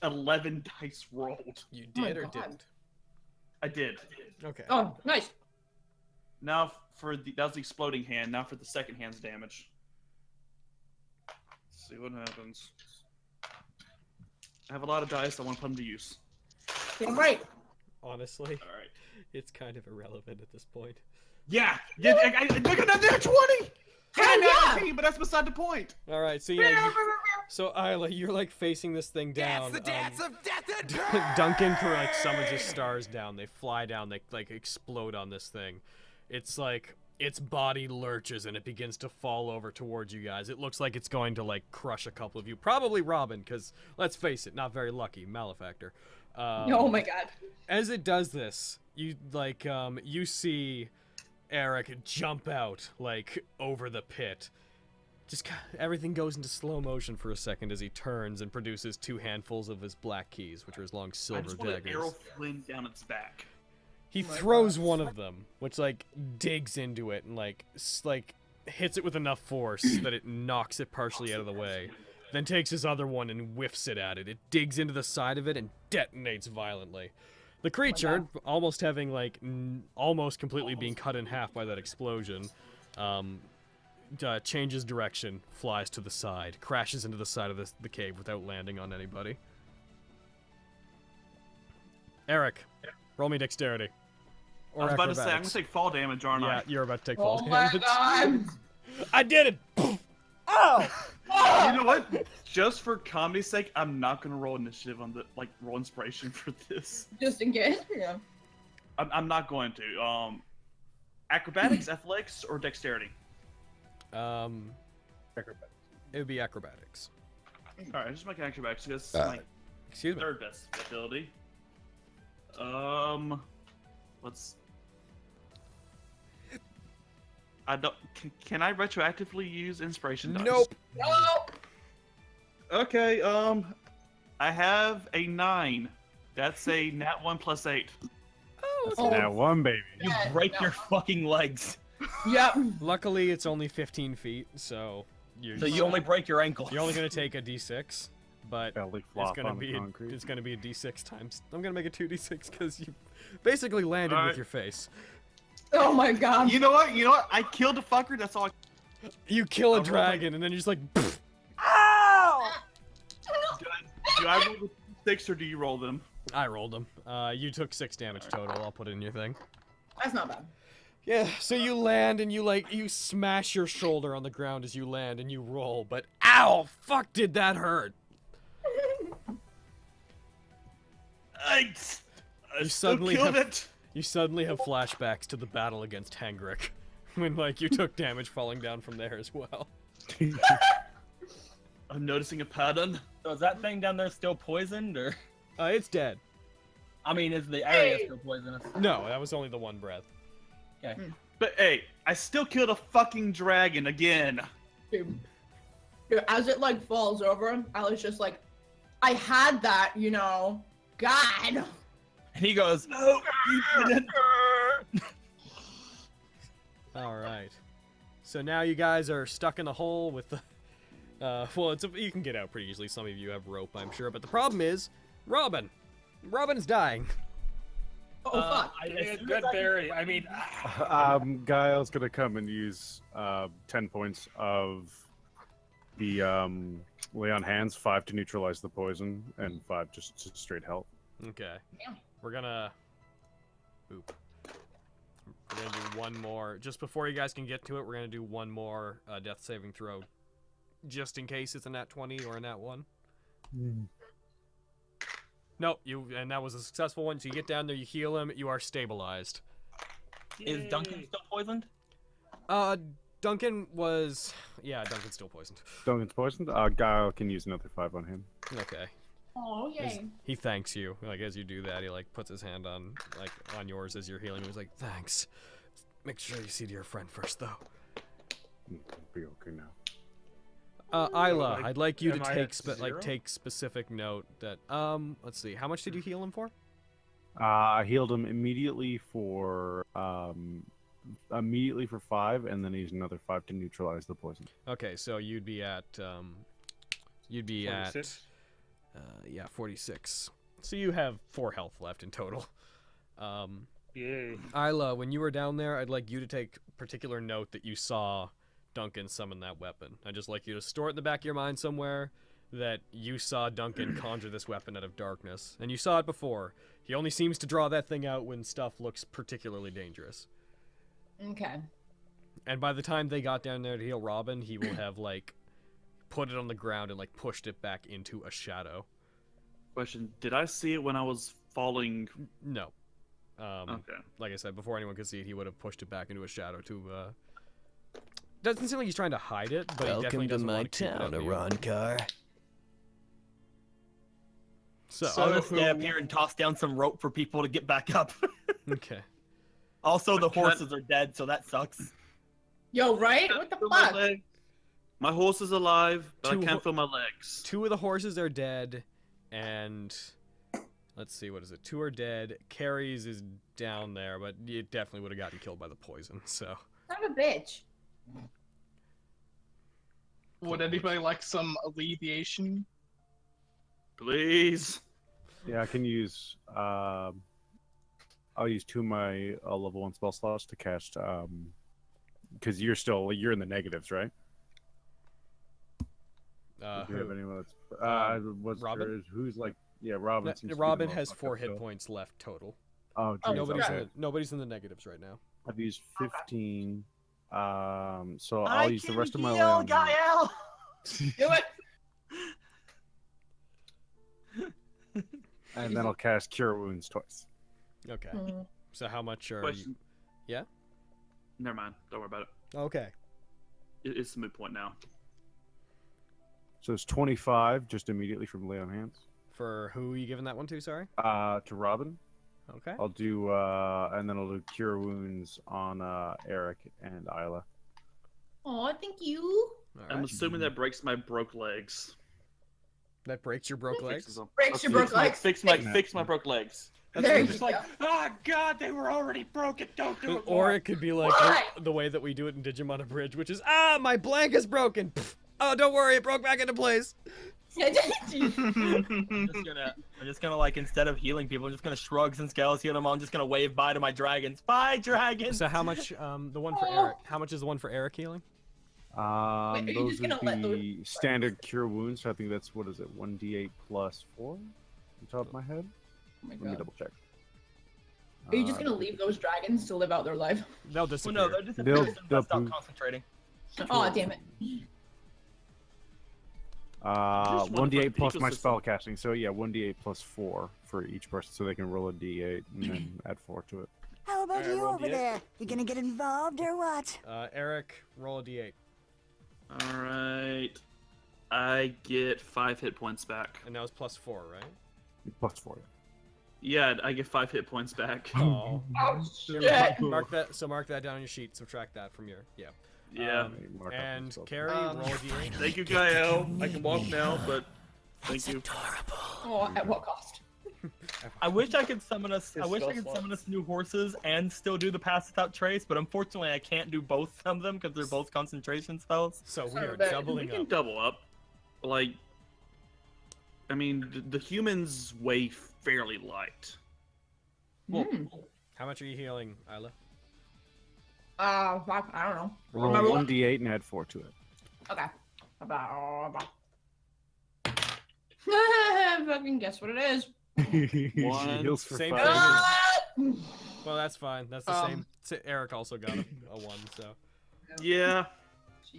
11 dice rolled. You Oh my did or God. didn't? I did. Okay. Oh, nice. Now that was the exploding hand. Now for the second hand's damage. Let's see what happens. I have a lot of dice. I want to put them to use. Damn right. Honestly, All right. it's kind of irrelevant at this point. Yeah. I look at that nat 20. Hell yeah. 19, but that's beside the point. All right, so yeah, so Isla, you're like facing this thing down. That's the dance of death and Duncan like summons his stars down. They fly down. They like explode on this thing. It's like its body lurches and it begins to fall over towards you guys. It looks like it's going to like crush a couple of you. Probably Robin, because let's face it, not very lucky. Malefactor. Oh my God. As it does this, you like you see Eric jump out like over the pit. Just everything goes into slow motion for a second as he turns and produces 2 handfuls of his black keys, which are his long I silver just want an daggers. arrow flint down its back. He Oh my throws God. one of them, which like digs into it and like hits it with enough force that it knocks it partially out of the way. Then takes his other one and whiffs it at it. It digs into the side of it and detonates violently. The creature, almost having like almost completely being cut in half by that explosion, changes direction, flies to the side, crashes into the side of the cave without landing on anybody. Eric, roll me dexterity. I was about to say, I'm going to take fall damage, aren't Yeah, I? you're about to take fall Oh my damage. God. I did it! Oh. You know what? Just for comedy's sake, I'm not going to roll initiative on the, roll inspiration for this. Just in case. Yeah. I'm not going to. Acrobatics, athletics, or dexterity? It would be acrobatics. Alright, just make acrobatics because it's my Excuse me. third best ability. Let's. I don't. Can I retroactively use inspiration dice? Nope. Nope. Okay. I have a 9. That's a nat 1 plus 8. Oh. Now one baby. You Yeah, break no. your fucking legs. Yep. Luckily, it's only 15 feet, so you're So you only break your ankle. you're only gonna take a d6, but Belly it's flop gonna on the be concrete. it's gonna be a d6 times. I'm gonna make it 2d6 because you basically landed with Alright. your face. Oh my God. You know what? I killed a fucker. That's all. You kill a I'll roll dragon and then you're just like, "Pfft." Do I roll the 6 or do you roll them? I rolled them. You took 6 damage total. I'll put it in your thing. That's not bad. Yeah, so you land and you smash your shoulder on the ground as you land and you roll, but ow! Fuck, did that hurt? I You still suddenly killed have- it. You suddenly have flashbacks to the battle against Hengrick, when like you took damage falling down from there as well. I'm noticing a pattern. So is that thing down there still poisoned, or? It's dead. I mean, is the area still poisonous? No, that was only the one breath. Okay. But hey, I still killed a fucking dragon again. Dude, as it like falls over, I was just like, I had that, you know, God. And he goes, "No, you didn't." All right. So now you guys are stuck in the hole with the. Well, you can get out pretty easily. Some of you have rope, I'm sure. But the problem is, Robin. Robin's dying. Oh fuck. Good Barry. I mean, Gael's gonna come and use 10 points of the lay on hands, 5 to neutralize the poison, and 5 just to straight health. Okay. We're gonna. Oop. We're gonna do one more. Just before you guys can get to it, we're gonna do one more death saving throw. Just in case it's a nat 20 or a nat 1. No, and that was a successful one. So you get down there, you heal him, you are stabilized. Is Duncan still poisoned? Duncan was... Yeah, Duncan's still poisoned. Duncan's poisoned? Gael can use another 5 on him. Okay. Oh, yay. He thanks you. Like, as you do that, he, like, puts his hand on yours as you're healing. He's like, thanks. Make sure you see to your friend first, though. It'll be okay now. Isla, I'd like you to take specific note that, let's see, how much did you heal him for? I healed him immediately for 5, and then he's another 5 to neutralize the poison. Okay, so you'd be at 46? Yeah, 46. So you have 4 health left in total. Yay. Isla, when you were down there, I'd like you to take particular note that you saw Duncan summon that weapon. I'd just like you to store it in the back of your mind somewhere that you saw Duncan conjure this weapon out of darkness. And you saw it before. He only seems to draw that thing out when stuff looks particularly dangerous. Okay. And by the time they got down there to heal Robin, he will have, like, put it on the ground and, like, pushed it back into a shadow. Question, did I see it when I was falling? No. Okay. Like I said, before anyone could see it, he would have pushed it back into a shadow to, doesn't seem like he's trying to hide it, but he definitely doesn't want to keep it out in the open. Car. So I'll just stay up here and toss down some rope for people to get back up. Okay. Also, the horses are dead, so that sucks. Yo, right? What the fuck? My horse is alive, but I can't feel my legs. 2 of the horses are dead, and let's see, what is it? 2 are dead. Carrie's is down there, but it definitely would have gotten killed by the poison. So. Son of a bitch. Would anybody like some alleviation? Please. Yeah, I can use. I'll use 2 of my level 1 spell slots to cast. Because you're in the negatives, right? Do you have anyone that's Robin? Who's like? Yeah, Robin. Robin has 4 hit points left total. Oh, geez, nobody's in the negatives right now. I've used 15. So I'll use the rest of my land. Gael! Do it! And then I'll cast Cure Wounds twice. Okay. So how much are Question. you? Yeah? Never mind. Don't worry about it. Okay. It's a moot point now. So it's 25 just immediately from lay on hands. For who are you giving that one to, sorry? To Robin. Okay. I'll do and then I'll do Cure Wounds on Eric and Isla. Oh, thank you. I'm assuming that breaks my broke legs. That breaks your broke legs? Breaks your broke legs. Fix my broke legs. There you Just go. like, oh god, they were already broken. Don't do it. Or more." it could be like the way that we do it in Digimon Abridged, which is, my blank is broken. Pfft. Oh, don't worry, it broke back into place. I'm just gonna like, instead of healing people, I'm just gonna shrug since Gael's healing them all. I'm just gonna wave bye to my dragons. Bye, dragons. So how much? The one for Eric. How much is the one for Eric healing? Those would be standard Cure Wounds. So I think that's, what is it, 1d8 plus 4? On top of my head. Oh my Let me God. double check. Are you just gonna leave those dragons to live out their life? They'll disappear. Well, no, they're disappearing. They'll Stop poop. concentrating. Oh, damn it. 1d8 plus my spell casting. So yeah, 1d8 plus 4 for each person, so they can roll a d8 and then add 4 to it. How about you over there? You gonna get involved or what? Eric, roll a d8. All right. I get 5 hit points back. And that was plus 4, right? Plus 4. Yeah, I get 5 hit points back. Oh. Oh shit. Mark that down on your sheet. Subtract that from your Yeah. And Carrie, roll a d8. Thank you, Gael. I can walk now, but thank you. Oh, at what cost? I wish I could summon us. His I wish I spell could slots. summon us new horses and still do the pass without trace, but unfortunately I can't do both of them because they're both concentration spells. So we Sorry, are but- We doubling can up. double up. Like, I mean, the humans weigh fairly light. Well, How much are you healing, Isla? I don't know. Roll Remember what? 1d8 and add 4 to it. Okay. About. Fucking guess what it is. She One. heals for Same 5. thing. Ah! Well, that's fine. That's the same. Eric also got a 1, so. yeah,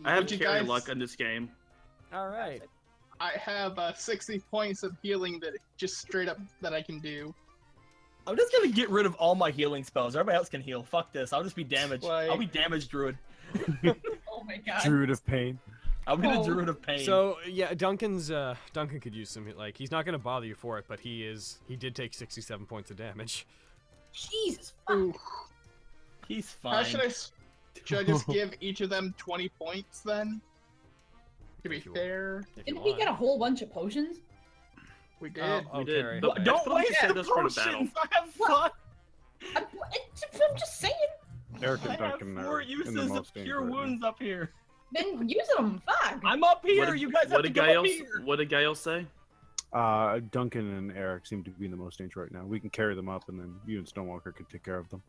I have Would you carry guys- luck in this game. All right. I have 60 points of healing that just straight up that I can do. I'm just gonna get rid of all my healing spells. Everybody else can heal. Fuck this. I'll just be damaged. Why? I'll be damaged druid. Oh my god. Druid of Pain. I'll be the Oh. druid of pain. So yeah, Duncan could use some like he's not gonna bother you for it, but he did take 67 points of damage. Jesus. Ooh. he's fine. How should I just give each of them 20 points then? To be If you want. fair, If you Didn't we want. get a whole bunch of potions? we did. Oh, We did. Carrie. But Don't I thought we waste saved the us for the battle. potions. I have fun. I'm just saying. Eric I and have Duncan 4 are in the uses of most cure danger right now. wounds up here. Then use them. Fuck. I'm up here. What You guys have to go up here. What did Gael say? Duncan and Eric seem to be in the most danger right now. We can carry them up, and then you and Stonewalker can take care of them.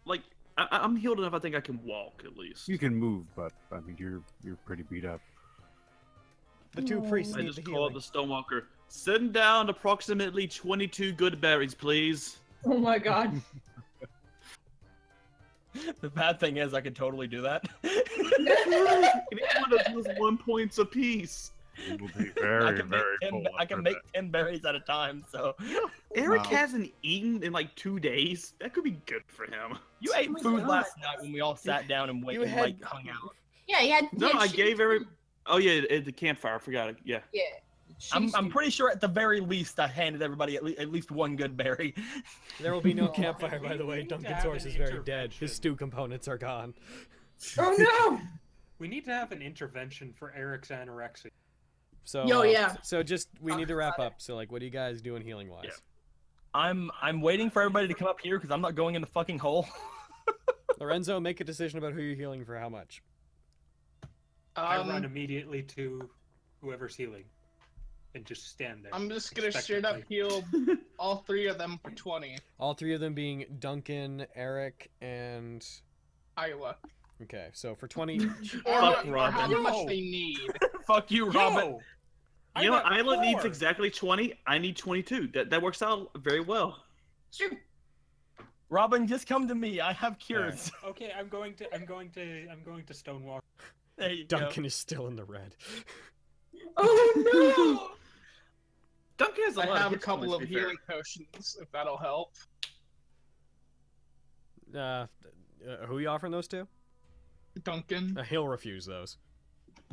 Like, I'm healed enough. I think I can walk at least. You can move, but I mean, you're pretty beat up. The two priests I need just the call up healing. the Stonewalker. Send down approximately 22 good berries, please. Oh my god. The bad thing is I could totally do that. And each one of those 1 points apiece. It will be I very, can make very 10, full. I can make 10 berries at a time, so Eric Wow. hasn't eaten in like 2 days. That could be good for him. you Oh ate my food God. last night when we all sat down and You waited had- like hung out. Yeah, he had. No, he had I shit- gave every. Oh yeah, at the campfire. I forgot it. Yeah. Yeah. I'm pretty sure at the very least I handed everybody at least one good berry. There will be no Oh. campfire, by the way. We need to Duncan's have horse an is very dead. intervention. His stew components are gone. Oh no. We need to have an intervention for Eric's anorexia. So Yo, yeah. So just we Talk need to wrap about up. So like, what are you guys doing healing wise? Yeah. I'm waiting for everybody to come up here because I'm not going in the fucking hole. Lorenzo, make a decision about who you're healing for how much. I run immediately to whoever's healing, and just stand there. I'm just gonna straight up heal all 3 of them for 20. All 3 of them being Duncan, Eric, and Iowa. okay. So for 20. Fuck Robin. How much Yo. they need. Fuck you, Robin. Yo! You know, I'm at Isla needs 4. exactly 20. I need 22. That works out very well. Sure. Robin, just come to me. I have cures. Okay, I'm going to Stonewalker. There you Duncan is still in the red. Oh Duncan has a I lot have a hit couple points, of to be fair. healing potions, if that'll help. Who are you offering those to? Duncan. He'll refuse those.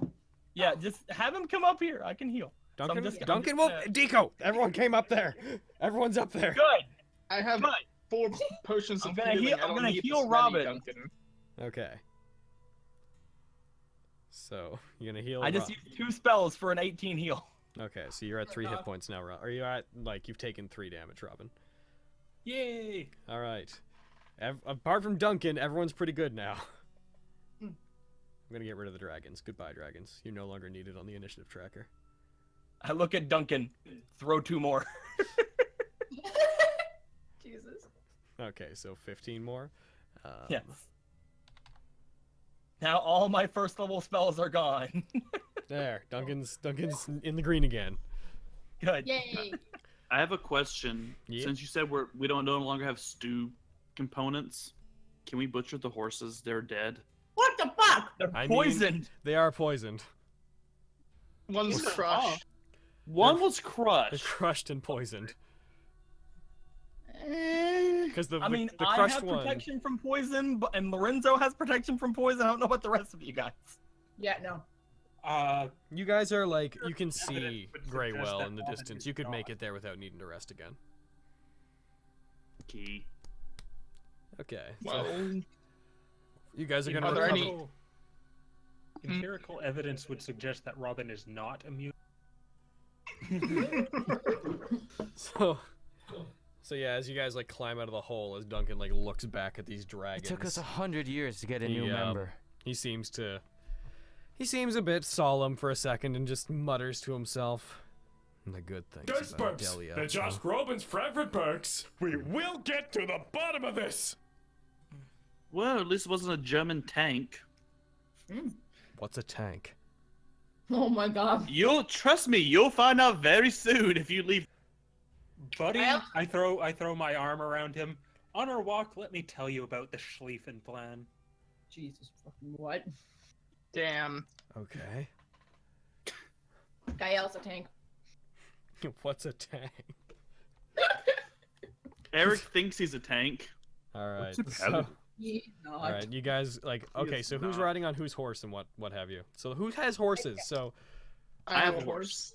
no. Yeah, just have him come up here. I can heal. So I'm Duncan, just- I'm Duncan, just well, gonna- Deco. Everyone came up there. Everyone's up there. Good. I have Good. 4 potions I'm of gonna healing. heal- I I'm don't gonna need heal this many, Robin. Duncan. Okay. So you're gonna heal. I just used 2 spells for an 18 heal. Okay, so you're at 3 hit points now, Are you at like you've taken 3 damage, Robin? Yay! All right. Apart from Duncan, everyone's pretty good now. I'm gonna get rid of the dragons. Goodbye, dragons. You're no longer needed on the initiative tracker. I look at Duncan. Throw 2 more. Jesus. Okay, so 15 more. Yes. Now all my first level spells are gone. There, Duncan's in the green again. Good. Yay. I have a question. Yeah. Since you said we don't no longer have stew components, can we butcher the horses? They're dead. What the fuck? They're I mean- poisoned. They are poisoned. One's crushed. One was They're crushed. crushed and poisoned. Eh. Because the I mean, the I crushed have one. protection from poison, and Lorenzo has protection from poison. I don't know about the rest of you guys. Yeah, no. You guys are like you can Evidence see would suggest Greywell that in the Robin distance. is You could not. make it there without needing to rest again. Key. Okay. Well, So you guys are gonna Are there any- recover. Empirical evidence would suggest that Robin is not immune. So So yeah, as you guys like climb out of the hole, as Duncan like looks back at these dragons. It took us 100 years to get a new member. He seems a bit solemn for a second and just mutters to himself. The good things Those about perks, Idelia. they're just Robin's favorite perks. We will get to the bottom of this. Well, at least it wasn't a German tank. What's a tank? Oh my god. You'll trust me. You'll find out very soon if you leave. Buddy, I throw my arm around him. On our walk, let me tell you about the Schlieffen plan. Jesus fucking what? Damn. Okay. GAE-EL's a tank. What's a tank? Eric thinks he's a tank. All right. What's a So, paladin? all right, you guys like okay. So who's riding on whose horse and what have you? So who has horses? So I have a horse.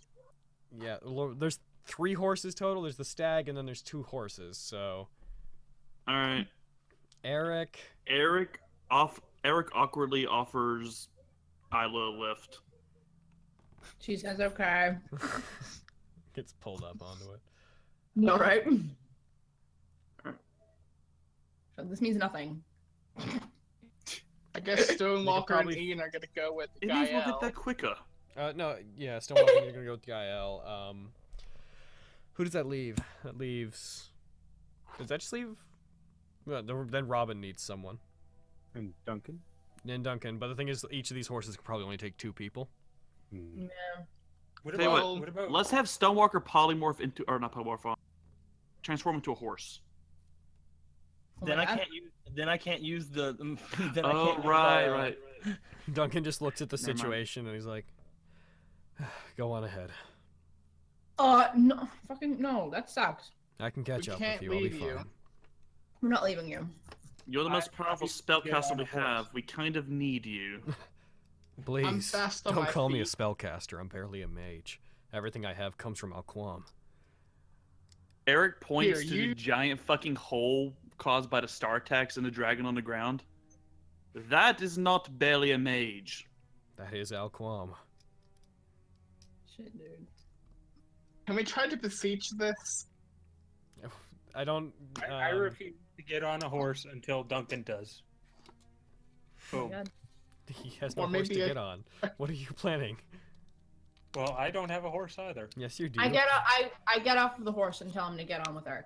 Yeah, there's 3 horses total. There's the stag and then there's 2 horses. So All right. Eric awkwardly offers Isla a lift. She says okay. Gets pulled up onto it. No, right? So this means nothing. I guess Stonewalker probably- and Ian are gonna go with It means we'll GAE-EL. get there quicker. No, yeah, Stonewalker, you're gonna go with GAE-EL. Who does that leave? That leaves. Does that just leave? Well, then Robin needs someone. And Duncan? And Duncan, but the thing is, each of these horses could probably only take 2 people. Yeah. What Tell you about, what, what about let's have Stonewalker polymorph into, or not polymorph, transform into a horse. Oh Then my I God. can't use. Then I can't use the. Then I Oh, can't use, right. Duncan just looks at the Never mind. situation and he's like, "Go on ahead. No, fucking no. That sucks. I can catch We up can't with you. I'll be leave you. fine." We're not leaving you. You're the most powerful spellcaster on we the horse. have. We kind of need you. Please, fast on don't my call me a feet. spellcaster. I'm barely a mage. Everything I have comes from Alquam. Eric points Here, to you- the giant fucking hole caused by the star attacks and the dragon on the ground. That is not barely a mage. That is Alquam. Shit, dude. Can we try to beseech this? I don't. I refuse to get on a horse until Duncan does. Oh Boom. my God. He has no Or horse to maybe a- get on. What are you planning? Well, I don't have a horse either. Yes, you do. I get off of the horse and tell him to get on with Eric.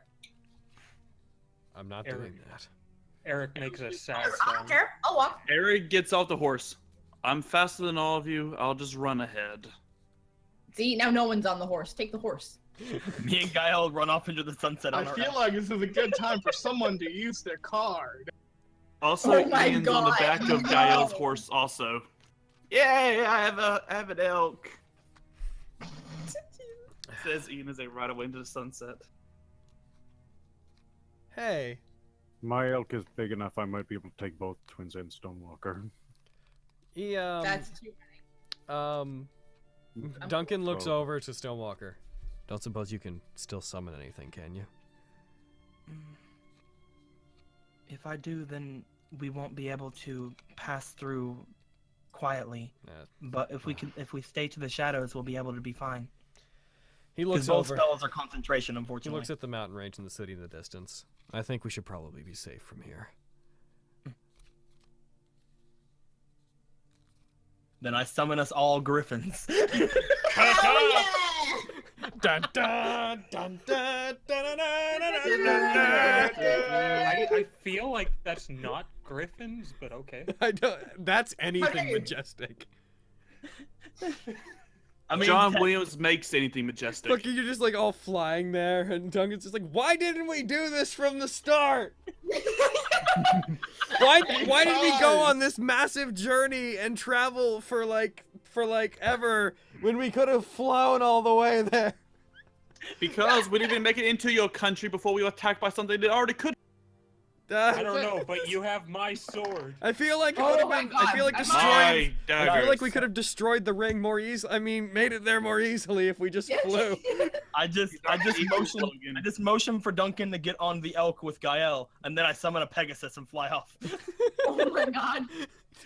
I'm not Eric. doing that. Eric makes a sad I don't sound. care. I'll walk. Eric gets off the horse. I'm faster than all of you. I'll just run ahead. See, now no one's on the horse. Take the horse. Me and GAE-EL run off into the sunset I on our feel like this is a good time for someone to use their card. Also, Oh my Ian's on the God, back of no. GAE-EL's horse also. Yay, I have an elk. Says Ian as they ride away into the sunset. Hey. My elk is big enough I might be able to take both twins and Stonewalker. He, That's too Duncan looks Oh. over to Stonewalker. Don't suppose you can still summon anything, can you? If I do, then we won't be able to pass through quietly. But if we stay to the shadows, we'll be able to be fine. He 'Cause looks both over. spells are concentration, He unfortunately. looks at the mountain range and the city in the distance. I think we should probably be safe from here. Then I summon us all griffins. Dun, dun, dun, dun, dun, I feel like that's not griffins, but okay. I don't. That's anything majestic. I mean, John Williams makes anything majestic. Look, you're just like all flying there, and Duncan's just like, "Why didn't we do this from the start? Why did we go on this massive journey and travel for like ever when we could have flown all the way there?" Because we didn't even make it into your country before we were attacked by something that already could. I don't know, but you have my sword. I feel like it Oh would have my been. I God, feel like I'm destroying. My I feel like we daggers. could have destroyed the ring more easily. I mean, made it there more easily if we just flew. I just motion for Duncan to get on the elk with GAE-EL, and then I summon a Pegasus and fly off. Oh my God.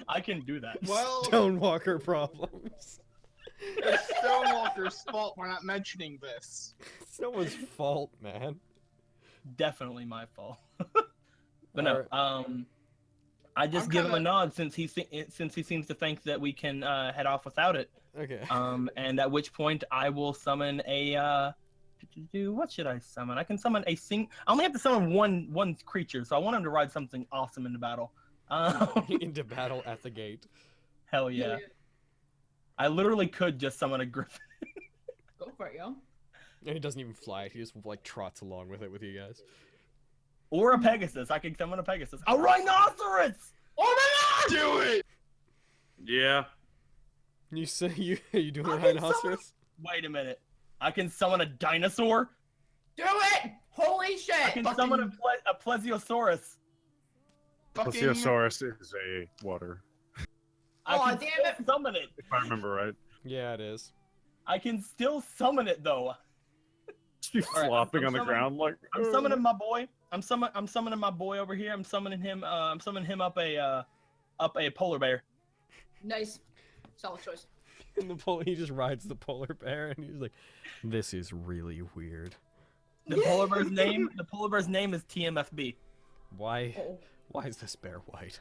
I can do that. Well, Stonewalker problems. it's Stonewalker's fault we're not mentioning this. It's no one's fault, man. definitely my fault. But no, I just give him a nod since he seems to think that we can head off without it. Okay. And at which point I will summon a what should I summon? I can summon I only have to summon one creature, so I want him to ride something awesome into battle. Into battle at the gate. Hell yeah. I literally could just summon a griffin. Go for it, yo. And he doesn't even fly. He just like trots along with it with you guys. Or a Pegasus. I can summon a Pegasus. A rhinoceros! Oh my god! Do it! Yeah. You say you doing a rhinoceros? Wait a minute. I can summon a dinosaur? Do it! Holy shit! I can summon a plesiosaurus. Plesiosaurus is a water. I can still summon it. If I remember right. Yeah, it is. I can still summon it though. Just be flopping on the ground like. I'm summoning my boy. I'm summoning my boy over here. I'm summoning him. I'm summoning him up a polar bear. Nice. Solid choice. And he just rides the polar bear, and he's like, "This is really weird." The polar bear's name. The polar bear's name is TMFB. Why? Why is this bear white?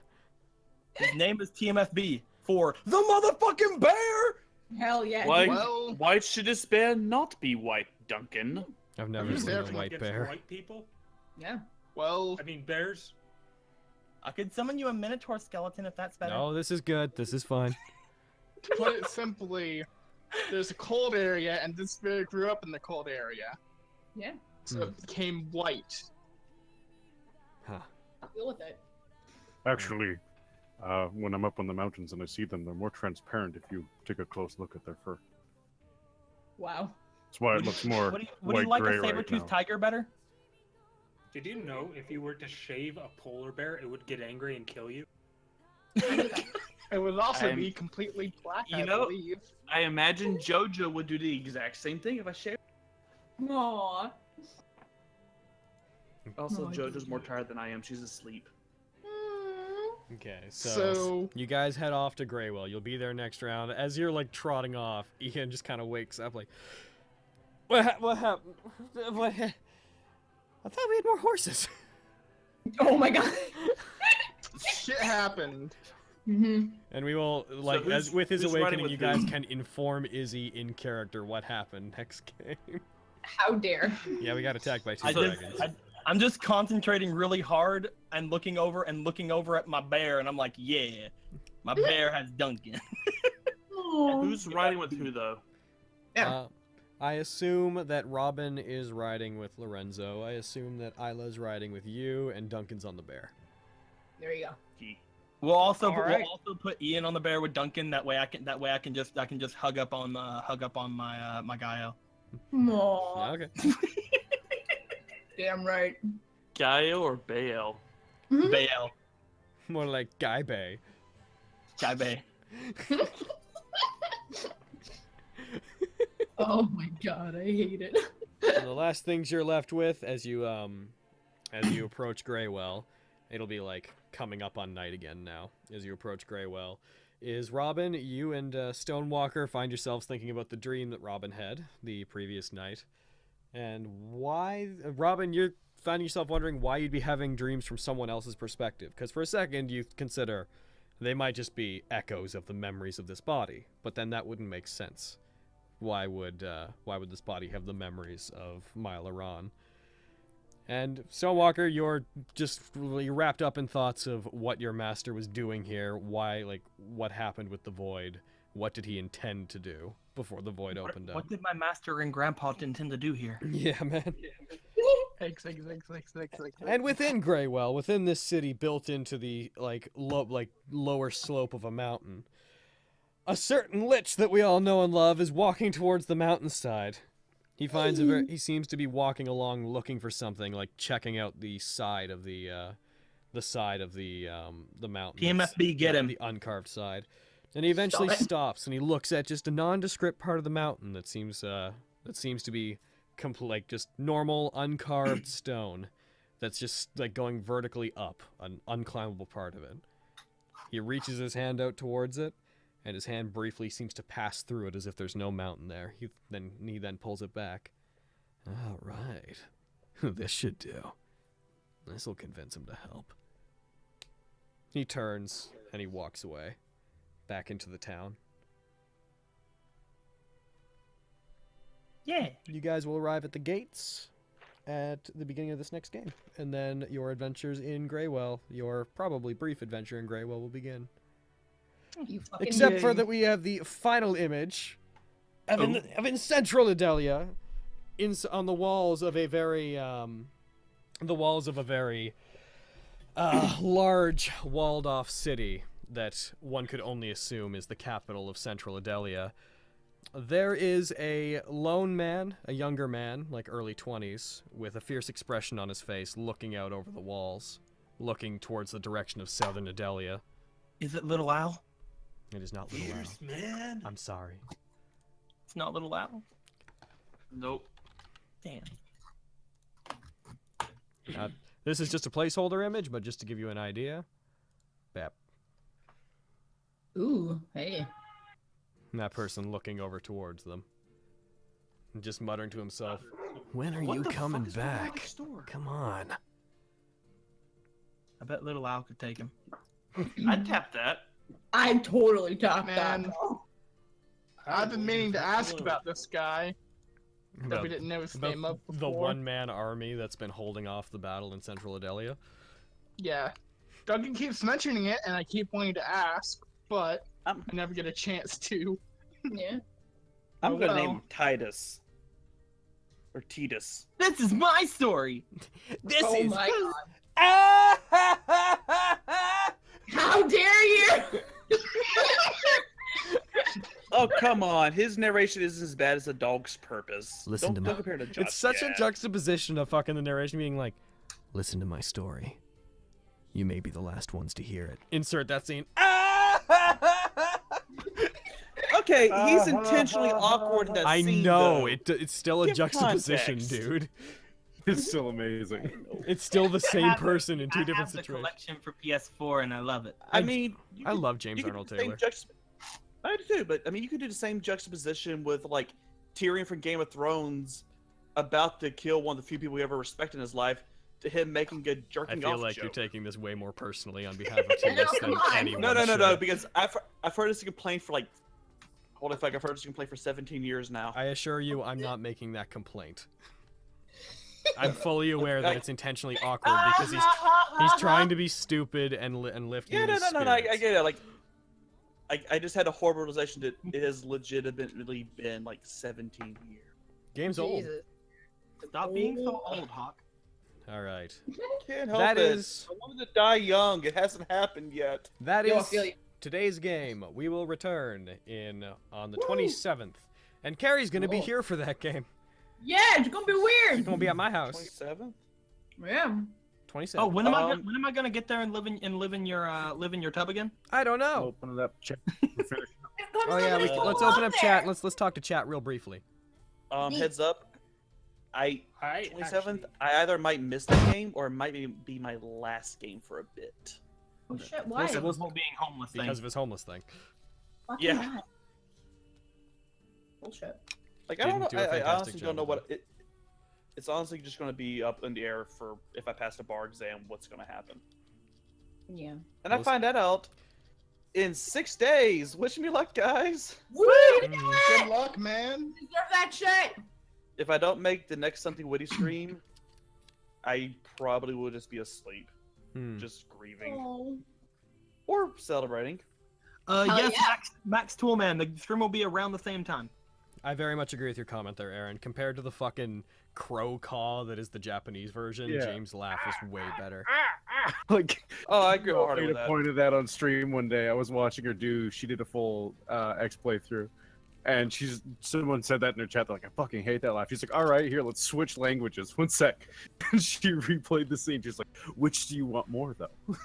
His name is TMFB for the motherfucking bear. Hell yeah. Why should this bear not be white, Duncan? I've never seen a white bear. White people? Yeah. Well, I mean bears. I could summon you a minotaur skeleton if that's better. No, this is good. This is fine. To put it simply, there's a cold area, and this bear grew up in the cold area. Yeah. So it became white. Huh. Deal with it. Actually, when I'm up on the mountains and I see them, they're more transparent if you take a close look at their fur. Wow. That's why it looks more Would you like white-gray a right saber-toothed now. tiger better? Did you know if you were to shave a polar bear, it would get angry and kill you? It would also be completely black, I believe. I imagine JoJo would do the exact same thing if I shaved. Aww. Also, JoJo's more tired than I am. She's asleep. Okay, so you guys head off to Greywell. You'll be there next round. As you're like trotting off, Ian just kind of wakes up like, what happened? I thought we had more horses. Oh my god. Shit happened. And we will, like, as with his awakening, you guys who? can inform Izzy in character what happened next game. How dare. Yeah, we got attacked by 2 dragons. I'm just concentrating really hard and looking over at my bear, and I'm like, yeah, my bear has Duncan. Who's riding with who, though? Yeah. I assume that Robin is riding with Lorenzo. I assume that Isla's riding with you, and Duncan's on the bear. There you go. We'll also put Ian on the bear with Duncan. That way I can just hug up on my Gael. Aww. Yeah, okay. Damn right. Gael or Bael? Bael. More like Guy Bay. Guy Bay. Oh my god, I hate it. And the last things you're left with as you approach Greywell, it'll be like coming up on night again now as you approach Greywell, is Robin, you and Stonewalker find yourselves thinking about the dream that Robin had the previous night. And why, Robin, you're finding yourself wondering why you'd be having dreams from someone else's perspective. Because for a second you consider they might just be echoes of the memories of this body, but then that wouldn't make sense. Why would this body have the memories of Mylaron? And Stonewalker, you're wrapped up in thoughts of what your master was doing here, why, like, what happened with the Void, what did he intend to do before the Void opened up. What did my master and grandpa intend to do here? Yeah, man. Eggs. And within Greywell, within this city built into the lower slope of a mountain, a certain lich that we all know and love is walking towards the mountainside. He finds he seems to be walking along looking for something, like checking out the side of the mountain. PMFB, get him. The uncarved side. And he eventually stops and he looks at just a nondescript part of the mountain that seems to be just normal uncarved stone that's just like going vertically up, an unclimbable part of it. He reaches his hand out towards it, and his hand briefly seems to pass through it as if there's no mountain there. He then pulls it back. All right. This should do. This will convince him to help. He turns and he walks away, back into the town. Yeah. You guys will arrive at the gates at the beginning of this next game, and then your adventures in Greywell, your probably brief adventure in Greywell, will begin. You fucking Except for that we have the final image of in central Idelia, on the walls of a very large walled-off city that one could only assume is the capital of central Idelia. There is a lone man, a younger man, like early 20s, with a fierce expression on his face, looking out over the walls, looking towards the direction of southern Idelia. Is it Little Al? It is not Little Al. Man. I'm sorry. It's not Little Al? Nope. Damn. This is just a placeholder image, but just to give you an idea. Bap. Ooh, hey. And that person looking over towards them. And just muttering to himself, when are What you the coming fuck is going on back? next door? Come on. I bet Little Al could take him. I'd tap that. I totally tapped that. Man. I've been meaning to ask about this guy. That we didn't know his name up before. The one-man army that's been holding off the battle in central Idelia. Yeah. Duncan keeps mentioning it, and I keep wanting to ask, but I never get a chance to. Yeah. I'm gonna name Well. him Titus. Or Titus. This is my story! This Oh is my god. How dare you! Oh, come on. His narration isn't as bad as a dog's purpose. Listen don't to my... compare to It's such a juxtaposition of fucking the narration being like, listen to my story. You may be the last ones to hear it. Insert that scene. Okay, he's intentionally awkward in that I scene, know, though. it's still a Give juxtaposition, context. dude. It's still amazing. It's still the I same have person in two I different have the situations. collection for PS4 and I love it. I mean, I love James you could Arnold do the same Taylor. I do too, but I mean, you could do the same juxtaposition with like Tyrion from Game of Thrones about to kill one of the few people he ever respected in his life, to him making a I jerking feel off like joke. you're taking this way more personally on behalf of Titus than anyone No, should. because I've heard this complaint for like, holy fuck, I've heard this complaint for 17 years now. I assure you, I'm not making that complaint. I'm fully aware that it's intentionally awkward because he's trying to be stupid and lift. Yeah, no, his I spirits. get it. Like, I just had a horrible realization that it has legitimately been like 17 years. Game's old. Jesus. Stop being so old, Hawk. All right. Can't help That it. is- I wanted to die young. It hasn't happened yet. That Yo, I is feel you. today's game. We will return on the 27th, and Carrie's gonna be Cool. here for that game. Yeah, it's gonna be weird. She's gonna be at my house. 27? Yeah. 27. Oh, when am I gonna get there and live in your tub again? I don't know. Open it up, check. Oh yeah, let's open up chat. Let's talk to chat real briefly. Heads up. I 27th. I either might miss the game or it might be my last game for a bit. Oh shit, why? Because of the whole being homeless thing. Because of his homeless thing. Fucking Yeah. not. Bullshit. Like I don't know. Didn't do a I fantastic honestly don't job know of what it. It's honestly just going to be up in the air for if I pass the bar exam, what's going to happen. Yeah. And I find that out in 6 days. Wish me luck, guys. Woo! Good luck, man. Deserve that shit. If I don't make the next Something Witty stream, I probably will just be asleep, just grieving Oh. or celebrating. Hell Yes, yeah. Max Toolman. The stream will be around the same time. I very much agree with your comment there, Aaron. Compared to the fucking crow caw that is the Japanese version, Yeah. James' laugh is way better. Like, Oh, I agree wholeheartedly with Ada that. pointed that on stream one day. I was watching her do. She did a full X playthrough, and someone said that in her chat. They're like, I fucking hate that laugh. She's like, all right, here, let's switch languages. 1 sec. And she replayed the scene. She's like, which do you want more though?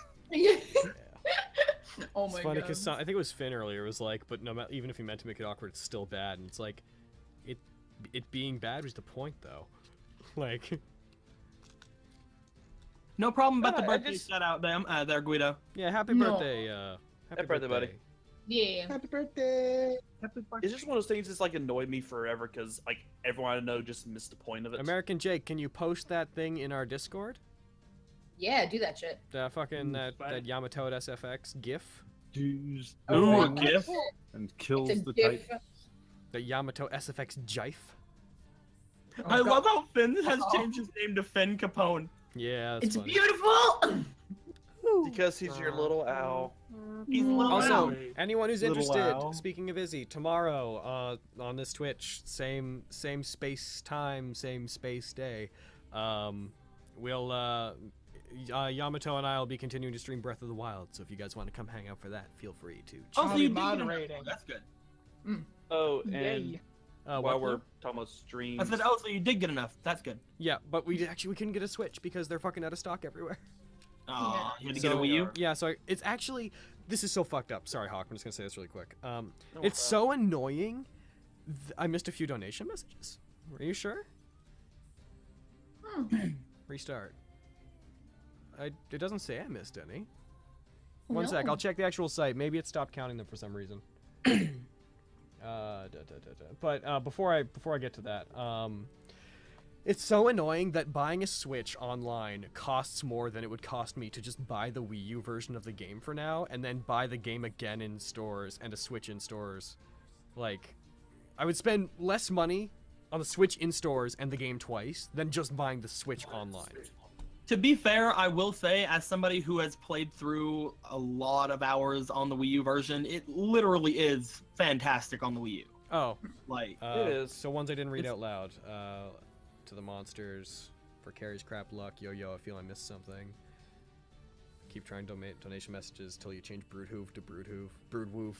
Oh It's my funny god. because I think it was Finn earlier was like, but no matter, even if he meant to make it awkward, it's still bad. And it's like, it being bad was the point though. Like, No problem about the Yeah, I birthday just- shout out there, Guido. yeah, happy No. birthday, happy birthday, buddy. Yeah. Happy birthday. It's just one of those things that's like annoyed me forever because like everyone I know just missed the point of it. American Jake, can you post that thing in our Discord? Yeah, do that shit. The fucking that Yamato SFX GIF. Jeez. Oh, Ooh, GIF. And kills It's a the GIF. Titan. The Yamato SFX Jife. I love how Finn has changed his name to Finn Capone. Yeah, that's It's funny. beautiful. Because he's your little owl. He's a little Also, owl. anyone who's Little interested, owl. speaking of Izzy, tomorrow on this Twitch, same space time, same space day, we'll Yamato and I will be continuing to stream Breath of the Wild. So if you guys want to come hang out for that, feel free to. Oh, I'll so be you did get moderating. enough. That's good. Oh, and Yay. while what, we're Luke? talking about streams, I said, oh, so you did get enough. That's good. Yeah, but we couldn't get a Switch because they're fucking out of stock everywhere. Oh, you had to So, get a Wii U? Yeah, so it's actually, this is so fucked up. Sorry, Hawk, I'm just gonna say this really quick. It's so annoying. I missed a few donation messages. Are you sure? Restart. It doesn't say I missed any. One sec, No. I'll check the actual site. Maybe it stopped counting them for some reason. But before I get to that, it's so annoying that buying a Switch online costs more than it would cost me to just buy the Wii U version of the game for now, and then buy the game again in stores and a Switch in stores. Like, I would spend less money on the Switch in stores and the game twice than just buying the Switch online. To be fair, I will say, as somebody who has played through a lot of hours on the Wii U version, it literally is fantastic on the Wii U. Oh. Like, it is. So ones I didn't read out loud. To the monsters, for Carrie's crap luck, yo, I feel I missed something. Keep trying donation messages till you change bruudhuvv to bruudhuvv.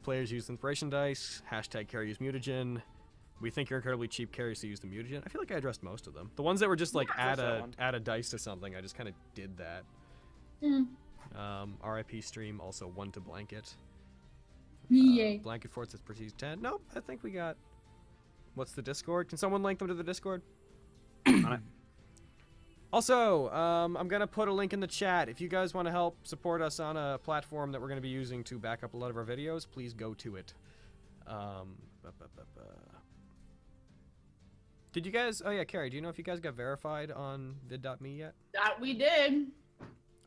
Players use inspiration dice. Hashtag Carrie use mutagen. We think you're incredibly cheap, Carrie, so use the mutagen. I feel like I addressed most of them. The ones that were just like add a dice to something, I just kind of did that. RIP stream, also 1 to blanket. Yay. Blanket Fort says Prestige 10. Nope, I think we got. What's the Discord? Can someone link them to the Discord? Also, I'm going to put a link in the chat. If you guys want to help support us on a platform that we're going to be using to back up a lot of our videos, please go to it. Did you guys... Oh, yeah, Carrie, do you know if you guys got verified on vid.me yet? That we did.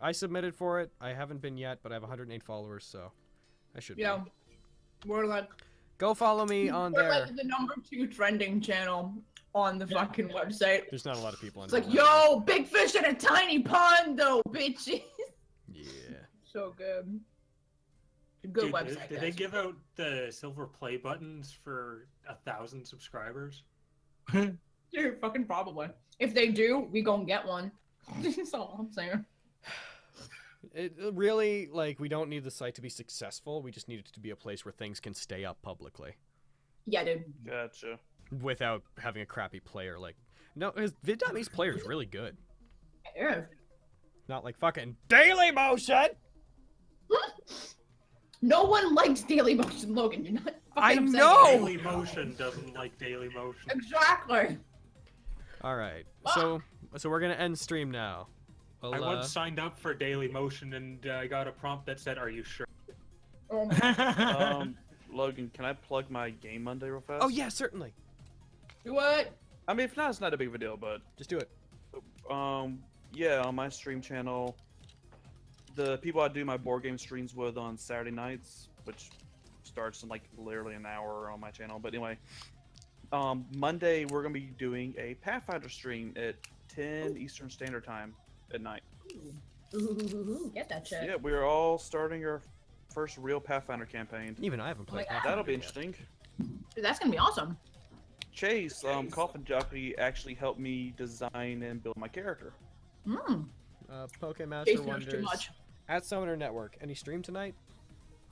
I submitted for it. I haven't been yet, but I have 108 followers, so I should be. Yeah. We're like... Go follow me on We're there. like the #2 trending channel on the fucking website. There's not a lot of people on It's there. like, yo, big fish in a tiny pond, though, bitches. Yeah. So good. Good Dude, website. Did they give out the silver play buttons for 1,000 subscribers? Dude, fucking probably. If they do, we gonna get one. That's all I'm saying. It really, like, we don't need the site to be successful. We just need it to be a place where things can stay up publicly. Yeah, dude. Gotcha. Without having a crappy player, like... No, his vid.me's player is really good. Yeah. Not like fucking Daily Motion! No one likes Daily Motion, Logan. You're not fucking I upset. know! Daily Motion doesn't like Daily Motion. Exactly. Alright, so we're gonna end stream now. Well, I once signed up for Daily Motion and I got a prompt that said, "Are you sure?" Logan, can I plug my Game Monday real fast? Oh yeah, certainly. Do what? I mean, if not, it's not a big of a deal, but just do it. Yeah, on my stream channel, the people I do my board game streams with on Saturday nights, which starts in like literally an hour on my channel. But anyway, Monday we're gonna be doing a Pathfinder stream at 10 Eastern Standard Time at night. Ooh, get that shit. Yeah, we're all starting our first real Pathfinder campaign. Even I haven't played. That'll be interesting. Dude, that's gonna be awesome. Chase, Coffin Jockey actually helped me design and build my character. Pokemaster Chase knows Wonders. too much. At Summoner Network. Any stream tonight?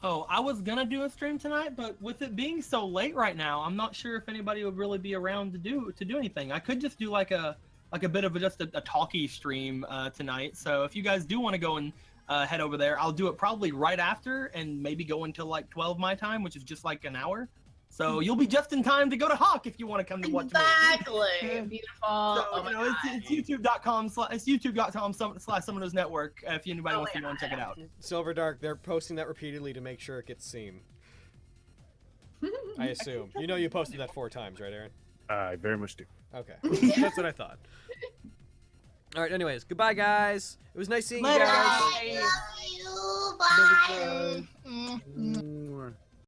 Oh, I was gonna do a stream tonight, but with it being so late right now, I'm not sure if anybody would really be around to do anything. I could just do like a bit of just a talkie stream tonight. So if you guys do want to go and head over there, I'll do it probably right after and maybe go until like 12 my time, which is just like an hour. So you'll be just in time to go to Hawk if you want to come to watch me. Exactly. Beautiful. So, it's youtube.com/summoners network if anybody wants to go and check it out. Silver Dark, they're posting that repeatedly to make sure it gets seen. I assume. You know you posted that 4 times, right, Aaron? I very much do. Okay. That's what I thought. Alright, anyways, goodbye, guys. It was nice seeing you Later, guys. guys. Love you. Bye. Bye.